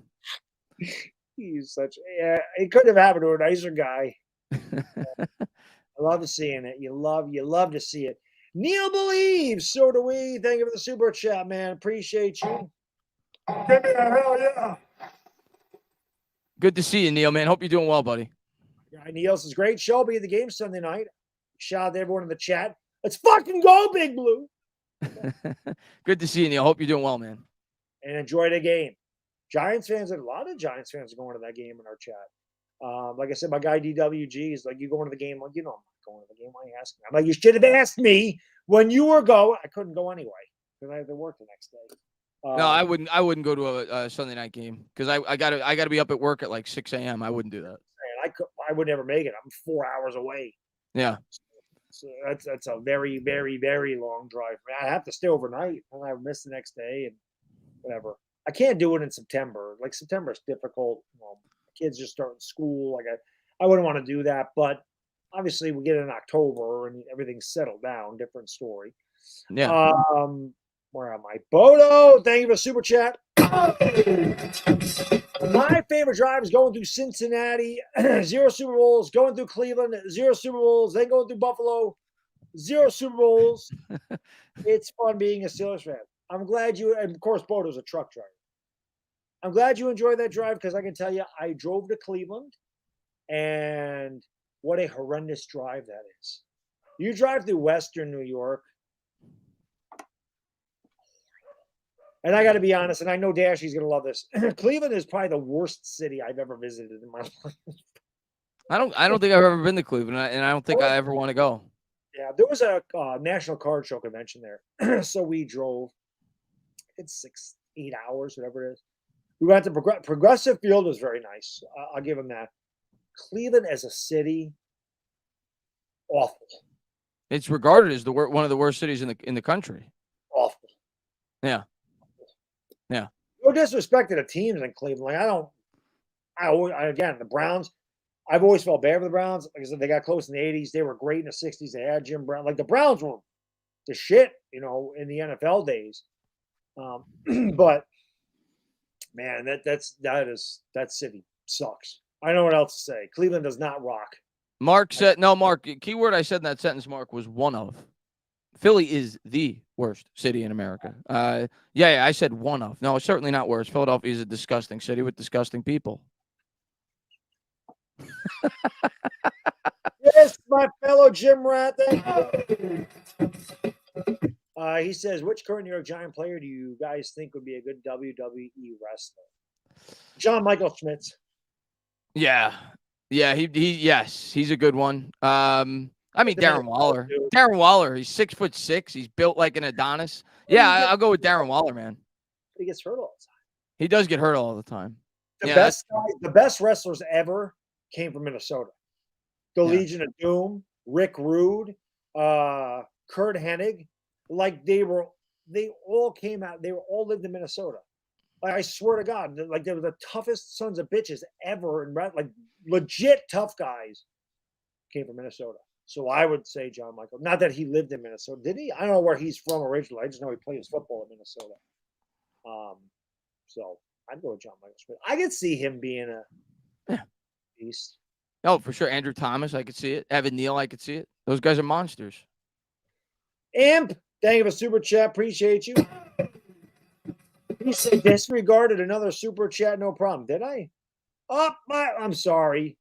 He's it could have happened to a nicer guy. I love seeing it. You love to see it. Neil believes, so do we. Thank you for the super chat, man. Appreciate you. Give me a hell yeah. Good to see you, Neil, man. Hope you're doing well, buddy. Yeah, Neil says, great show. Be at the game Sunday night. Shout out to everyone in the chat. Let's fucking go, Big Blue. Good to see you, Neil. Hope you're doing well, man. And enjoy the game. Giants fans, a lot of Giants fans are going to that game in our chat. Like I said, my guy DWG is like, you going to the game? Like, I'm not going to the game. Why are you asking me? I'm like, you should have asked me when you were going. I couldn't go anyway because I had to work the next day. No, I wouldn't go to a Sunday night game because I gotta be up at work at like 6 a.m. I wouldn't do that. I would never make it. I'm 4 hours away. Yeah. So that's a very, very, very long drive. I have to stay overnight and I miss the next day and whatever. I can't do it in September. Like September is difficult. Kids just starting school. Like I wouldn't want to do that. But obviously we get it in October and everything's settled down. Different story. Yeah. Where am I? Bodo, thank you for the super chat. My favorite drive is going through Cincinnati, 0 Super Bowls, going through Cleveland, 0 Super Bowls, then going through Buffalo, 0 Super Bowls. It's fun being a Steelers fan. I'm glad and of course, Bodo's a truck driver. I'm glad you enjoyed that drive because I can tell you, I drove to Cleveland, and what a horrendous drive that is. You drive through Western New York, and I got to be honest, and I know Dashy's going to love this. Cleveland is probably the worst city I've ever visited in my life. I don't think I've ever been to Cleveland, and I don't think I ever want to go. Yeah, there was a National Card Show convention there, so we drove. It's 6-8 hours, whatever it is. We went to Progressive Field. Was very nice. I'll give them that. Cleveland as a city, awful. It's regarded as one of the worst cities in the country. Awful. Yeah. Yeah. No disrespect to the teams in Cleveland. Like again, the Browns, I've always felt bad for the Browns. Like I said, they got close in the 80s. They were great in the 60s. They had Jim Brown. Like the Browns were the shit, in the NFL days. But man, that city sucks. I don't know what else to say. Cleveland does not rock. Mark, keyword I said in that sentence, Mark, was one of. Philly is the worst city in America. Yeah, I said one of. No, it's certainly not worse. Philadelphia is a disgusting city with disgusting people. Yes, my fellow Jim Rat. He says, which current New York Giant player do you guys think would be a good WWE wrestler? John Michael Schmitz. Yeah. Yeah, yes, he's a good one. I mean Darren Waller. Darren Waller, he's 6'6". He's built like an Adonis. Yeah, I'll go with Darren Waller, man. He gets hurt all the time. He does get hurt all the time. The best wrestlers ever came from Minnesota. The Legion of Doom, Rick Rude, Kurt Hennig. Like they all came out. They were all lived in Minnesota. Like I swear to God, like they were the toughest sons of bitches ever, and like legit tough guys came from Minnesota. So I would say John Michael. Not that he lived in Minnesota, did he? I don't know where he's from originally. I just know he plays football in Minnesota. So I'd go with John Michael Smith. I could see him being a beast. Oh, for sure. Andrew Thomas, I could see it. Evan Neal, I could see it. Those guys are monsters. Amp, thank you for super chat. Appreciate you. He said disregarded another super chat. No problem. Did I? Oh, I'm sorry.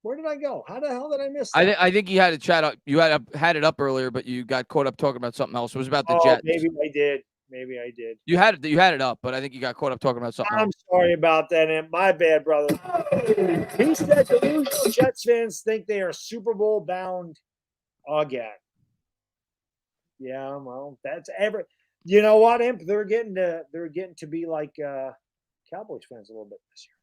Where did I go? How the hell did I miss that? I think you had a chat up. You had it up earlier, but you got caught up talking about something else. It was about the Jets. Maybe I did. Maybe I did. You had it up, but I think you got caught up talking about something else. I'm sorry about that, Amp. My bad, brother. He said delusional Jets fans think they are Super Bowl bound again. Yeah, well, that's ever. You know what, Imp? They're getting to be like Cowboys fans a little bit this year.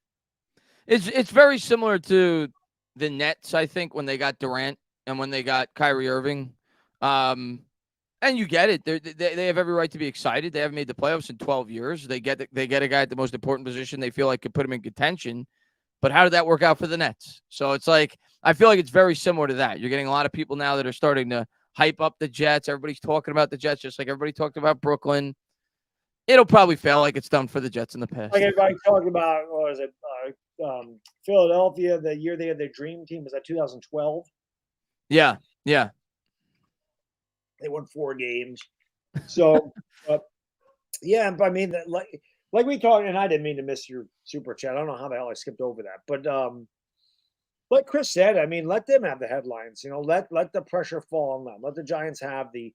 It's very similar to the Nets, I think, when they got Durant and when they got Kyrie Irving. And you get it. They have every right to be excited. They haven't made the playoffs in 12 years. They get a guy at the most important position they feel like could put him in contention. But how did that work out for the Nets? So it's like I feel like it's very similar to that. You're getting a lot of people now that are starting to hype up the Jets. Everybody's talking about the Jets just like everybody talked about Brooklyn. It'll probably fail like it's done for the Jets in the past. Like everybody talked about, what was it, Philadelphia, the year they had their dream team. Was that 2012? Yeah. They won 4 games. So, yeah, but I mean, like we talked, and I didn't mean to miss your super chat. I don't know how the hell I skipped over that. But like Chris said, I mean, let them have the headlines. Let the pressure fall on them. Let the Giants have the,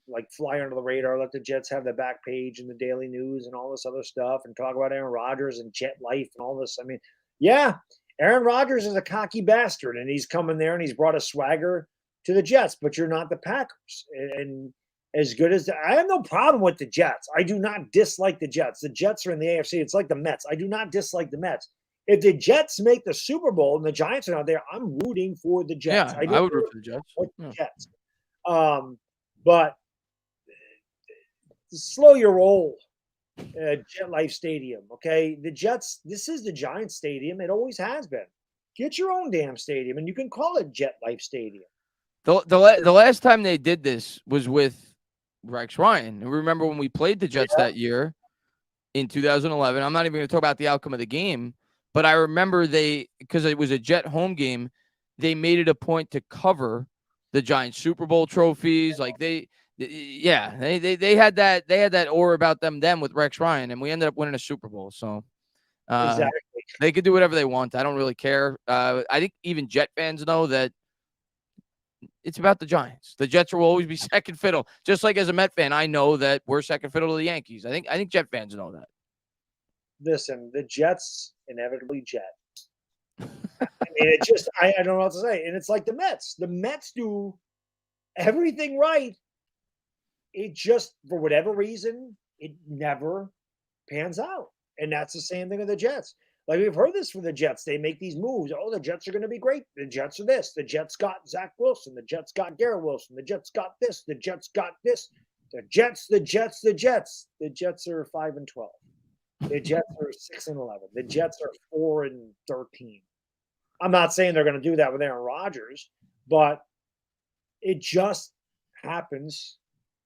like fly under the radar. Let the Jets have the back page in the Daily News and all this other stuff and talk about Aaron Rodgers and Jet Life and all this. I mean, yeah, Aaron Rodgers is a cocky bastard, and he's coming there and he's brought a swagger to the Jets, but you're not the Packers. And as good as I have no problem with the Jets. I do not dislike the Jets. The Jets are in the AFC. It's like the Mets. I do not dislike the Mets. If the Jets make the Super Bowl and the Giants are not there, I'm rooting for the Jets. Yeah, I would root for the Jets. But slow your roll, Jet Life Stadium, okay? The Jets, this is the Giants Stadium. It always has been. Get your own damn stadium, and you can call it Jet Life Stadium. The last time they did this was with Rex Ryan. And remember when we played the Jets that year in 2011? I'm not even going to talk about the outcome of the game, but I remember because it was a Jet home game, they made it a point to cover the Giants Super Bowl trophies. Like they had that aura about them then with Rex Ryan, and we ended up winning a Super Bowl. So exactly, they could do whatever they want. I don't really care. I think even Jet fans know that it's about the Giants. The Jets will always be second fiddle. Just like as a Met fan, I know that we're second fiddle to the Yankees. I think Jet fans know that. Listen, the Jets inevitably jet. I mean, it just I don't know what to say. And it's like the Mets. The Mets do everything right. It just, for whatever reason, it never pans out. And that's the same thing with the Jets. Like we've heard this from the Jets. They make these moves. Oh, the Jets are going to be great. The Jets are this. The Jets got Zach Wilson. The Jets got Garrett Wilson. The Jets got this. The Jets got this. The Jets. The Jets are 5-12. The Jets are 6-11. The Jets are 4-13. I'm not saying they're going to do that with Aaron Rodgers, but it just happens.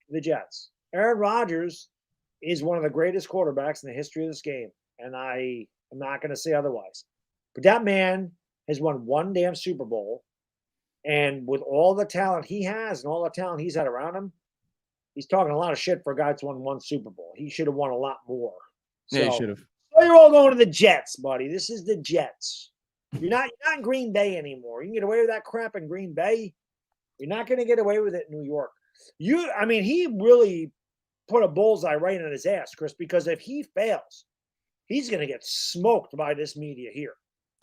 The Jets. Aaron Rodgers is one of the greatest quarterbacks in the history of this game, and I'm not going to say otherwise. But that man has won one damn Super Bowl, and with all the talent he has and all the talent he's had around him, he's talking a lot of shit for a guy that's won one Super Bowl. He should have won a lot more. Yeah, he should have. So you're all going to the Jets, buddy. This is the Jets. You're not in Green Bay anymore. You can get away with that crap in Green Bay. You're not going to get away with it in New York. He really put a bullseye right in his ass, Chris, because if he fails, he's going to get smoked by this media here.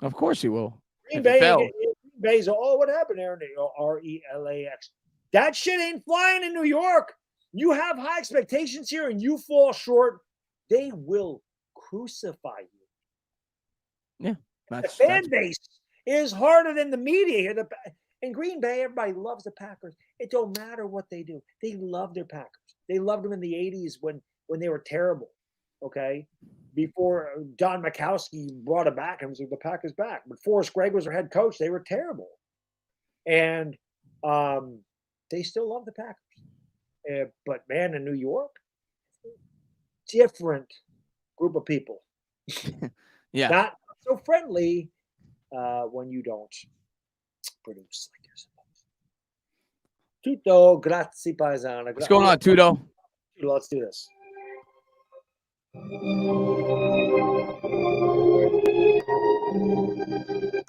Of course he will. Green If he fails. Bay's, what happened there? RELAX. That shit ain't flying in New York. You have high expectations here and you fall short, they will crucify you. Yeah. The fan base is harder than the media here. In Green Bay, everybody loves the Packers. It don't matter what they do. They love their Packers. They loved them in the 80s when they were terrible, okay? Before Don Majkowski brought it back and was like, the Packers back. But Forrest Gregg was their head coach. They were terrible. And they still love the Packers. But, man, in New York, different group of people. Yeah. Not so friendly when you don't produce like you're supposed to. Tutto, grazie, paesano. What's going on, Tudo? Let's do this.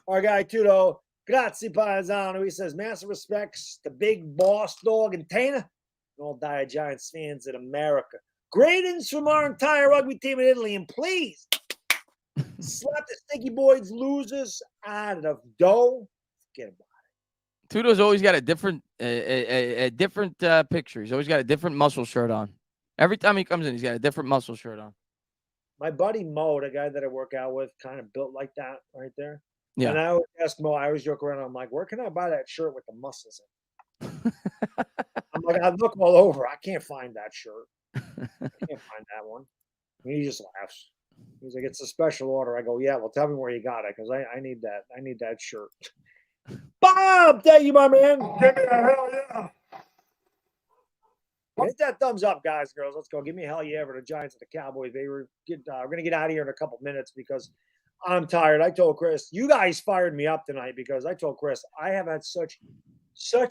Our guy Tudo, grazie, paesano. He says, massive respects to big boss dog and Tainah and all Dire Giants fans in America. Greetings from our entire rugby team in Italy, and please slap the Stinky Boys losers out of dough. Forget about it. Tudo's always got a different picture. He's always got a different muscle shirt on. Every time he comes in, he's got a different muscle shirt on. My buddy Mo, the guy that I work out with, kind of built like that right there. Yeah. And I always ask Mo, I always joke around. I'm like, where can I buy that shirt with the muscles in? I'm like, I look all over. I can't find that shirt. I can't find that one. And he just laughs. He's like, it's a special order. I go, yeah, well, tell me where you got it because I need that. I need that shirt. Bob, thank you, my man. Give me a hell yeah. Hit that thumbs up, guys, girls. Let's go. Give me a hell yeah for the Giants and the Cowboys. We're going to get out of here in a couple minutes because I'm tired. I told Chris, you guys fired me up tonight because I told Chris I have had such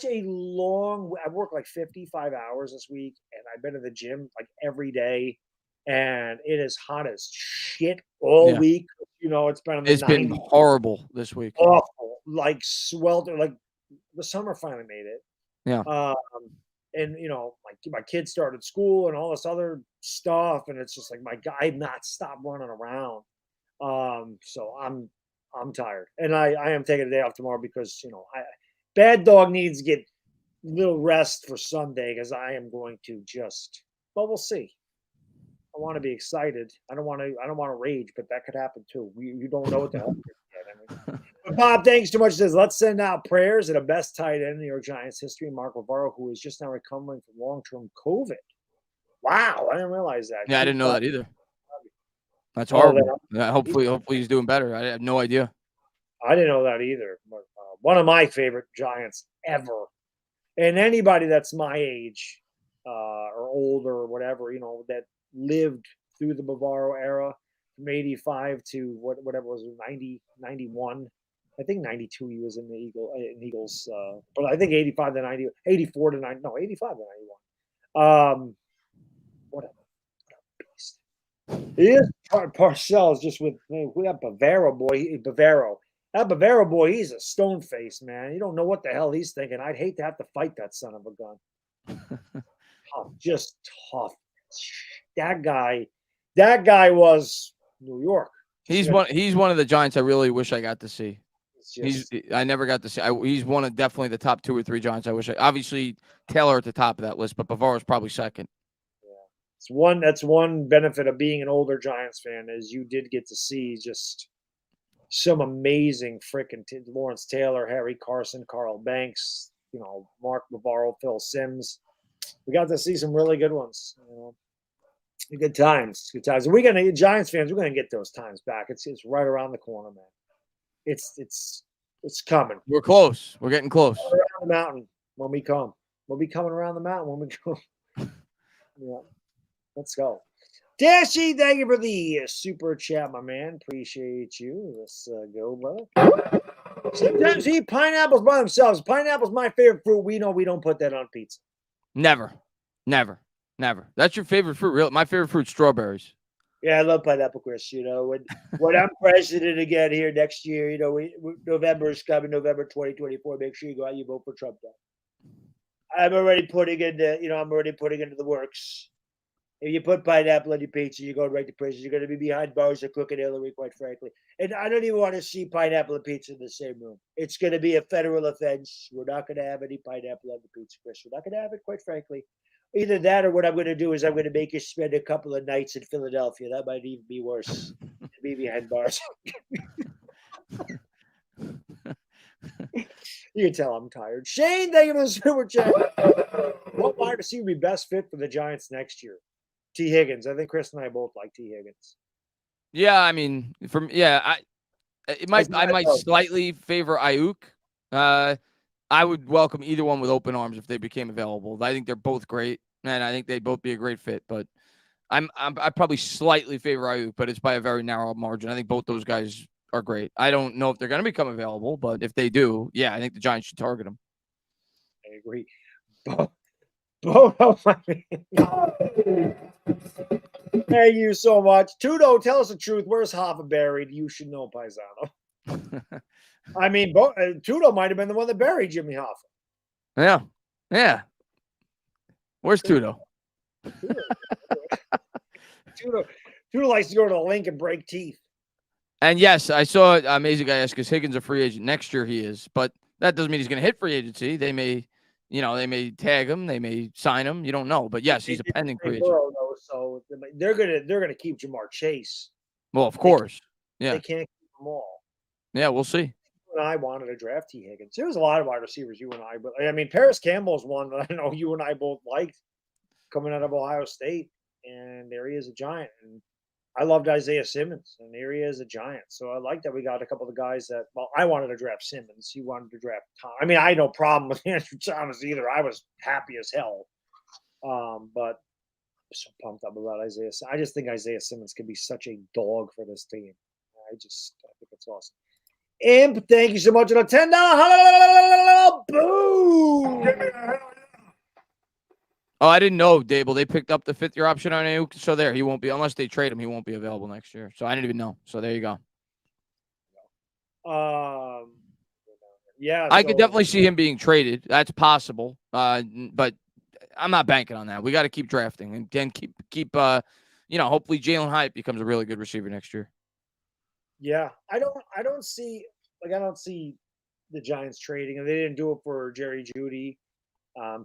a long – I've worked like 55 hours this week, and I've been to the gym like every day, and it is hot as shit all week. You know, it's been in the 90s. Been horrible this week. Awful. Like swelter. Like the summer finally made it. Yeah. And, you know, my kids started school and all this other stuff. And it's just like, my God, I've not stopped running around. So I'm tired. And I am taking a day off tomorrow because, you know, Bad Dog needs to get a little rest for Sunday because I am going to well, we'll see. I want to be excited. I don't want to rage, but that could happen too. You don't know what the hell you're getting. But Bob, thanks too much. Says, let's send out prayers to the best tight end in New York Giants history, Mark Navarro, who is just now recovering from long-term COVID. Wow, I didn't realize that. Yeah, I didn't know that either. That's horrible. Hopefully he's doing better. I have no idea. I didn't know that either. But, one of my favorite Giants ever. And anybody that's my age or older or whatever, you know, that lived through the Bavaro era from 85 to whatever was 90, 91. I think 92 he was in the Eagles. But I think 85 to 90, 84 to 90, no, 85 to 91. What a beast. He is Parcells just with that Bavaro boy. That Bavaro boy, he's a stone face, man. You don't know what the hell he's thinking. I'd hate to have to fight that son of a gun. Just tough. That guy was New York. He's one of the Giants I really wish I got to see. I never got to see. He's one of definitely the top 2 or 3 Giants I wish. Obviously Taylor at the top of that list, but Bavaro's probably second. Yeah, that's one benefit of being an older Giants fan is you did get to see just some amazing freaking Lawrence Taylor, Harry Carson, Carl Banks, you know, Mark Bavaro, Phil Simms. We got to see some really good ones. You know. Good times. And Giants fans, we're gonna get those times back. It's right around the corner, man. It's coming. We're close. We're getting close. Around the mountain when we come. We'll be coming around the mountain when we go. Yeah. Let's go. Dashy, thank you for the super chat, my man. Appreciate you. Let's go, brother. Sometimes eat pineapples by themselves. Pineapple's my favorite fruit. We know we don't put that on pizza. Never. That's your favorite fruit. Real? My favorite fruit's strawberries. Yeah, I love pineapple crisp. When I'm president again here next year, November is coming, November 2024. Make sure you go out, you vote for Trump. I'm already putting into the works. If you put pineapple on your pizza, you're going right to prison. You're going to be behind bars of cooking Hillary, quite frankly. And I don't even want to see pineapple and pizza in the same room. It's going to be a federal offense. We're not going to have any pineapple on the pizza, Chris. We're not going to have it, quite frankly. Either that or what I'm going to do is I'm going to make you spend a couple of nights in Philadelphia. That might even be worse than be behind bars. You can tell I'm tired. Shane, thank you for the super chat. What wide receiver would be best fit for the Giants next year? T. Higgins. I think Chris and I both like T. Higgins. Yeah, I mean, I might slightly favor Ayuk. I would welcome either one with open arms if they became available. I think they're both great, and I think they'd both be a great fit. But I probably slightly favor Ayuk, but it's by a very narrow margin. I think both those guys are great. I don't know if they're going to become available, but if they do, yeah, I think the Giants should target them. I agree. Bono, thank you so much. Tudo, tell us the truth. Where's Hoffa buried? You should know, Paisano. I mean, Tudo might have been the one that buried Jimmy Hoffa. Yeah. Where's Tudo? Tudo likes to go to the link and break teeth. And yes, I saw Amazing Guy ask, because Higgins a free agent next year. He is, but that doesn't mean he's going to hit free agency. They may tag him, they may sign him. You don't know, but yes, he's a pending free agent. So they're gonna keep Jamar Chase. Well, of course, they can't keep them all. Yeah, we'll see. You and I wanted to draft T. Higgins. There was a lot of wide receivers you and I, but I mean, Paris Campbell's one that I know you and I both liked coming out of Ohio State, and there he is, a Giant. And I loved Isaiah Simmons, and here he is, a Giant. So I like that we got a couple of guys that, well, I wanted to draft Simmons. He wanted to draft Tom. I mean, I had no problem with Andrew Thomas either. I was happy as hell. But I'm so pumped up about Isaiah. I just think Isaiah Simmons could be such a dog for this team. I think it's awesome. Imp, thank you so much on a $10. Boom! Oh, I didn't know, Dable. They picked up the fifth-year option on Ayuk, so he won't be, unless they trade him, he won't be available next year. So I didn't even know. So there you go. Yeah, I could definitely see him being traded. That's possible. But I'm not banking on that. We got to keep drafting and then keep. Hopefully Jalin Hyatt becomes a really good receiver next year. Yeah, I don't see the Giants trading, and they didn't do it for Jerry Jeudy.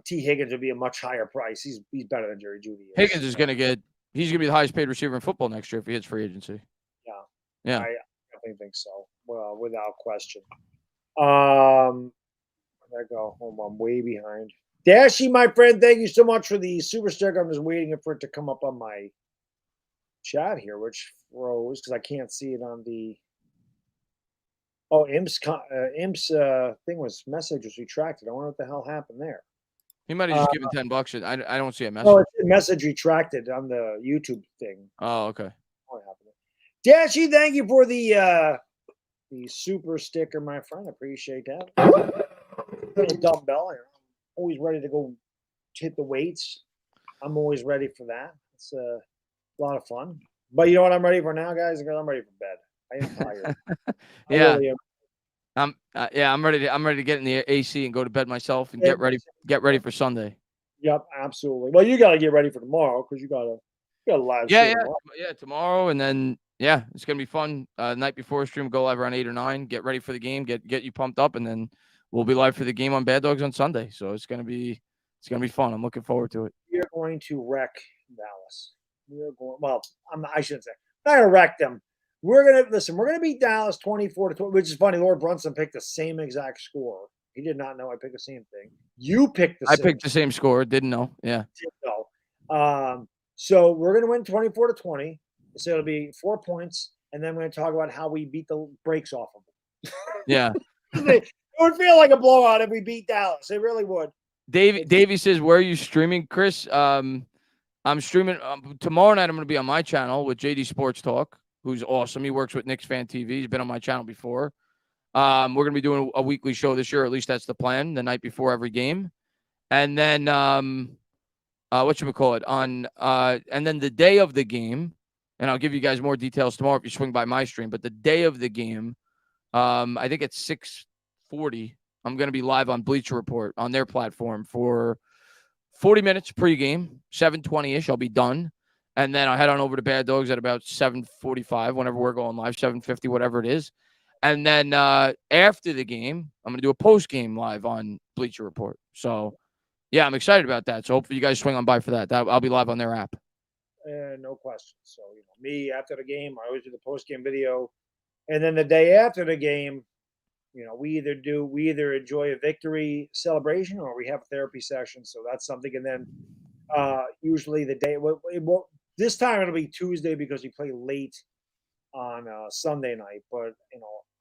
T. Higgins would be a much higher price. He's better than Jerry Jeudy. Higgins is going to be the highest paid receiver in football next year if he hits free agency. Yeah. I definitely think so. Well, without question. I go home. I'm way behind. Dashy, my friend, thank you so much for the super sticker. I'm just waiting for it to come up on my chat here, which froze because I can't see it on the. Oh, Imp's thing message was retracted. I wonder what the hell happened there. He might have just given $10. I don't see a message. No, it's a message retracted on the YouTube thing. Oh, okay. What happened? Dashy, thank you for the super sticker, my friend. Appreciate that. Little dumbbell here. I'm always ready to go hit the weights. I'm always ready for that. It's a lot of fun. But you know what I'm ready for now, guys? I'm ready for bed. I am tired. Yeah. Really I'm ready to get in the AC and go to bed myself and get ready for Sunday. Yep, absolutely. Well, you got to get ready for tomorrow because you got a live show. Tomorrow, and then it's gonna be fun. Night before stream, go live around 8 or 9. Get ready for the game. Get you pumped up, and then we'll be live for the game on Bad Dogs on Sunday. So it's gonna be fun. I'm looking forward to it. We are going to wreck Dallas. I shouldn't say. I'm not gonna wreck them. We're gonna beat Dallas 24-20, which is funny. Lord Brunson picked the same exact score. He did not know I picked the same thing. You picked the same. I picked the same score. Didn't know. Yeah. Didn't know. So we're gonna win 24-20. So it'll be 4 points, and then we're gonna talk about how we beat the brakes off of them. Yeah. It would feel like a blowout if we beat Dallas. It really would. Davey says, "Where are you streaming, Chris?" I'm streaming tomorrow night. I'm going to be on my channel with JD Sports Talk, who's awesome. He works with Knicks Fan TV. He's been on my channel before. We're going to be doing a weekly show this year. At least that's the plan. The night before every game, and then and then the day of the game, and I'll give you guys more details tomorrow if you swing by my stream. But the day of the game, I think at 6:40, I'm going to be live on Bleacher Report on their platform for 40 minutes pregame, 7:20-ish. I'll be done. And then I'll head on over to Bad Dogs at about 7:45, whenever we're going live, 7:50, whatever it is. And then after the game, I'm going to do a post-game live on Bleacher Report. So, yeah, I'm excited about that. So hopefully you guys swing on by for that. I'll be live on their app. No question. So, me after the game, I always do the post-game video. And then the day after the game, we either enjoy a victory celebration or we have a therapy session. So that's something. And then usually the day, this time it'll be Tuesday because we play late on Sunday night. But,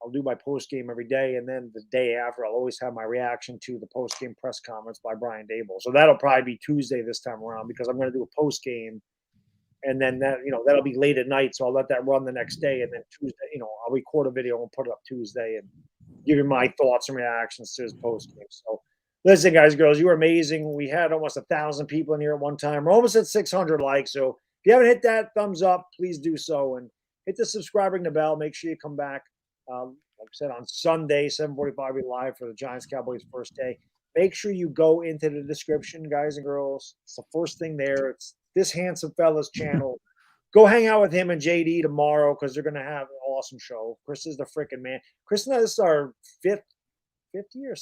I'll do my post game every day. And then the day after, I'll always have my reaction to the post game press conference by Brian Dable. So that'll probably be Tuesday this time around because I'm going to do a post game. And then that'll be late at night. So I'll let that run the next day. And then Tuesday, I'll record a video and put it up Tuesday and give you my thoughts and reactions to his post game. So listen, guys, girls, you were amazing. We had almost 1,000 people in here at one time. We're almost at 600 likes. So if you haven't hit that thumbs up, please do so. And hit the subscribe, ring the bell. Make sure you come back. Like I said, on Sunday, 7:45, we live for the Giants Cowboys first day. Make sure you go into the description, guys and girls. It's the first thing there. It's this handsome fella's channel. Go hang out with him and JD tomorrow because they're going to have an awesome show. Chris is the freaking man. Chris and I, this is our fifth year?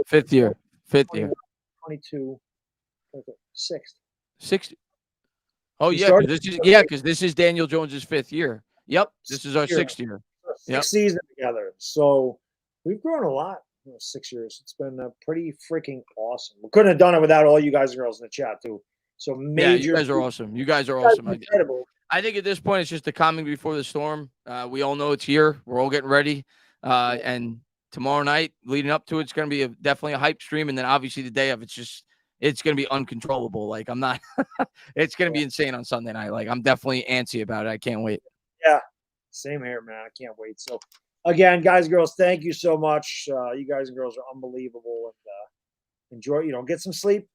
Fifth year. 22. Sixth. 60. Oh, yeah, because this is Daniel Jones's 5th year. Yep, this is our 6th year. Sixth season together. So we've grown a lot. 6 years. It's been pretty freaking awesome. We couldn't have done it without all you guys and girls in the chat too. So major. You guys are awesome. You guys are awesome. Incredible. I think at this point it's just the calming before the storm. We all know it's here. We're all getting ready. And tomorrow night, leading up to it, it's going to be definitely a hype stream. And then obviously the day of, it's going to be uncontrollable. Like I'm not. It's going to be insane on Sunday night. Like I'm definitely antsy about it. I can't wait. Yeah, same here, man. I can't wait. So. Again, guys and girls, thank you so much. You guys and girls are unbelievable. And enjoy, get some sleep,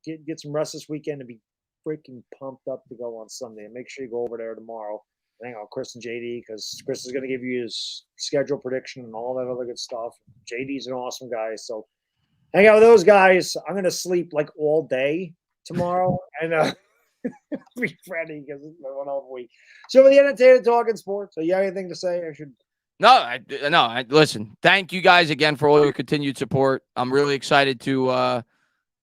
get some rest this weekend, and be freaking pumped up to go on Sunday. And make sure you go over there tomorrow and hang out with Chris and JD because Chris is going to give you his schedule prediction and all that other good stuff. JD's an awesome guy. So hang out with those guys. I'm going to sleep like all day tomorrow and be ready because it's been one hell of a week. So for the entertainment talking sports, so you have anything to say? No, listen, thank you guys again for all your continued support. I'm really excited to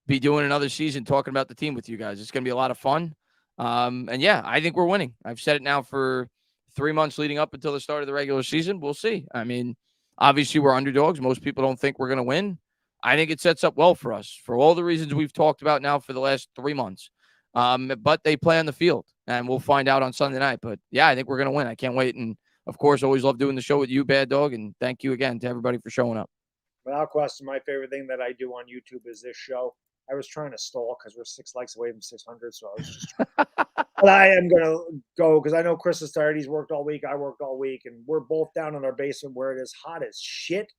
be doing another season talking about the team with you guys. It's going to be a lot of fun. And yeah, I think we're winning. I've said it now for 3 months leading up until the start of the regular season. We'll see. I mean, obviously we're underdogs. Most people don't think we're going to win. I think it sets up well for us for all the reasons we've talked about now for the last 3 months. But they play on the field and we'll find out on Sunday night. But yeah, I think we're going to win. I can't wait. And of course, always love doing the show with you, Bad Dog, and thank you again to everybody for showing up. Without question, my favorite thing that I do on YouTube is this show. I was trying to stall because we're 6 likes away from 600, so I was just but I am going to go because I know Chris is tired. He's worked all week. I worked all week, and we're both down in our basement where it is hot as shit.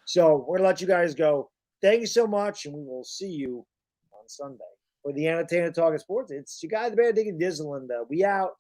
So we're going to let you guys go. Thank you so much, and we will see you on Sunday. For the Entertainment Talking Sports, it's your guy, the Bad Digging Disneyland. We out.